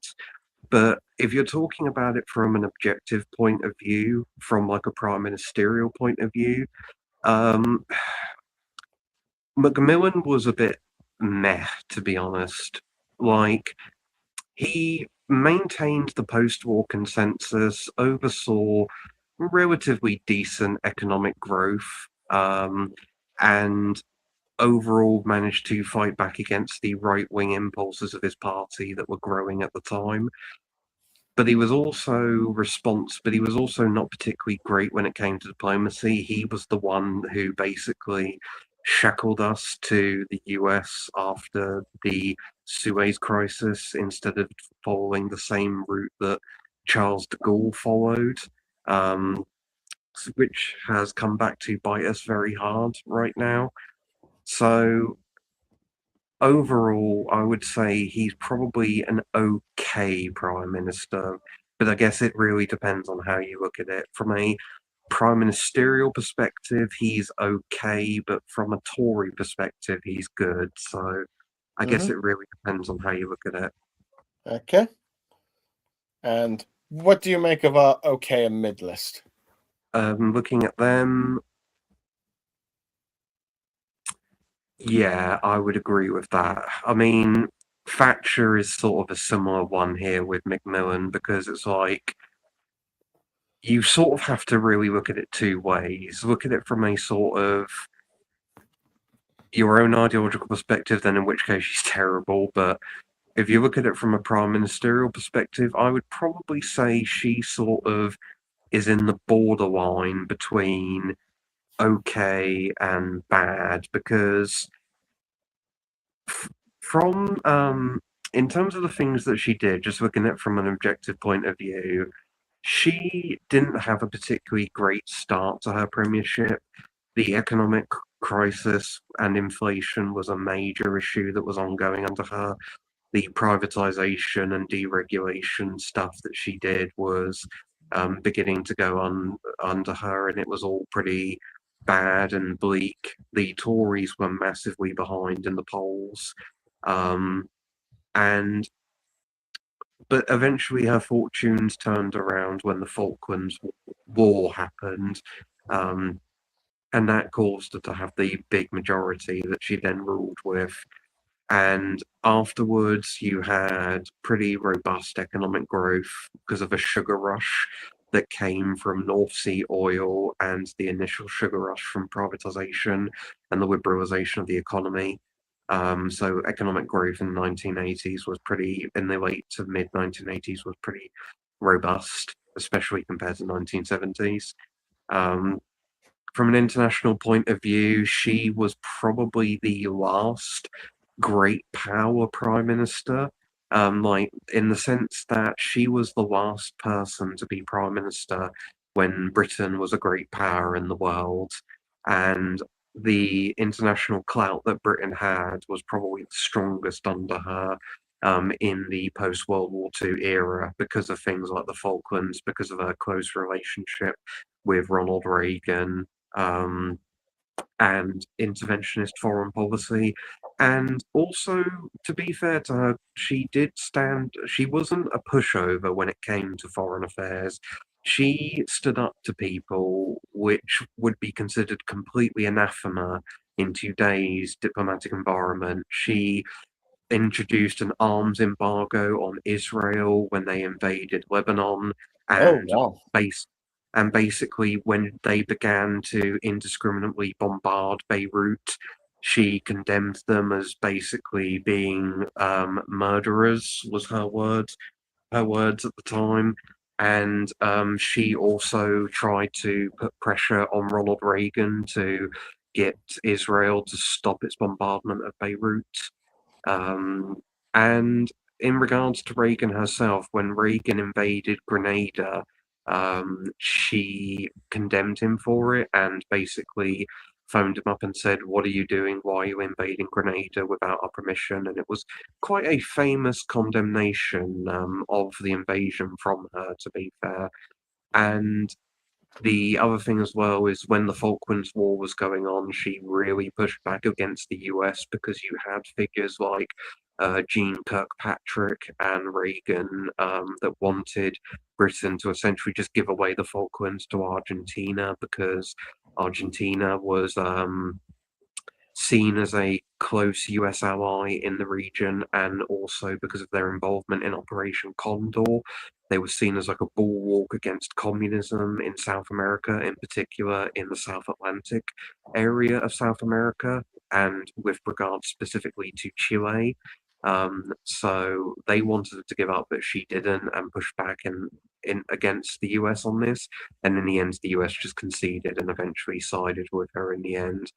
But if you're talking about it from an objective point of view, from like a prime ministerial point of view, Macmillan was a bit meh, to be honest. Like, he maintained the post-war consensus, oversaw relatively decent economic growth, and overall managed to fight back against the right-wing impulses of his party that were growing at the time. But he was also but he was also not particularly great when it came to diplomacy. He was the one who basically shackled us to the US after the Suez Crisis instead of following the same route that Charles de Gaulle followed, which has come back to bite us very hard right now. So overall, I would say he's probably an okay prime minister, but I guess it really depends on how you look at it. From a prime ministerial perspective, he's okay, but from a Tory perspective, he's good. So I guess it really depends on how you look at it. Okay. And what do you make of our okay and mid list? Looking at them, yeah, I would agree with that. I mean, Thatcher is sort of a similar one here with Macmillan because it's like you sort of have to really look at it two ways. Look at it from a sort of your own ideological perspective, then in which case she's terrible. But if you look at it from a prime ministerial perspective, I would probably say she sort of is in the borderline between okay and bad because from in terms of the things that she did, just looking at it from an objective point of view, she didn't have a particularly great start to her premiership. The economic crisis and inflation was a major issue that was ongoing under her. The privatization and deregulation stuff that she did was beginning to go on under her, and it was all pretty bad and bleak. The Tories were massively behind in the polls, and but eventually her fortunes turned around when the Falklands War happened, and that caused her to have the big majority that she then ruled with. And afterwards, you had pretty robust economic growth because of a sugar rush that came from North Sea oil and the initial sugar rush from privatization and the liberalization of the economy. So economic growth in the 1980s was in the late to mid 1980s was pretty robust, especially compared to 1970s. From an international point of view, she was probably the last great power prime minister, like in the sense that she was the last person to be prime minister when Britain was a great power in the world, and the international clout that Britain had was probably the strongest under her. In the post World War II era, because of things like the Falklands, because of her close relationship with Ronald Reagan, um, and interventionist foreign policy. And also, to be fair to her, she wasn't a pushover when it came to foreign affairs. She stood up to people which would be considered completely anathema in today's diplomatic environment. She introduced an arms embargo on Israel when they invaded Lebanon, Oh, and wow. basically when they began to indiscriminately bombard Beirut, she condemned them as basically being murderers, was her words at the time. And she also tried to put pressure on Ronald Reagan to get Israel to stop its bombardment of Beirut. Um, and in regards to Reagan herself, when Reagan invaded Grenada, she condemned him for it and basically phoned him up and said, "What are you doing? Why are you invading Grenada without our permission?" And it was quite a famous condemnation of the invasion from her, to be fair. And the other thing as well is when the Falklands War was going on, she really pushed back against the US because you had figures like Jean Kirkpatrick and Reagan that wanted Britain to essentially just give away the Falklands to Argentina because Argentina was seen as a close US ally in the region, and also because of their involvement in Operation Condor, they were seen as like a bulwark against communism in South America, in particular in the South Atlantic area of South America, and with regards specifically to Chile. So they wanted to give up, but she didn't, and pushed back in against the US on this. And in the end, the US just conceded and eventually sided with her in the end.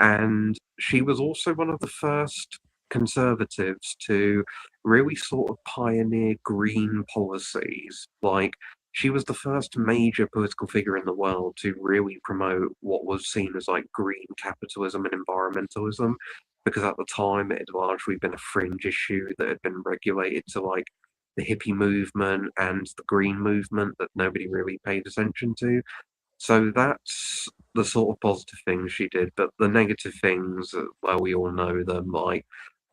And she was also one of the first conservatives to really sort of pioneer green policies. Like, she was the first major political figure in the world to really promote what was seen as like green capitalism and environmentalism, because at the time it had largely been a fringe issue that had been regulated to like the hippie movement and the green movement that nobody really paid attention to. So that's the sort of positive things she did, but the negative things, well, we all know them, like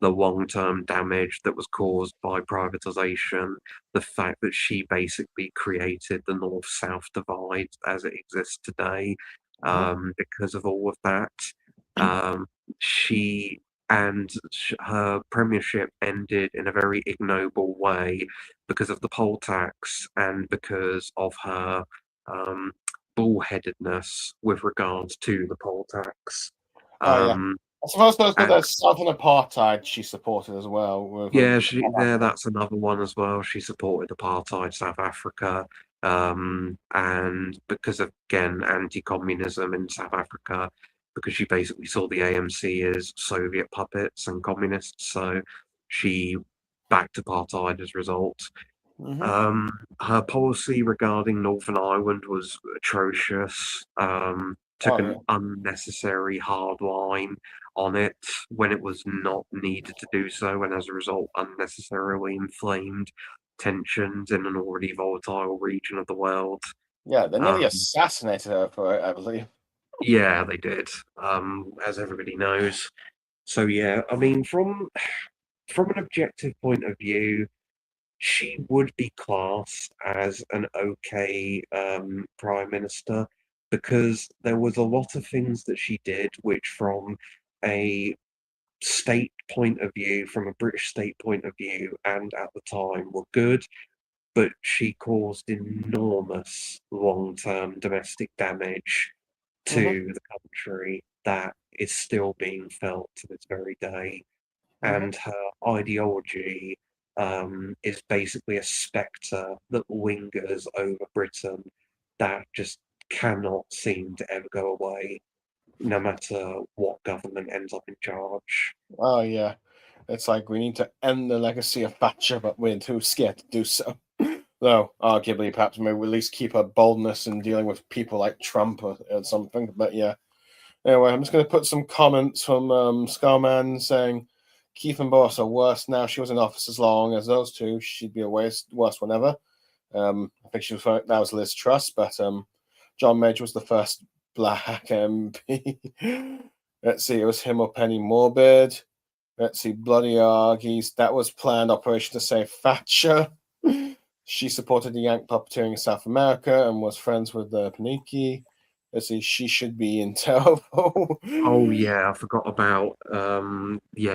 the long-term damage that was caused by privatization, the fact that she basically created the North-South divide as it exists today, because of all of that. Um, she her premiership ended in a very ignoble way because of the poll tax and because of her um, bullheadedness with regards to the poll tax. Oh, yeah. I suppose because And there's Southern apartheid she supported as well. yeah, that's another one as well. She supported apartheid South Africa, and because of again anti-communism in South Africa, because she basically saw the ANC as Soviet puppets and communists, so she backed apartheid as a result. Her policy regarding Northern Ireland was atrocious. Took Oh, an yeah. unnecessary hard line on it when it was not needed to do so, and as a result, unnecessarily inflamed tensions in an already volatile region of the world. Yeah, they nearly Um, assassinated her for it, I believe. yeah, they did, as everybody knows. So yeah, I mean, from an objective point of view, she would be classed as an okay prime minister because there was a lot of things that she did which from a state point of view, from a British state point of view, and at the time were good, but she caused enormous long-term domestic damage to the country that is still being felt to this very day. And her ideology is basically a spectre that lingers over Britain that just cannot seem to ever go away, no matter what government ends up in charge. Oh yeah, it's like we need to end the legacy of Thatcher, but we're too scared to do so. Though arguably, perhaps maybe at least keep our boldness in dealing with people like Trump or something. But yeah. Anyway, I'm just going to put some comments from Scarman saying Keith and Boris are worse now. She was in office as long as those two. She'd be a worse one ever. I think she was that was Liz Truss, but John Major was the first black MP. Let's see, it was him or Penny Morbid. Let's see, Bloody Argies. That was planned operation to save Thatcher. She supported the Yank puppeteering in South America and was friends with Paniki. Let's see, she should be in Telvo. Oh yeah, I forgot about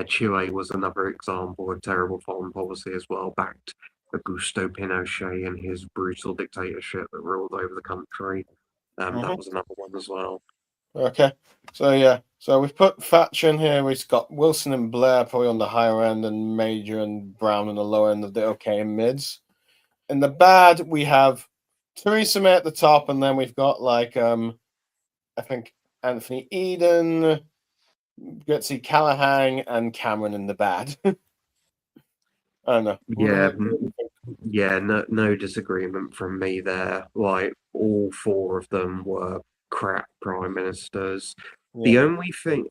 Chile was another example of terrible foreign policy as well, backed Augusto Pinochet and his brutal dictatorship that ruled over the country. That was another one as well. Okay, so yeah, so we've put Thatcher in here. We've got Wilson and Blair probably on the higher end, and Major and Brown on the lower end of the okay and mids. In the bad, we have Theresa May at the top, and then we've got like I think Anthony Eden, Getsy Callahan, and Cameron in the bad. I don't know. No disagreement from me there. Like all four of them were crap prime ministers. Yeah. The only thing,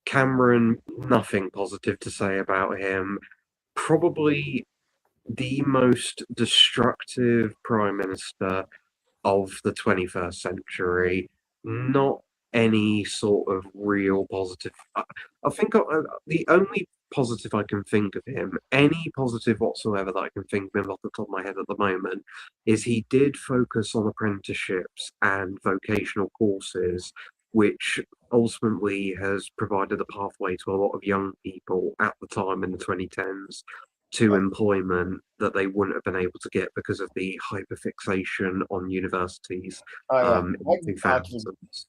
Cameron, nothing positive to say about him. Probably the most destructive prime minister of the 21st century. Not any sort of real positive. I think the only positive I can think of him, any positive whatsoever that I can think of him off the top of my head at the moment, is he did focus on apprenticeships and vocational courses, which ultimately has provided a pathway to a lot of young people at the time in the 2010s to employment that they wouldn't have been able to get because of the hyperfixation on universities in the 2000s.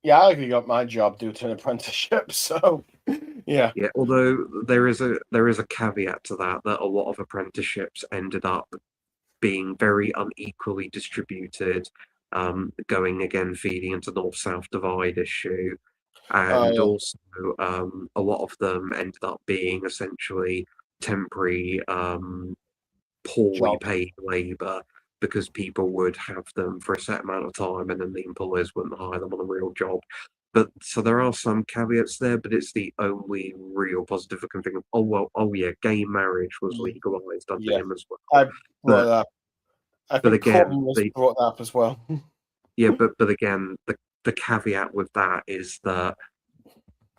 Yeah, I actually got my job due to an apprenticeship, so yeah. Yeah, although there is a caveat to that a lot of apprenticeships ended up being very unequally distributed, going again feeding into North-South divide issue. And also a lot of them ended up being essentially temporary poorly paid labour because people would have them for a set amount of time and then the employers wouldn't hire them on a real job. But so there are some caveats there, but it's the only real positive I can think of. Gay marriage was legalised under him as well. I brought it up. I think Corbyn brought that up as well. Yeah, but again, the caveat with that is that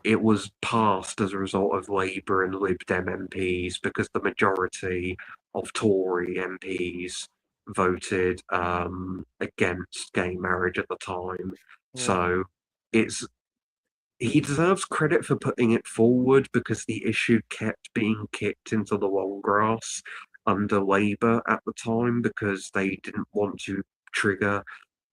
it was passed as a result of Labour and Lib Dem MPs because the majority of Tory MPs voted against gay marriage at the time. So he deserves credit for putting it forward because the issue kept being kicked into the long grass under Labour at the time because they didn't want to trigger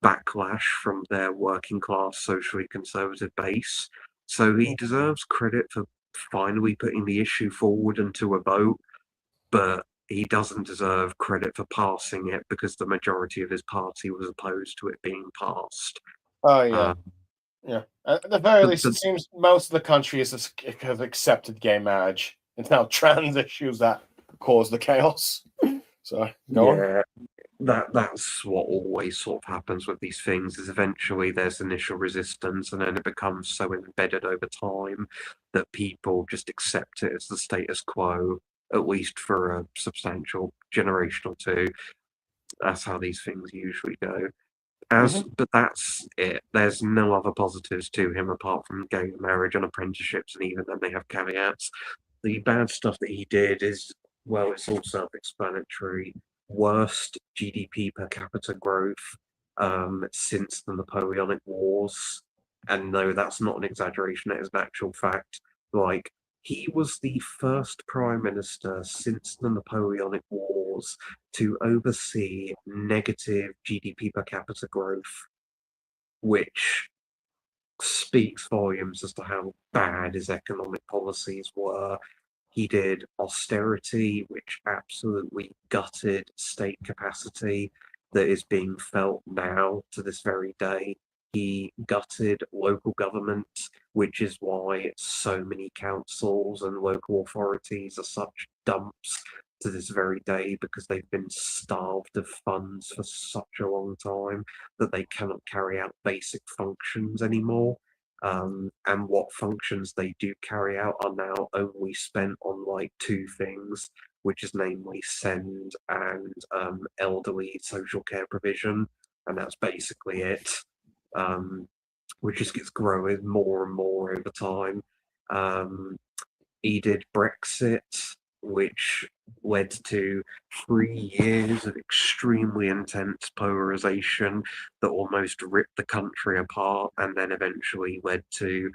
backlash from their working class socially conservative base. So he deserves credit for finally putting the issue forward into a vote, but he doesn't deserve credit for passing it because the majority of his party was opposed to it being passed. Oh yeah. Yeah. At the very least, it seems most of the country has accepted gay marriage. It's now trans issues that cause the chaos. So go on. That's what always sort of happens with these things is eventually there's initial resistance and then it becomes so embedded over time that people just accept it as the status quo, at least for a substantial generation or two. That's how these things usually go. But that's it. There's no other positives to him apart from gay marriage and apprenticeships, and even then they have caveats. The bad stuff that he did is, well, it's all self-explanatory. Worst GDP per capita growth since the Napoleonic Wars. And no, that's not an exaggeration, that is an actual fact. Like, He was the first prime minister since the Napoleonic Wars to oversee negative GDP per capita growth, which speaks volumes as to how bad his economic policies were. He did austerity, which absolutely gutted state capacity that is being felt now to this very day. He gutted local government, which is why so many councils and local authorities are such dumps to this very day, because they've been starved of funds for such a long time that they cannot carry out basic functions anymore. And what functions they do carry out are now only spent on like two things, which is namely send and elderly social care provision, and that's basically it. Which just gets growing more and more over time. He did Brexit, which led to 3 years of extremely intense polarization that almost ripped the country apart, and then eventually led to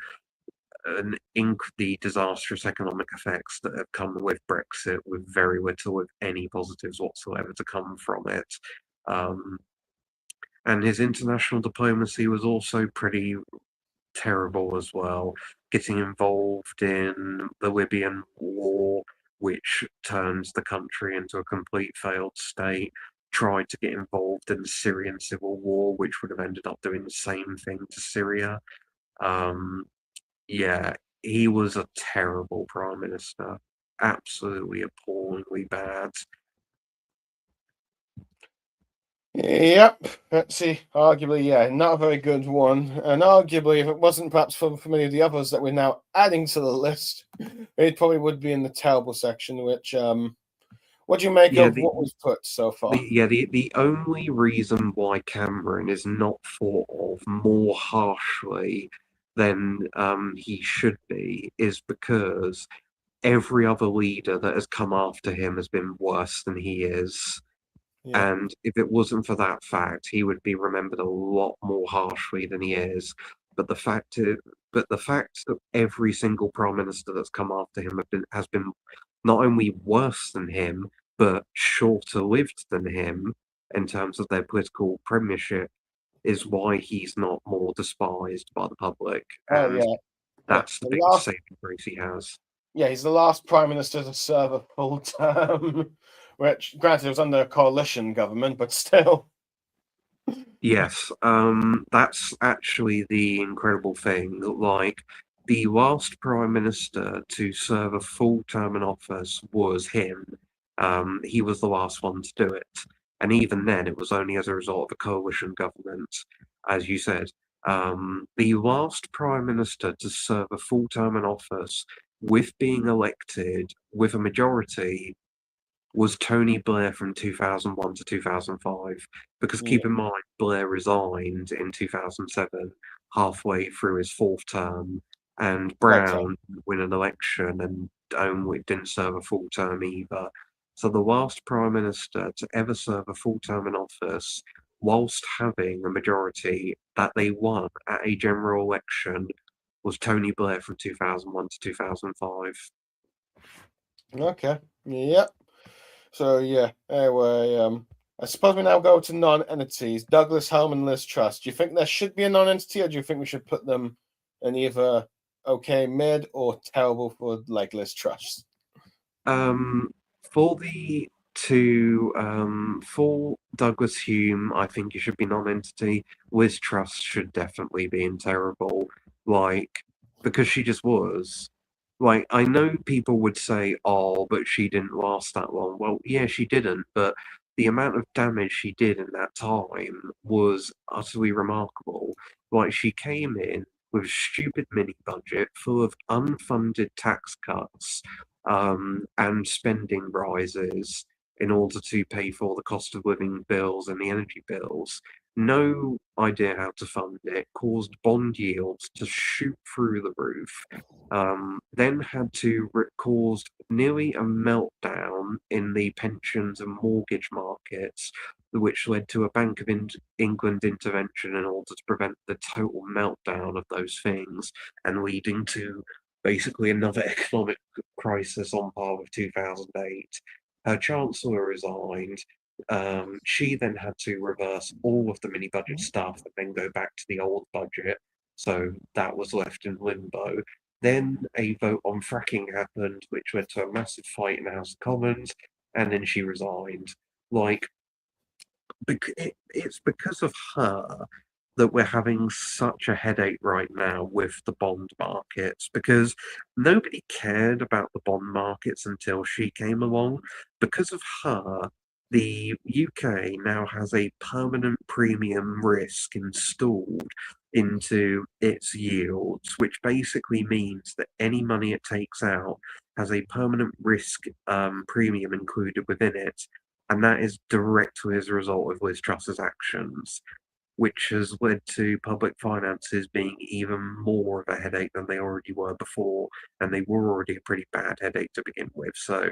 the disastrous economic effects that have come with Brexit, with very little, if any, positives whatsoever to come from it. And his international diplomacy was also pretty terrible as well, getting involved in the Libyan war, which turns the country into a complete failed state, tried to get involved in the Syrian civil war, which would have ended up doing the same thing to Syria. Yeah, he was a terrible prime minister, absolutely appallingly bad. Yep, let's see. Arguably, yeah, not a very good one. And arguably, if it wasn't perhaps for many of the others that we're now adding to the list, it probably would be in the terrible section. Which, what do you make Yeah, of what was put so far? the only reason why Cameron is not thought of more harshly than he should be is because every other leader that has come after him has been worse than he is. Yeah, And if it wasn't for that fact, he would be remembered a lot more harshly than he is. But the fact is, but the fact that every single prime minister that's come after him has been not only worse than him, but shorter lived than him in terms of their political premiership is why he's not more despised by the public. oh And yeah, yeah. that's the The biggest last, saving grace he has. yeah, he's the last prime minister to serve a full term. Which, granted, it was under a coalition government, but still. Yes, that's actually the incredible thing. Like, the last prime minister to serve a full term in office was him. He was the last one to do it. And even then, it was only as a result of a coalition government, as you said. The last prime minister to serve a full term in office with being elected with a majority was Tony Blair from 2001 to 2005. Because Yeah, keep in mind, Blair resigned in 2007, halfway through his fourth term, and right. So, Brown didn't win an election and only didn't serve a full term either. So the last prime minister to ever serve a full term in office, whilst having a majority that they won at a general election, was Tony Blair from 2001 to 2005. okay. Yep. So yeah, anyway, I suppose we now go to non-entities. Douglas Home and Liz Truss. Do you think there should be a non-entity, or do you think we should put them in either okay mid or terrible for like Liz Truss? Um, for the to for Douglas Hume, I think it should be non-entity. Liz Truss should definitely be in terrible, like because she just was. Like, I know people would say, "Oh, but she didn't last that long." Well, yeah, she didn't, but the amount of damage she did in that time was utterly remarkable. Like, she came in with a stupid mini budget full of unfunded tax cuts and spending rises in order to pay for the cost of living bills and the energy bills. No idea how to fund it, caused bond yields to shoot through the roof, then had to caused nearly a meltdown in the pensions and mortgage markets, which led to a Bank of England intervention in order to prevent the total meltdown of those things, and leading to basically another economic crisis on par with 2008. Her chancellor resigned. She then had to reverse all of the mini budget stuff and then go back to the old budget. So that was left in limbo. Then a vote on fracking happened, which led to a massive fight in the House of Commons, and then she resigned. Like, it's because of her that we're having such a headache right now with the bond markets, because nobody cared about the bond markets until she came along. Because of her, the UK now has a permanent premium risk installed into its yields, which basically means that any money it takes out has a permanent risk premium included within it, and that is directly as a result of Liz Truss's actions, which has led to public finances being even more of a headache than they already were before, and they were already a pretty bad headache to begin with. So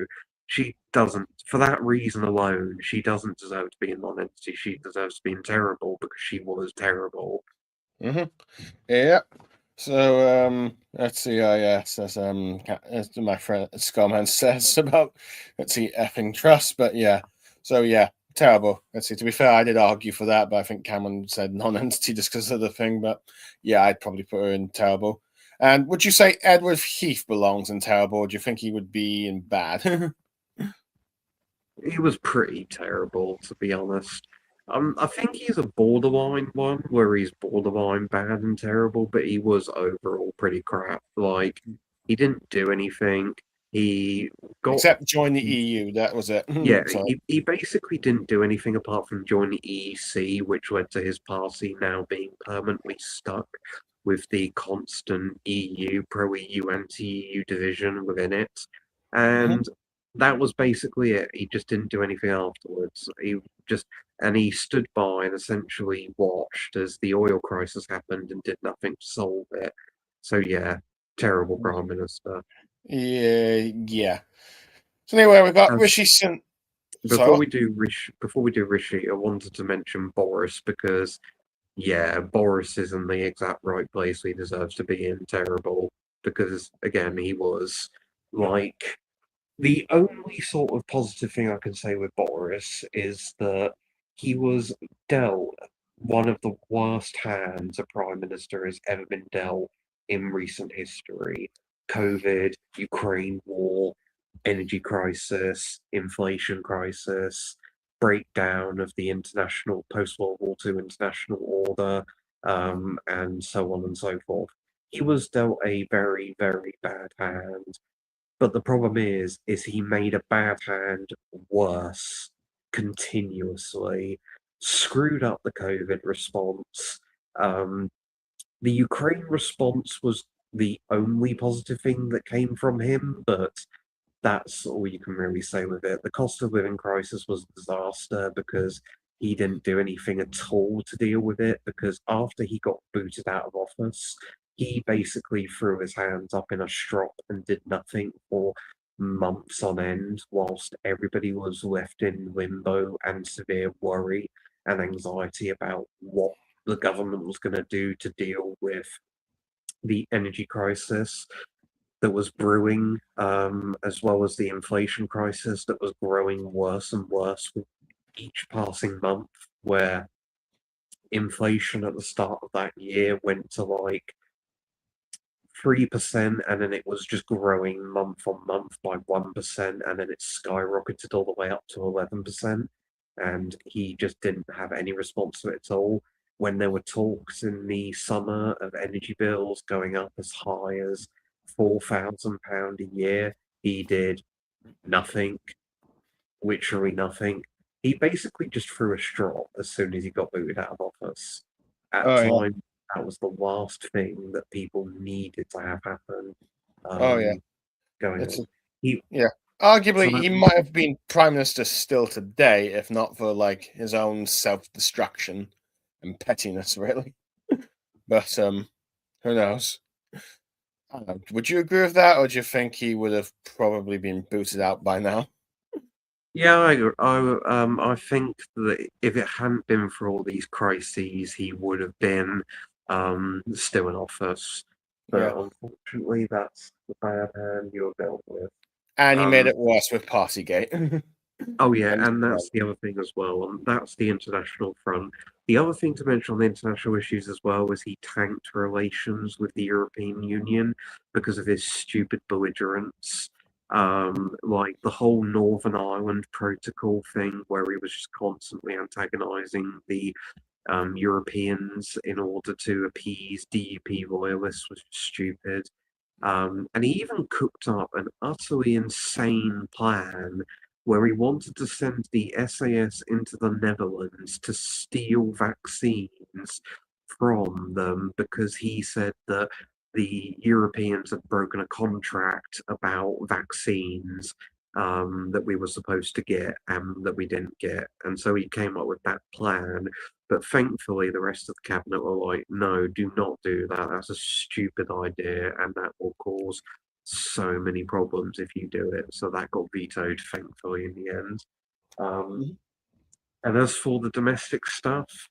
she doesn't, for that reason alone, she doesn't deserve to be a non-entity. She deserves to be in terrible because she was terrible. Yeah. So let's see. Yes, as my friend Scarman says about, let's see, effing trust. But yeah, so yeah, terrible. Let's see. To be fair, I did argue for that, but I think Cameron said non-entity just because of the thing. But yeah, I'd probably put her in terrible. And would you say Edward Heath belongs in terrible, or do you think he would be in bad? He was pretty terrible, to be honest. I think he's a borderline one where he's borderline bad and terrible, but he was overall pretty crap. Like, he didn't do anything. He got Except join the EU. That was it. Yeah, So he basically didn't do anything apart from join the EEC, which led to his party now being permanently stuck with the constant EU, pro-EU, anti-EU division within it. And that was basically it. He just didn't do anything afterwards. He stood by and essentially watched as the oil crisis happened and did nothing to solve it. So yeah, terrible Prime Minister. yeah. So anyway, we got Rishi Sun. Before we do Rishi, I wanted to mention Boris because, yeah, Boris is in the exact right place he deserves to be in. Terrible, because again, he was like, the only sort of positive thing I can say with Boris is that he was dealt one of the worst hands a prime minister has ever been dealt in recent history. COVID, Ukraine war, energy crisis, inflation crisis, breakdown of the international post-World War II international order, and so on and so forth. He was dealt a very, very bad hand. But the problem is he made a bad hand worse continuously, screwed up the COVID response. The Ukraine response was the only positive thing that came from him, but that's all you can really say with it. The cost of living crisis was a disaster because he didn't do anything at all to deal with it, because after he got booted out of office, he basically threw his hands up in a strop and did nothing for months on end, whilst everybody was left in limbo and severe worry and anxiety about what the government was going to do to deal with the energy crisis that was brewing, as well as the inflation crisis that was growing worse and worse with each passing month, where inflation at the start of that year went to like 3%, and then it was just growing month on month by 1%, and then it skyrocketed all the way up to 11%. And he just didn't have any response to it at all. When there were talks in the summer of energy bills going up as high as £4,000 a year, he did nothing, literally nothing. He basically just threw a straw as soon as he got booted out of office. At Oh, the yeah. time, that was the last thing that people needed to have happen. Oh, yeah. Going It's on. yeah. Arguably, So he that- might have been prime minister still today, if not for like his own self-destruction and pettiness, really. But who knows? I don't know. Would you agree with that, or do you think he would have probably been booted out by now? Yeah, I think that if it hadn't been for all these crises, he would have been still in office. But Yeah. unfortunately, that's the bad hand you're dealt with. And he made Um, it worse with Partygate. Oh yeah, And and that's the other thing as well, and that's the international front. The other thing to mention on the international issues as well was he tanked relations with the European Union because of his stupid belligerence. Like the whole Northern Ireland Protocol thing, where he was just constantly antagonizing the Europeans in order to appease DUP loyalists was stupid. And he even cooked up an utterly insane plan where he wanted to send the SAS into the Netherlands to steal vaccines from them because he said that the Europeans had broken a contract about vaccines that we were supposed to get and that we didn't get. And so he came up with that plan. But thankfully, the rest of the cabinet were like, no, do not do that. That's a stupid idea, and that will cause so many problems if you do it. So that got vetoed, thankfully, in the end. And as for the domestic stuff,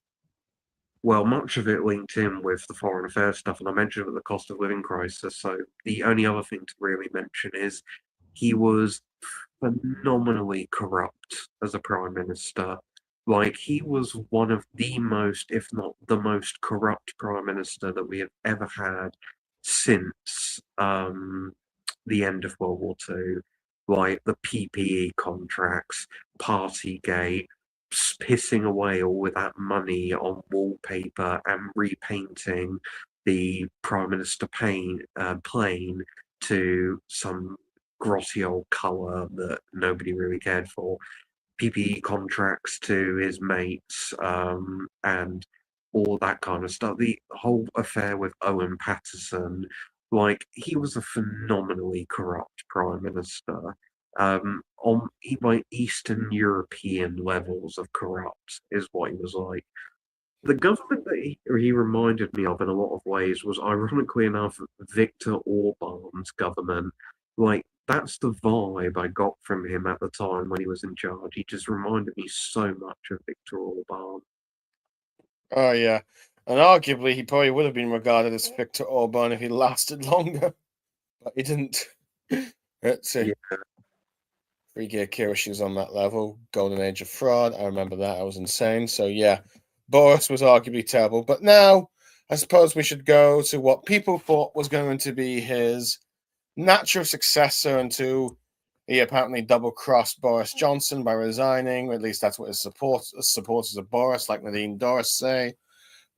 well, much of it linked in with the foreign affairs stuff, and I mentioned with the cost of living crisis. So the only other thing to really mention is he was phenomenally corrupt as a prime minister. Like he was one of the most, if not the most corrupt prime minister that we have ever had since the end of World War II. Like the PPE contracts, Partygate, pissing away all of that money on wallpaper and repainting the Prime Minister plane to some grotty old colour that nobody really cared for. PPE contracts to his mates, and all that kind of stuff. The whole affair with Owen Paterson, like he was a phenomenally corrupt prime minister. On like Eastern European levels of corrupt is what he was like. The government that he reminded me of in a lot of ways was, ironically enough, Viktor Orban's government. Like, that's the vibe I got from him at the time when he was in charge. He just reminded me so much of Viktor Orban. Oh yeah, and arguably he probably would have been regarded as Viktor Orban if he lasted longer, but he didn't. It's a Yeah, freaky Akira. She was on that level. Golden Age of Fraud. I remember that. I was insane. So yeah, Boris was arguably terrible. But now I suppose we should go to what people thought was going to be his natural successor, and he apparently double-crossed Boris Johnson by resigning. At least that's what his supporters of Boris, like Nadine Dorris, say.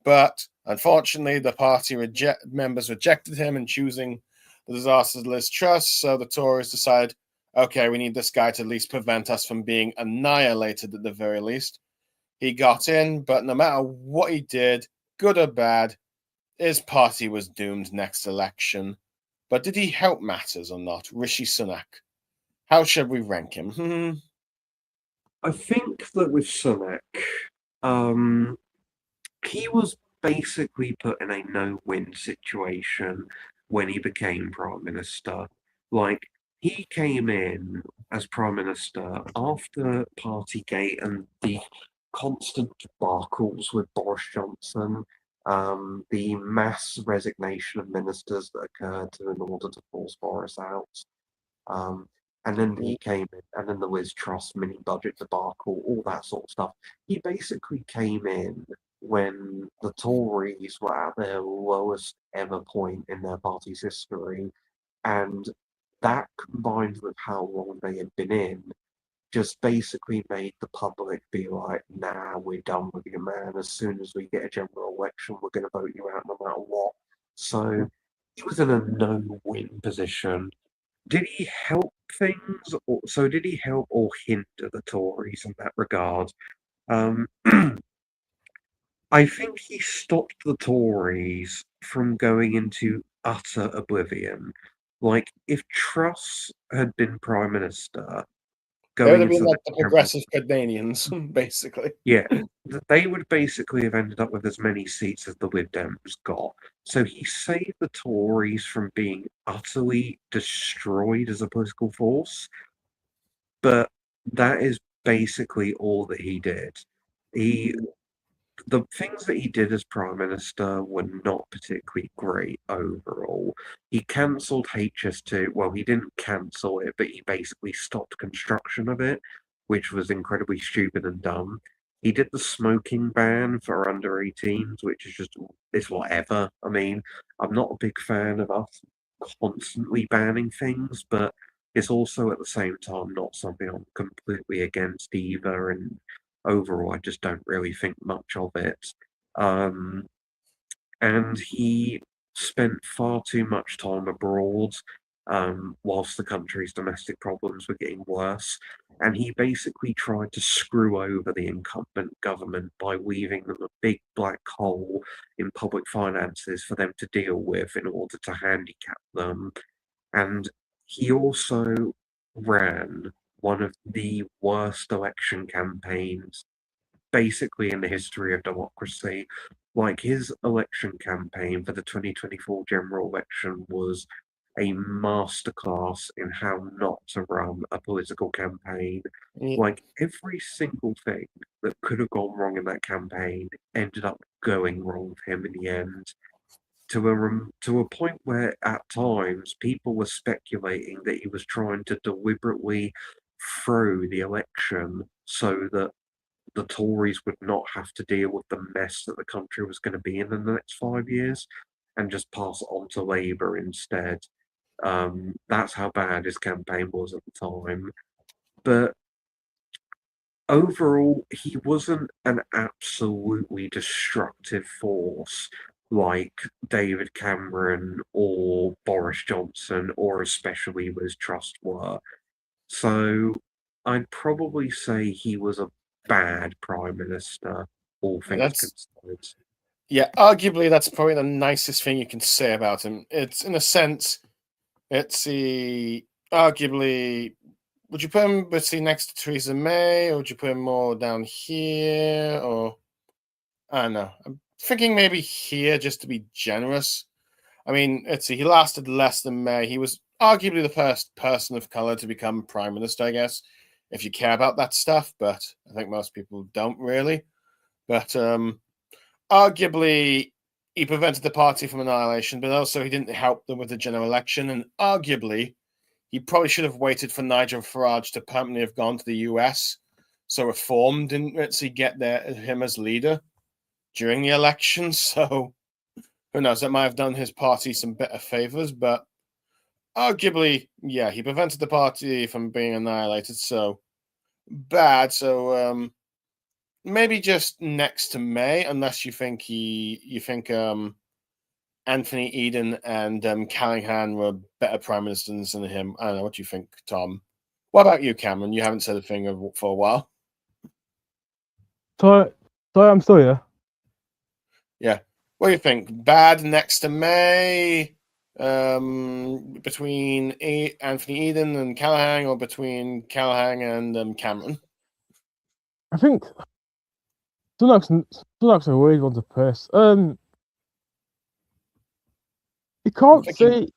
But unfortunately, the party members rejected him in choosing the disaster Liz Truss. So the Tories decided, okay, we need this guy to at least prevent us from being annihilated at the very least. He got in, but no matter what he did, good or bad, his party was doomed next election. But did he help matters or not? Rishi Sunak. How should we rank him? I think that with Sunak, um, he was basically put in a no-win situation when he became prime minister. Like he came in as prime minister after Partygate and the constant debacles with Boris Johnson, the mass resignation of ministers that occurred in order to force Boris out. Um, and then he came in, and then the Liz Truss mini budget debacle, all that sort of stuff. He basically came in when the Tories were at their lowest ever point in their party's history, and that combined with how long they had been in, just basically made the public be like, nah, we're done with you, man. As soon as we get a general election, we're going to vote you out no matter what. So he was in a no-win position. Did he help things? Did he help or hint at the Tories in that regard? Um, I think he stopped the Tories from going into utter oblivion. Like, if Truss had been Prime Minister, They would going have been into the like the general, progressive Canadians, basically. yeah, they would basically have ended up with as many seats as the Lib Dems got. So he saved the Tories from being utterly destroyed as a political force. But that is basically all that he did. He the things that he did as Prime Minister were not particularly great overall. He cancelled HS2. Well, he didn't cancel it, but he basically stopped construction of it, which was incredibly stupid and dumb. He did the smoking ban for under 18s, which is just, it's whatever. I mean, I'm not a big fan of us constantly banning things, but it's also at the same time not something I'm completely against either. And overall, I just don't really think much of it. Um, and he spent far too much time abroad whilst the country's domestic problems were getting worse. And he basically tried to screw over the incumbent government by leaving them a big black hole in public finances for them to deal with in order to handicap them. And he also ran one of the worst election campaigns basically in the history of democracy. Like his election campaign for the 2024 general election was a masterclass in how not to run a political campaign. Yeah. Like every single thing that could have gone wrong in that campaign ended up going wrong with him in the end. To a point where at times people were speculating that he was trying to deliberately throw the election so that the Tories would not have to deal with the mess that the country was going to be in the next 5 years and just pass it on to Labour instead. That's how bad his campaign was at the time. But overall, he wasn't an absolutely destructive force like David Cameron or Boris Johnson or especially Liz Truss were. So I'd probably say he was a bad prime minister, all things considered. Yeah, arguably that's probably the nicest thing you can say about him. It's in a sense, it's arguably. Would you put him next to Theresa May, or would you put him more down here, or I don't know. I'm thinking maybe here just to be generous. I mean, he lasted less than May. He was arguably the first person of color to become prime minister, I guess, if you care about that stuff. But I think most people don't really. But arguably, he prevented the party from annihilation, but also he didn't help them with the general election. And arguably, he probably should have waited for Nigel Farage to permanently have gone to the US. So reform didn't actually get him as leader during the election. So who knows? That might have done his party some better favors, but arguably, yeah, he prevented the party from being annihilated. So bad. So maybe just next to May, unless you think Anthony Eden and Callaghan were better prime ministers than him. I don't know. What do you think, Tom? What about you, Cameron? You haven't said a thing for a while. So I'm still here. Yeah. What do you think? Bad next to May, between Anthony Eden and Callaghan, or between Callaghan and Cameron? I think Sunak's a weird one to press. You can't say.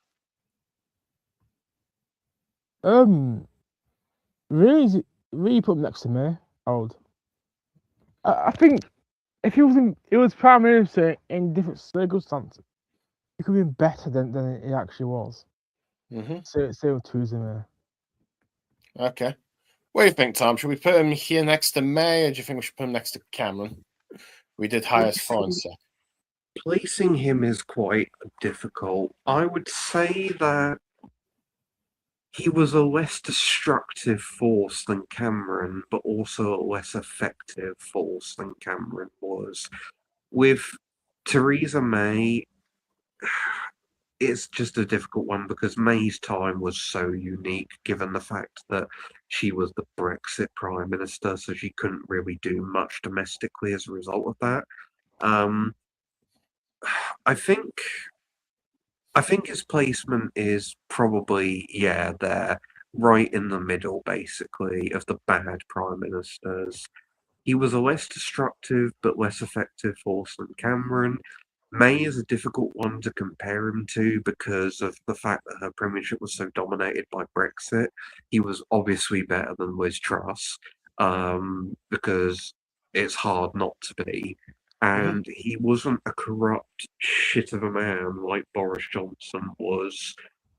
Really put him next to me. I think if it was prime minister in different circumstances, it could have been better than it actually was. Mm-hmm. Say with Theresa May. Okay. What do you think, Tom? Should we put him here next to May, or do you think we should put him next to Cameron? We did highest foreign sec. Placing him is quite difficult. I would say that he was a less destructive force than Cameron, but also a less effective force than Cameron was. With Theresa May, it's just a difficult one because May's time was so unique, given the fact that she was the Brexit Prime Minister, so she couldn't really do much domestically as a result of that. I think his placement is probably there, right in the middle, basically, of the bad prime ministers. He was a less destructive but less effective force than Cameron. May is a difficult one to compare him to because of the fact that her premiership was so dominated by Brexit. He was obviously better than Liz Truss, because it's hard not to be. and he wasn't a corrupt shit of a man like Boris Johnson was.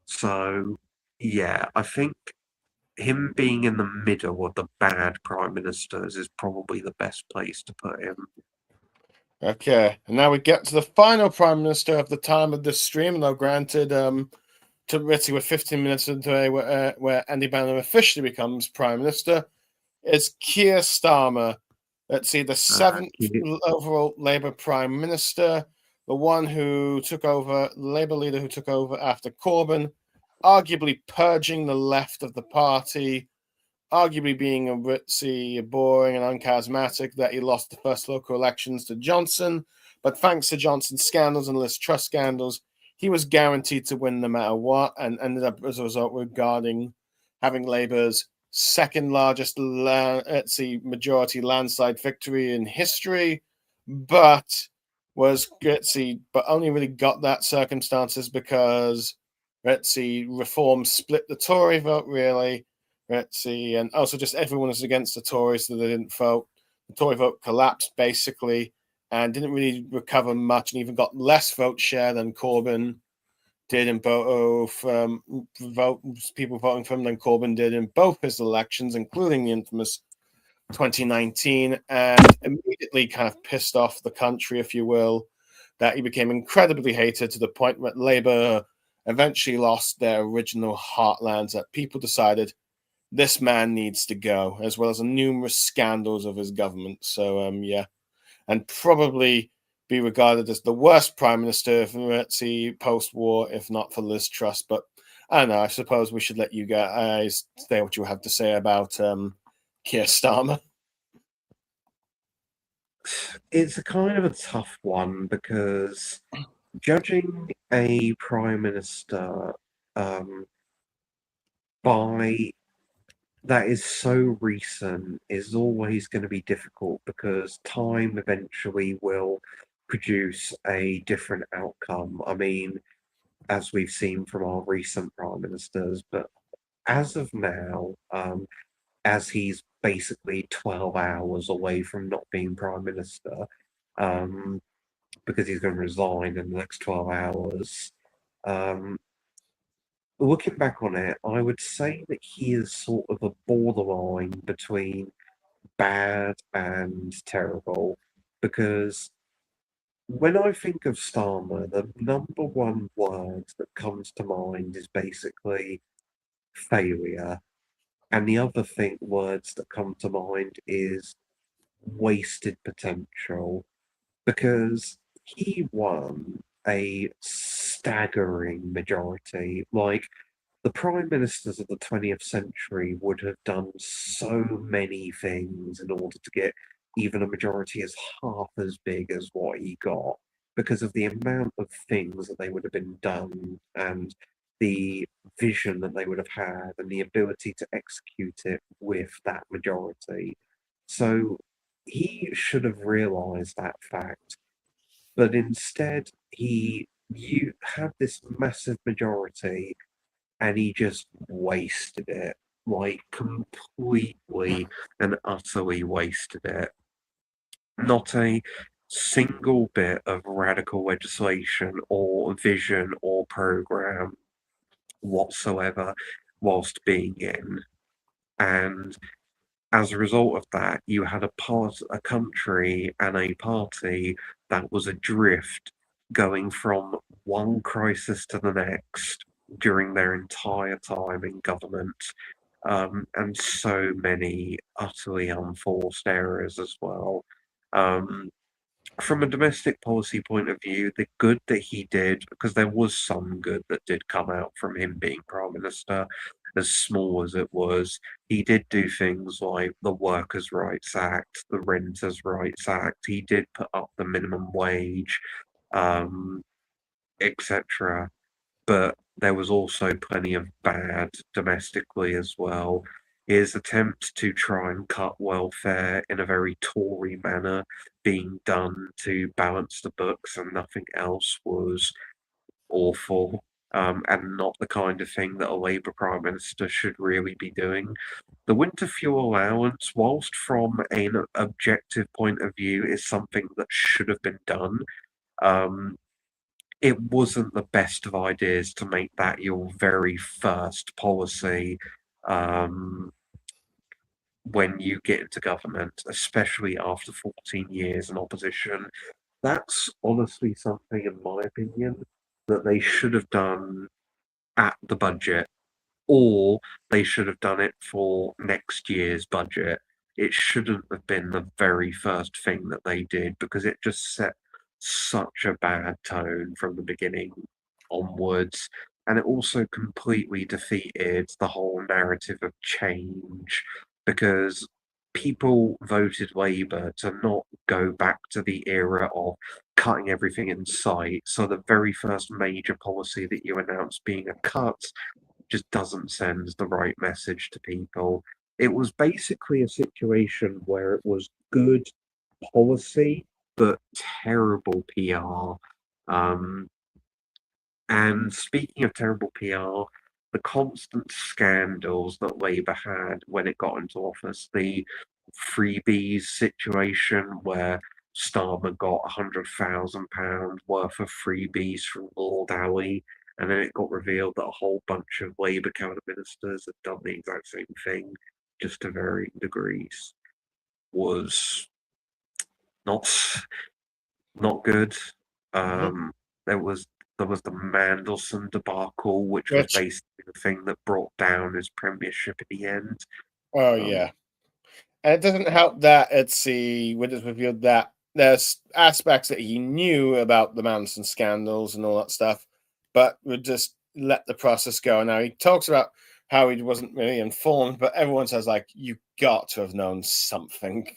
So, yeah, I think him being in the middle of the bad prime ministers is probably the best place to put him. Okay, and now we get to the final prime minister of the time of this stream. Though granted, to Ritzy, we're 15 minutes into where Andy Bannon officially becomes prime minister. Is Keir Starmer. Let's see, the seventh overall Labour prime minister, the one who took over, Labour leader who took over after Corbyn, arguably purging the left of the party, arguably being a ritzy, boring, and uncharismatic, that he lost the first local elections to Johnson. But thanks to Johnson's scandals and Liz Truss scandals, he was guaranteed to win no matter what, and ended up as a result regarding having Labour's second largest majority landslide victory in history, but only really got that circumstances because reform split the Tory vote really. And also just everyone was against the Tories, so they didn't vote. The Tory vote collapsed basically and didn't really recover much, and even got less vote share than Corbyn did in both people voting for him than Corbyn did in both his elections, including the infamous 2019, and immediately kind of pissed off the country, if you will, that he became incredibly hated to the point that Labour eventually lost their original heartlands, that people decided this man needs to go, as well as numerous scandals of his government. So, yeah, and probably be regarded as the worst prime minister post-war, if not for Liz Truss. But I don't know. I suppose we should let you guys say what you have to say about Keir Starmer. It's a kind of a tough one because judging a prime minister by that is so recent is always going to be difficult because time eventually will produce a different outcome. I mean, as we've seen from our recent prime ministers, but as of now, as he's basically 12 hours away from not being prime minister, because he's going to resign in the next 12 hours. Looking back on it, I would say that he is sort of a borderline between bad and terrible, because when I think of Starmer, the number one word that comes to mind is basically failure. And the other words that come to mind is wasted potential, because he won a staggering majority. Like, the prime ministers of the 20th century would have done so many things in order to get even a majority as half as big as what he got, because of the amount of things that they would have been done and the vision that they would have had and the ability to execute it with that majority. So he should have realized that fact, but instead you had this massive majority and he just wasted it, like completely and utterly wasted it. Not a single bit of radical legislation or vision or program whatsoever whilst being in. And as a result of that, you had a country and a party that was adrift, going from one crisis to the next during their entire time in government, and so many utterly unforced errors as well. From a domestic policy point of view, the good that he did, because there was some good that did come out from him being Prime Minister, as small as it was, he did do things like the Workers' Rights Act, the Renters' Rights Act. He did put up the minimum wage, etc. But there was also plenty of bad domestically as well. His attempt to try and cut welfare in a very Tory manner being done to balance the books and nothing else was awful. and not the kind of thing that a Labour Prime Minister should really be doing. The winter fuel allowance, whilst from an objective point of view, is something that should have been done, it wasn't the best of ideas to make that your very first policy when you get into government, especially after 14 years in opposition. That's honestly something, in my opinion, that they should have done at the budget, or they should have done it for next year's budget. It shouldn't have been the very first thing that they did, because it just set such a bad tone from the beginning onwards. And it also completely defeated the whole narrative of change, because people voted Labour to not go back to the era of cutting everything in sight. So the very first major policy that you announced being a cut just doesn't send the right message to people. It was basically a situation where it was good policy but terrible PR. And speaking of terrible PR, the constant scandals that Labour had when it got into office, the freebies situation where Starmer got £100,000 worth of freebies from Lord Alley, and then it got revealed that a whole bunch of Labour cabinet ministers had done the exact same thing, just to varying degrees, was not not good. There was the Mandelson debacle, which was basically the thing that brought down his premiership at the end. Oh yeah, and it doesn't help that when it's revealed that there's aspects that he knew about the Manson scandals and all that stuff, but would just let the process go. Now he talks about how he wasn't really informed, but everyone says, like, you got to have known something.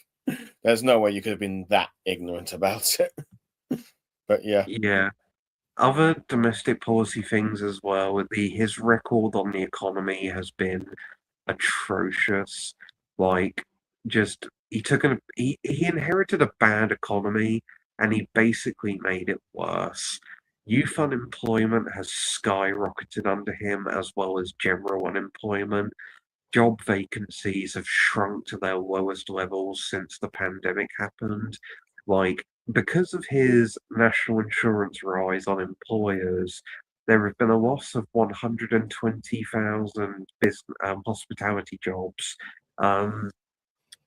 There's no way you could have been that ignorant about it. But yeah. Yeah. Other domestic policy things as well. His record on the economy has been atrocious. Like, just he inherited a bad economy, and he basically made it worse. Youth unemployment has skyrocketed under him, as well as general unemployment. Job vacancies have shrunk to their lowest levels since the pandemic happened. Like, because of his national insurance rise on employers, there have been a loss of 120,000 hospitality jobs,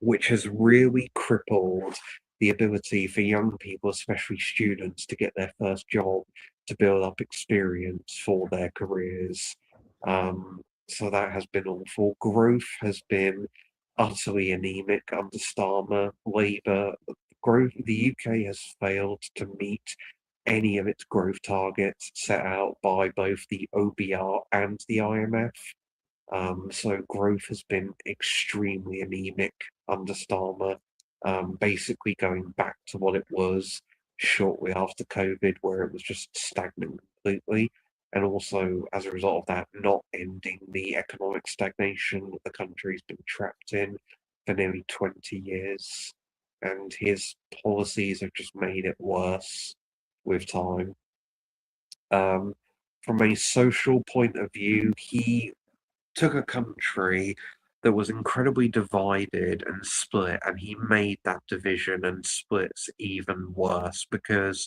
which has really crippled the ability for young people, especially students, to get their first job, to build up experience for their careers. So that has been awful. Growth has been utterly anemic under Starmer. Labour growth, the UK has failed to meet any of its growth targets set out by both the OBR and the IMF. So growth has been extremely anemic under Starmer, basically going back to what it was shortly after COVID, where it was just stagnant completely. And also, as a result of that, not ending the economic stagnation that the country's been trapped in for nearly 20 years. And his policies have just made it worse with time. From a social point of view, he took a country that was incredibly divided and split, and he made that division and splits even worse, because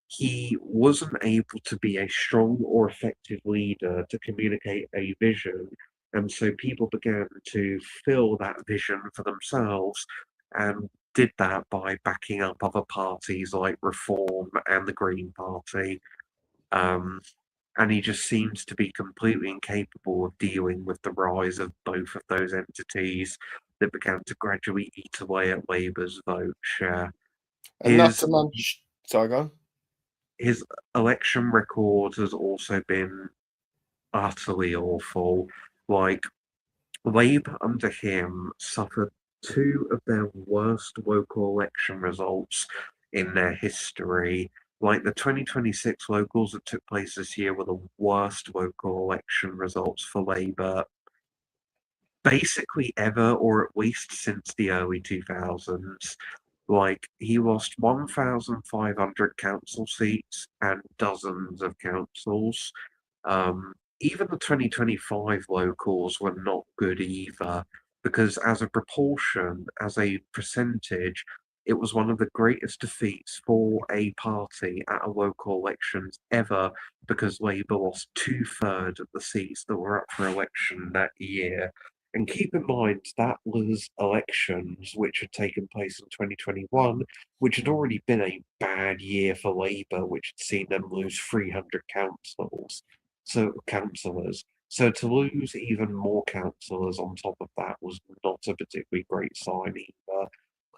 he wasn't able to be a strong or effective leader to communicate a vision, and so people began to fill that vision for themselves, and did that by backing up other parties like Reform and the Green Party. And he just seems to be completely incapable of dealing with the rise of both of those entities that began to gradually eat away at Labour's vote share. And not so much. Sorry, go on. His election record has also been utterly awful. Like, Labour under him suffered two of their worst local election results in their history. Like, the 2026 locals that took place this year were the worst local election results for Labour basically ever, or at least since the early 2000s. Like, he lost 1,500 council seats and dozens of councils. Even the 2025 locals were not good either, because as a proportion, as a percentage, it was one of the greatest defeats for a party at a local elections ever, because Labour lost two-thirds of the seats that were up for election that year. And keep in mind that was elections which had taken place in 2021, which had already been a bad year for Labour, which had seen them lose 300 councillors. So to lose even more councillors on top of that was not a particularly great sign either.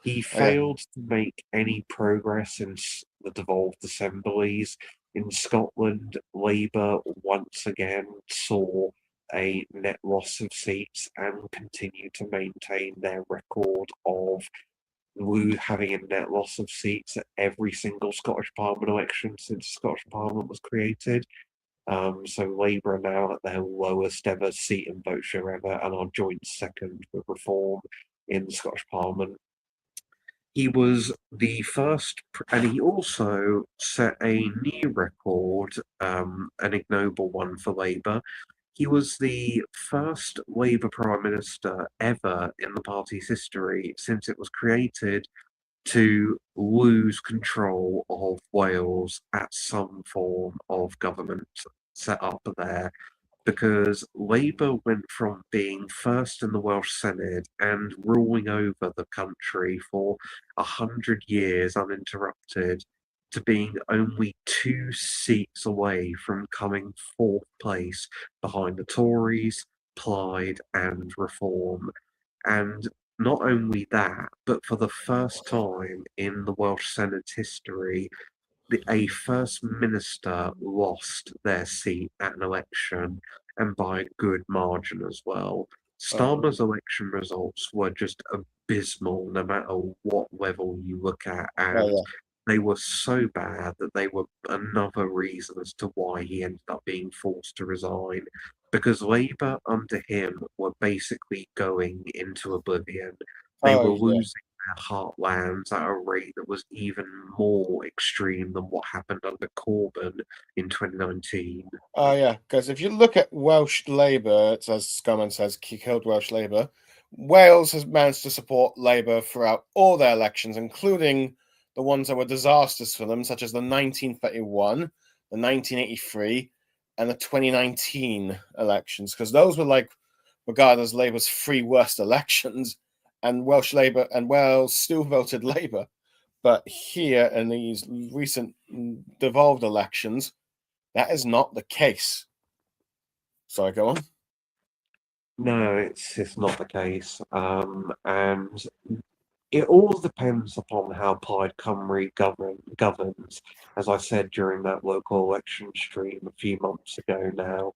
He failed to make any progress in the devolved assemblies. In Scotland, Labour once again saw a net loss of seats and continued to maintain their record of having a net loss of seats at every single Scottish Parliament election since Scottish Parliament was created. So Labour are now at their lowest ever seat and vote share ever, and are joint second with Reform in the Scottish Parliament. He was the first, and he also set a new record, an ignoble one for Labour. He was the first Labour Prime Minister ever in the party's history since it was created to lose control of Wales at some form of government set up there, because Labour went from being first in the Welsh Senedd and ruling over the country for 100 years uninterrupted to being only 2 seats away from coming fourth place behind the Tories, Plaid, and Reform. And not only that, but for the first time in the Welsh Senate's history, a First Minister lost their seat at an election, and by a good margin as well. Starmer's election results were just abysmal no matter what level you look at, and they were so bad that they were another reason as to why he ended up being forced to resign. Because Labour under him were basically going into oblivion. They were losing their heartlands at a rate that was even more extreme than what happened under Corbyn in 2019. Oh, yeah, because if you look at Welsh Labour, it says, Scummon says, he killed Welsh Labour. Wales has managed to support Labour throughout all their elections, including the ones that were disasters for them, such as the 1931, the 1983, and the 2019 elections, because those were like regarded as Labour's three worst elections, and Welsh Labour and Wales still voted Labour. But here in these recent devolved elections, that is not the case. Sorry, go on. No, it's not the case. And it all depends upon how Plaid Cymru governs, as I said during that local election stream a few months ago now.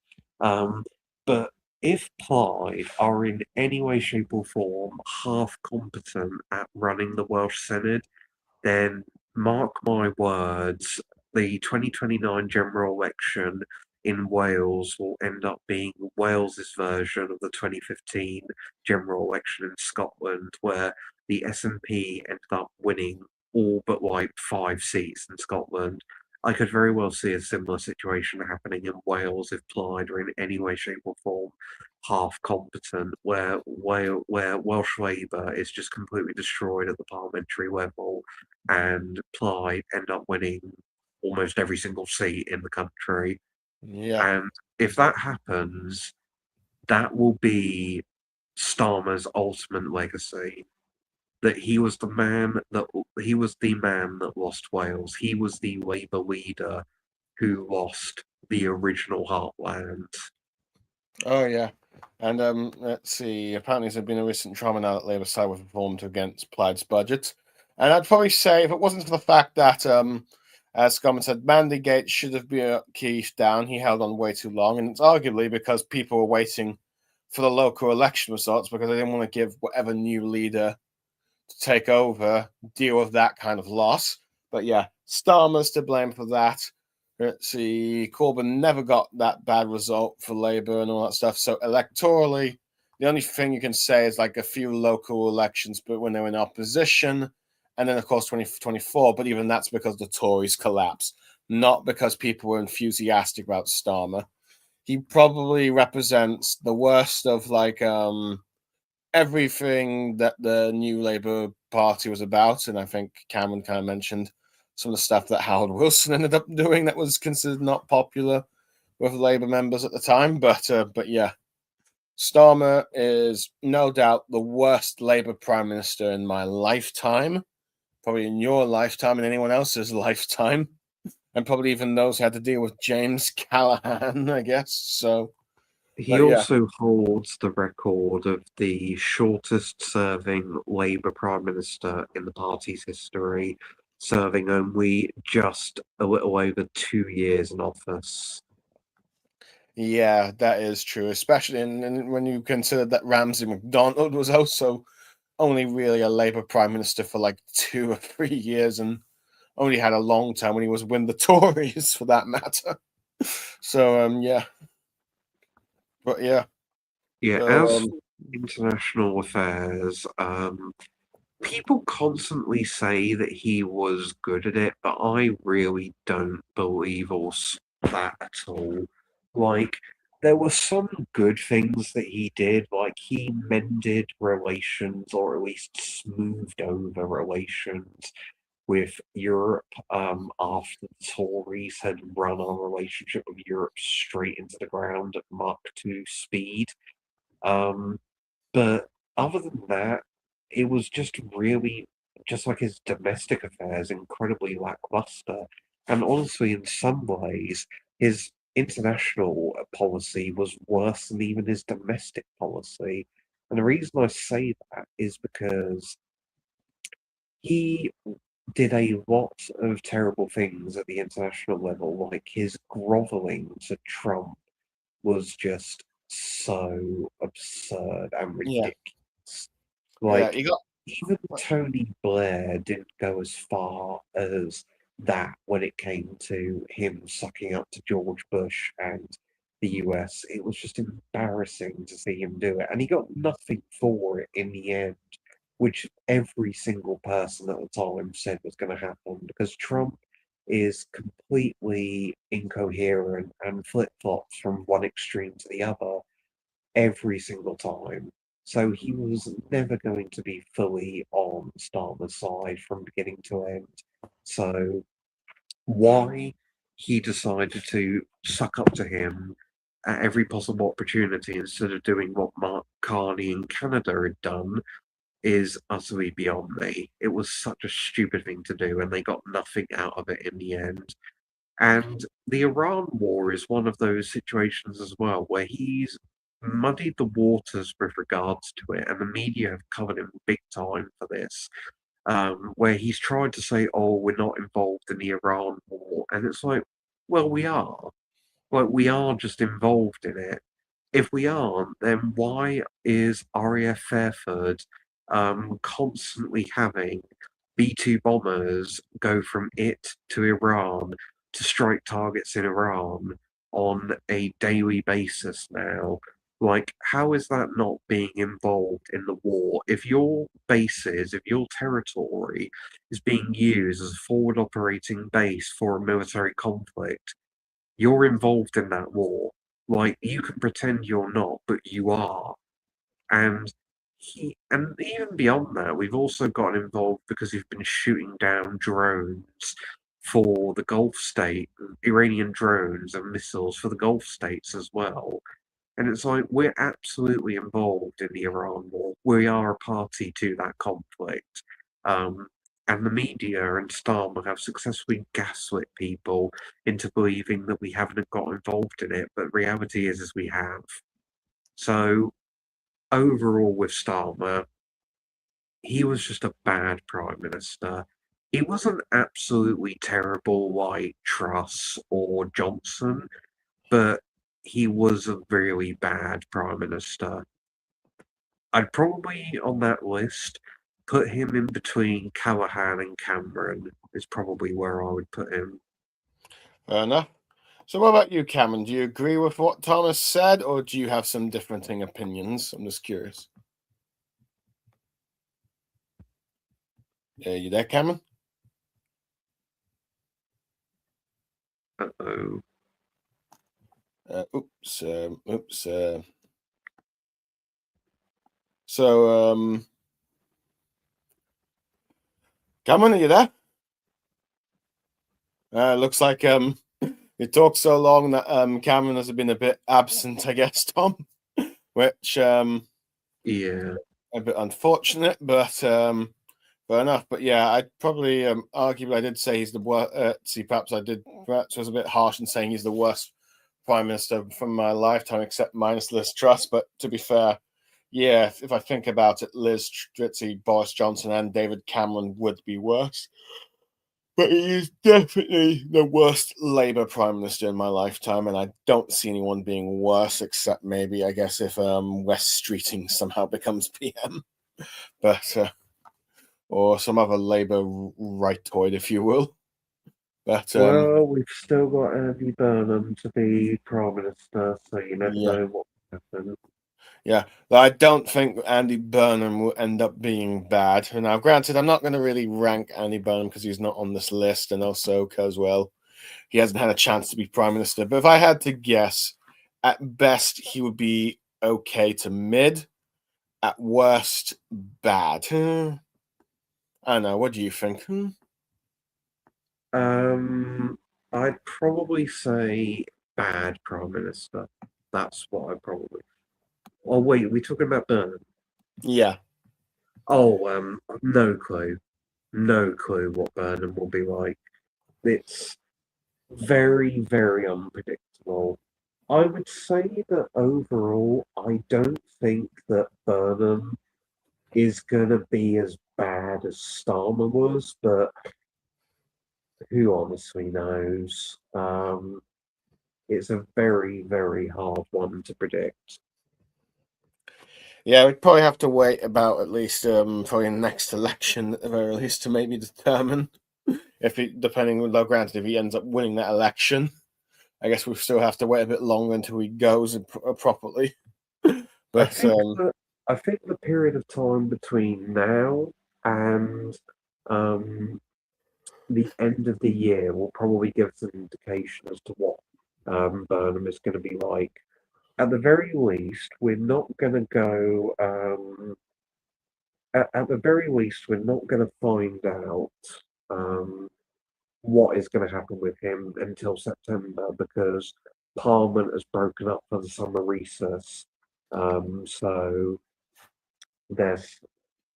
But if Plaid are in any way, shape, or form half competent at running the Welsh Senedd, then mark my words, the 2029 general election in Wales will end up being Wales's version of the 2015 general election in Scotland, where the SNP ended up winning all but like 5 seats in Scotland. I could very well see a similar situation happening in Wales if Plaid are in any way, shape, or form half competent, where Welsh Labour is just completely destroyed at the parliamentary level, and Plaid end up winning almost every single seat in the country. Yeah. And if that happens, that will be Starmer's ultimate legacy. That he was the man that lost Wales. He was the Labour leader who lost the original heartland. Oh, yeah. And let's see. Apparently, there's been a recent drama now that Labour side was reformed against Plaid's budget. And I'd probably say if it wasn't for the fact that, as Scummon said, Mandy Gates should have been Keith down. He held on way too long. And it's arguably because people were waiting for the local election results because they didn't want to give whatever new leader to take over deal with that kind of loss. But yeah, Starmer's to blame for that. Let's see, Corbyn never got that bad result for Labour and all that stuff. So electorally, the only thing you can say is like a few local elections, but when they were in opposition, and then of course 2024. But even that's because the Tories collapsed, not because people were enthusiastic about Starmer. he probably represents the worst of like everything that the new Labour Party was about. And I think Cameron kind of mentioned some of the stuff that Howard Wilson ended up doing that was considered not popular with Labour members at the time. But yeah, Starmer is no doubt the worst Labour Prime Minister in my lifetime, probably in your lifetime and anyone else's lifetime, and probably even those who had to deal with James Callaghan, I guess. So, He but yeah, also holds the record of the shortest serving Labour Prime Minister in the party's history, serving only just a little over 2 years in office. yeah, that is true, especially when you consider that Ramsay MacDonald was also only really a Labour Prime Minister for like 2 or 3 years and only had a long time when he was with the Tories for that matter. So, yeah. But yeah. Yeah, So, as for international affairs, people constantly say that he was good at it, but I really don't believe that at all. Like, there were some good things that he did, like he mended relations, or at least smoothed over relations with Europe after the Tories had run our relationship with Europe straight into the ground at Mach 2 speed. Um, but other than that, it was just really, just like his domestic affairs, incredibly lackluster. And honestly, in some ways, his international policy was worse than even his domestic policy. And the reason I say that is because he did a lot of terrible things at the international level, like his groveling to Trump was just so absurd and yeah. ridiculous. Yeah, Like, you got even Tony Blair didn't go as far as that when it came to him sucking up to George Bush and the US. It was just embarrassing to see him do it. And he got nothing for it in the end, which every single person at the time said was going to happen because Trump is completely incoherent and flip flops from one extreme to the other every single time. So he was never going to be fully on Starmer's side from beginning to end. So why he decided to suck up to him at every possible opportunity instead of doing what Mark Carney in Canada had done is utterly beyond me. It was such a stupid thing to do, and they got nothing out of it in the end. And the Iran war is one of those situations as well, where he's muddied the waters with regards to it, and the media have covered him big time for this. Where he's tried to say, "Oh, we're not involved in the Iran war," and it's like, well, we are. Like, we are just involved in it. If we aren't, then why is RAF Fairford constantly having B-2 bombers go from it to Iran to strike targets in Iran on a daily basis now? Like, how is that not being involved in the war? If your bases, if your territory is being used as a forward operating base for a military conflict, you're involved in that war. Like, you can pretend you're not, but you are. And and even beyond that, we've also gotten involved because we've been shooting down drones for the Gulf state, Iranian drones and missiles for the Gulf states as well. And it's like, we're absolutely involved in the Iran war. We are a party to that conflict. Um, and the media and Starmer have successfully gaslit people into believing that we haven't got involved in it, but reality is we have. So overall with Starmer, he was just a bad prime minister. He wasn't absolutely terrible like Truss or Johnson, but he was a really bad prime minister. I'd probably on that list put him in between Callaghan and Cameron is probably where I would put him. fair enough. So, what about you, Cameron? Do you agree with what Thomas said, or do you have some differing opinions? I'm just curious. You there, Cameron? Uh-oh. Oops. So, Cameron, are you there? Looks like you talked so long that Cameron has been a bit absent, I guess, Tom, which Yeah. a bit unfortunate, but fair enough. But yeah, I'd probably arguably I did say he's the worst. See, perhaps was a bit harsh in saying he's the worst prime minister from my lifetime, except minus Liz Truss. But to be fair, yeah, if I think about it, Liz Tritzy, Boris Johnson, and David Cameron would be worse. But he is definitely the worst Labour Prime Minister in my lifetime, and I don't see anyone being worse, except maybe, I guess, if West Streeting somehow becomes PM. But or some other Labour rightoid, if you will. But Well, we've still got Andy Burnham to be Prime Minister, so you never know what will happen. Yeah, I don't think Andy Burnham will end up being bad. Now, granted, I'm not going to really rank Andy Burnham because he's not on this list, and also because, well, he hasn't had a chance to be Prime Minister. But if I had to guess, at best, he would be okay to mid. At worst, bad. I don't know. What do you think? I'd probably say bad Prime Minister. That's what I'd probably. Oh wait, we're talking about Burnham. Yeah. Oh, no clue. No clue what Burnham will be like. It's very, very unpredictable. I would say that overall, I don't think that Burnham is going to be as bad as Starmer was, but who honestly knows? It's a very, very hard one to predict. Yeah, we'd probably have to wait about at least probably the next election at the very least to maybe determine if he, depending on, though granted, if he ends up winning that election. I guess we still have to wait a bit longer until he goes properly. But I think the period of time between now and the end of the year will probably give us an indication as to what Burnham is going to be like. At the very least, we're not going to go. At the very least, we're not going to find out what is going to happen with him until September because Parliament has broken up for the summer recess. So there's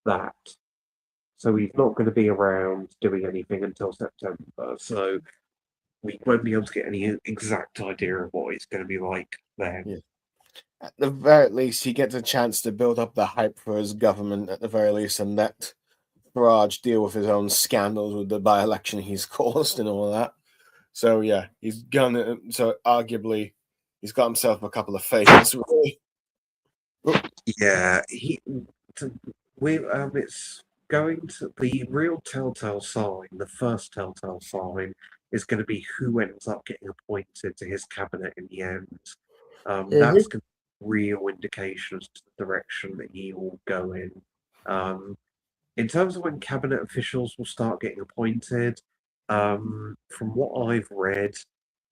that. So he's not going to be around doing anything until September. So we won't be able to get any exact idea of what it's going to be like then. Yeah. At the very least, he gets a chance to build up the hype for his government at the very least and let Farage deal with his own scandals with the by-election he's caused and all that. So yeah, he's gonna. So arguably, he's got himself a couple of favors. Really. Yeah, it's going to the real telltale sign. The first telltale sign is going to be who ends up getting appointed to his cabinet in the end. That's going to be real indications to the direction that he will go in. In terms of when cabinet officials will start getting appointed, from what I've read,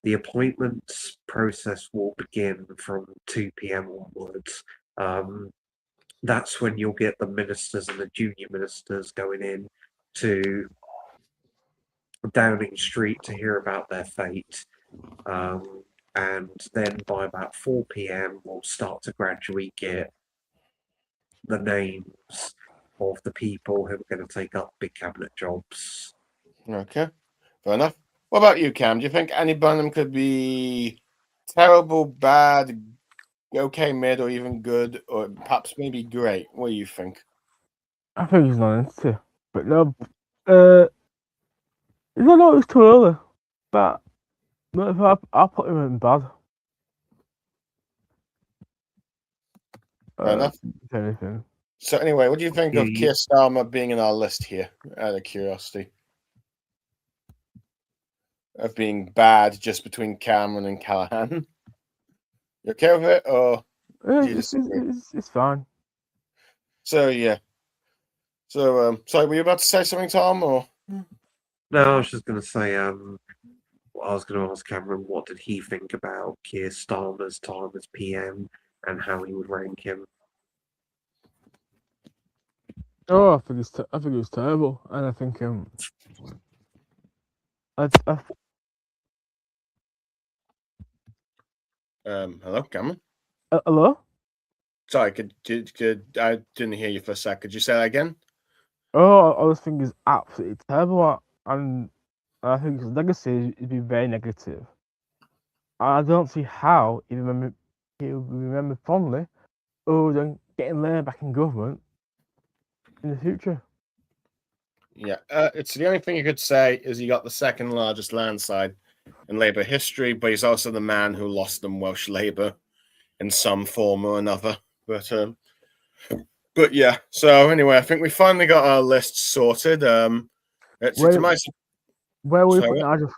the appointments process will begin from 2 p.m. onwards. That's when you'll get the ministers and the junior ministers going in to Downing Street to hear about their fate. And then by about 4 p.m., we'll start to gradually get the names of the people who are going to take up big cabinet jobs. Okay, fair enough. What about you, Cam? Do you think Andy Burnham could be terrible, bad, okay, mid, or even good, or perhaps maybe great? What do you think? I think he's not into, but no, he's not it's too early, but I'll put him in bad. Fair enough. If anything. So anyway, what do you think of Keir Starmer being in our list here? Out of curiosity, of being bad just between Cameron and Callaghan. You okay with it, or it's fine. So yeah. So sorry, were you about to say something, Tom? Or no, I was just going to say, I was going to ask Cameron what did he think about Keir Starmer's time as PM and how he would rank him. Oh, I think it was terrible, and I think I Hello, Cameron. hello. Sorry, could I didn't hear you for a sec. Could you say that again? Oh, I just think it's absolutely terrible, and I think his legacy has been very negative. I don't see how he will be remembered fondly, other than getting Labour back in government in the future. Yeah, it's the only thing you could say is he got the second largest landslide in Labour history, but he's also the man who lost them Welsh Labour in some form or another. But yeah. So anyway, I think we finally got our list sorted. It's Where, to my where will you sorry, put what? Nigel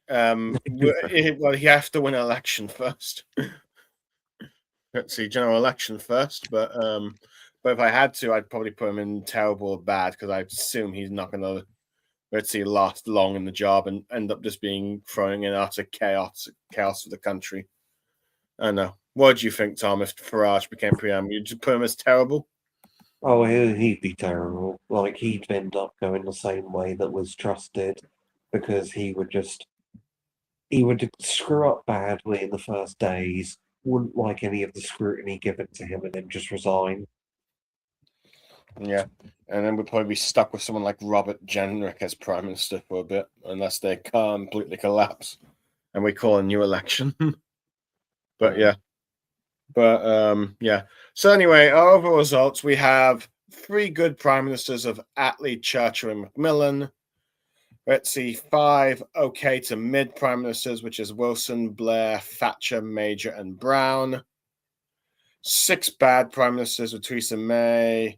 Farage? Well, he has to win an election first. Let's see, general election first. But if I had to, I'd probably put him in terrible or bad because I assume he's not going to, let's see, last long in the job and end up just being throwing in utter chaos for the country. I don't know. What do you think, Tom? If Farage became PM, you'd put him as terrible? Oh, he'd be terrible. Like, he'd end up going the same way that was trusted, because he would screw up badly in the first days, wouldn't like any of the scrutiny given to him, and then just resign. Yeah, and then we'd probably be stuck with someone like Robert Jenrick as Prime Minister for a bit, unless they completely collapse and we call a new election. But yeah. So anyway, our overall results, we have 3 good Prime Ministers of Attlee, Churchill, and Macmillan. Let's see, 5 okay to mid Prime Ministers, which is Wilson, Blair, Thatcher, Major, and Brown. 6 bad Prime Ministers with Theresa May,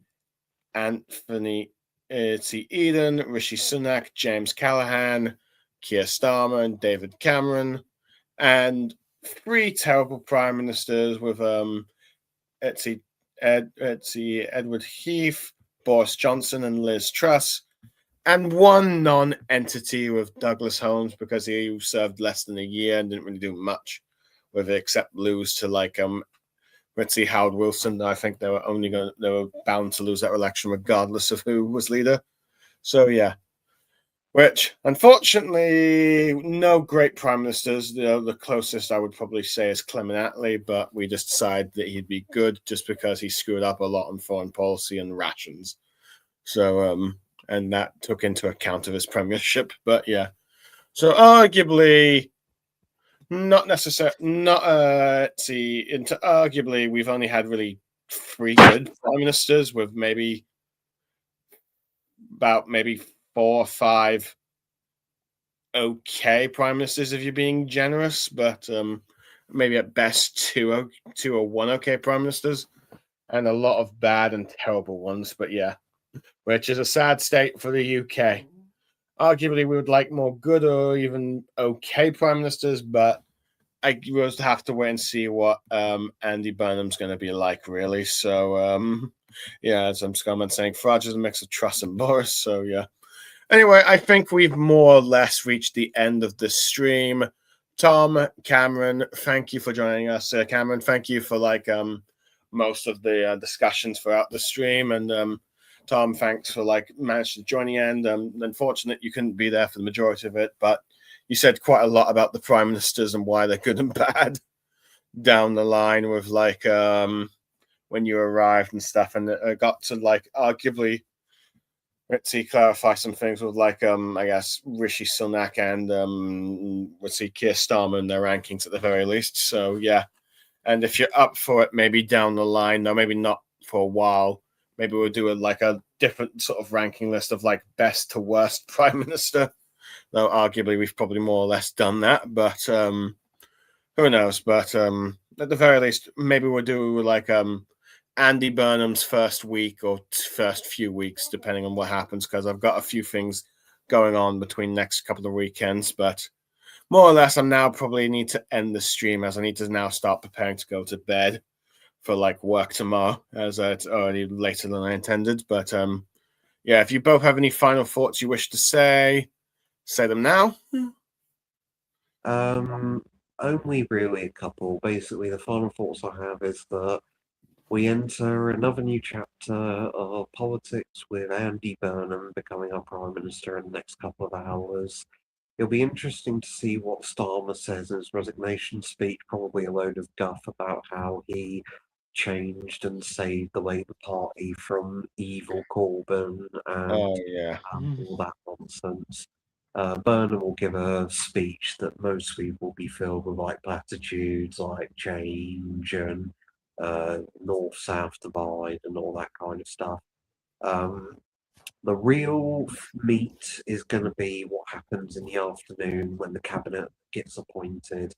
Anthony Eden, Rishi Sunak, James Callaghan, Keir Starmer, and David Cameron. And 3 terrible Prime Ministers with Edward Heath, Boris Johnson, and Liz Truss, and 1 non-entity with Douglas Holmes because he served less than a year and didn't really do much with it except lose to Howard Wilson. I think they were bound to lose that election regardless of who was leader. So yeah. Which, unfortunately, no great prime ministers. The closest I would probably say is Clement Attlee, but we just decided that he'd be good just because he screwed up a lot on foreign policy and rations. So, and that took into account of his premiership. But yeah, so arguably, arguably, we've only had really 3 good prime ministers with maybe 4 or 5 okay prime ministers if you're being generous, but maybe at best 2 or 1 okay prime ministers, and a lot of bad and terrible ones. But yeah, which is a sad state for the UK. Arguably, we would like more good or even okay prime ministers, but I will have to wait and see what Andy Burnham's going to be like, really. So yeah, as I'm saying, Farage is a mix of Truss and Boris. So yeah. Anyway, I think we've more or less reached the end of this stream. Tom, Cameron, thank you for joining us. Cameron, thank you for most of the discussions throughout the stream. And Tom, thanks for managing to join the end. Unfortunate you couldn't be there for the majority of it, but you said quite a lot about the prime ministers and why they're good and bad down the line with when you arrived and stuff. And it got to arguably, let's see, clarify some things with I guess Rishi Sunak and let's see, Keir Starmer in their rankings at the very least. So yeah, and if you're up for it, maybe down the line, though maybe not for a while, maybe we'll do a different sort of ranking list of best to worst prime minister. Though arguably we've probably more or less done that, but who knows? But at the very least, maybe we'll do Andy Burnham's first week or first few weeks, depending on what happens, because I've got a few things going on between next couple of weekends. But more or less, I'm now probably need to end the stream as I need to now start preparing to go to bed for work tomorrow, as it's already later than I intended. But yeah, if you both have any final thoughts you wish to say them now. Only really a couple. Basically, the final thoughts I have is that we enter another new chapter of politics with Andy Burnham becoming our Prime Minister in the next couple of hours. It'll be interesting to see what Starmer says in his resignation speech, probably a load of guff about how he changed and saved the Labour Party from evil Corbyn and Oh yeah. all that nonsense. Burnham will give a speech that mostly will be filled with like platitudes like change and north-south divide and all that kind of stuff. The real meat is going to be what happens in the afternoon when the cabinet gets appointed.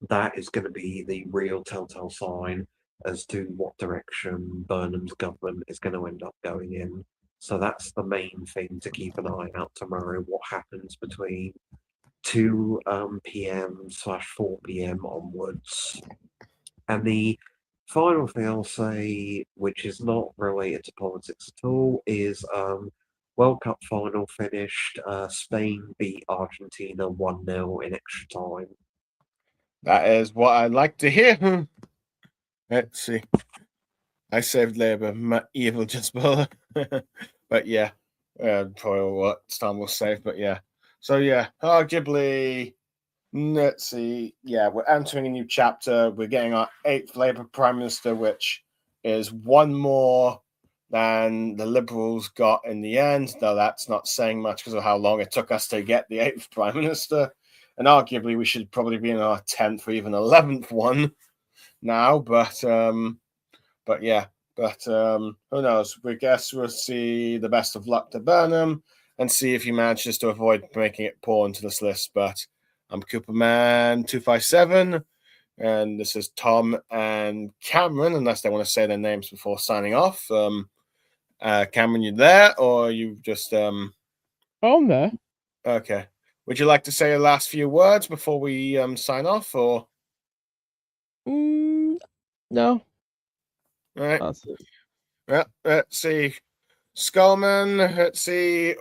That is going to be the real telltale sign as to what direction Burnham's government is going to end up going in. So that's the main thing to keep an eye out tomorrow. What happens between 2 p.m/4 p.m. onwards. And the final thing I'll say, which is not related to politics at all, is World Cup final finished. Spain beat Argentina 1-0 in extra time. That is what I like to hear. Let's see. I saved Labour, my evil Jezebel. But yeah, probably what Stan will save. But yeah, so yeah, arguably, let's see. Yeah, we're entering a new chapter. We're getting our 8th Labour Prime Minister, which is one more than the Liberals got in the end. Though that's not saying much because of how long it took us to get the 8th Prime Minister. And arguably, we should probably be in our 10th or even 11th one now. But yeah, who knows? We guess we'll see the best of luck to Burnham and see if he manages to avoid making it poor into this list. But I'm Cooperman257, and this is Tom and Cameron, unless they want to say their names before signing off. Cameron, you there, or you just I'm there. Okay. Would you like to say your last few words before we sign off, or? No. All right. That's it. Yeah. Let's see. Skullman, let's see.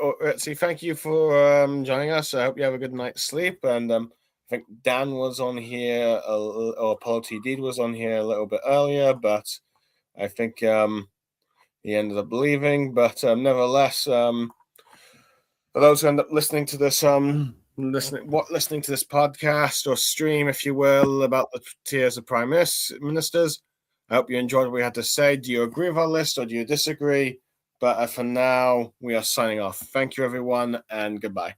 Thank you for joining us. I hope you have a good night's sleep. And I think Dan was on here, or Paul TD was on here a little bit earlier, but I think he ended up leaving. But nevertheless, for those who end up listening to this, listening to this podcast or stream, if you will, about the tiers of prime ministers, I hope you enjoyed what we had to say. Do you agree with our list or do you disagree? But for now, we are signing off. Thank you, everyone, and goodbye.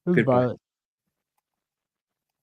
Goodbye.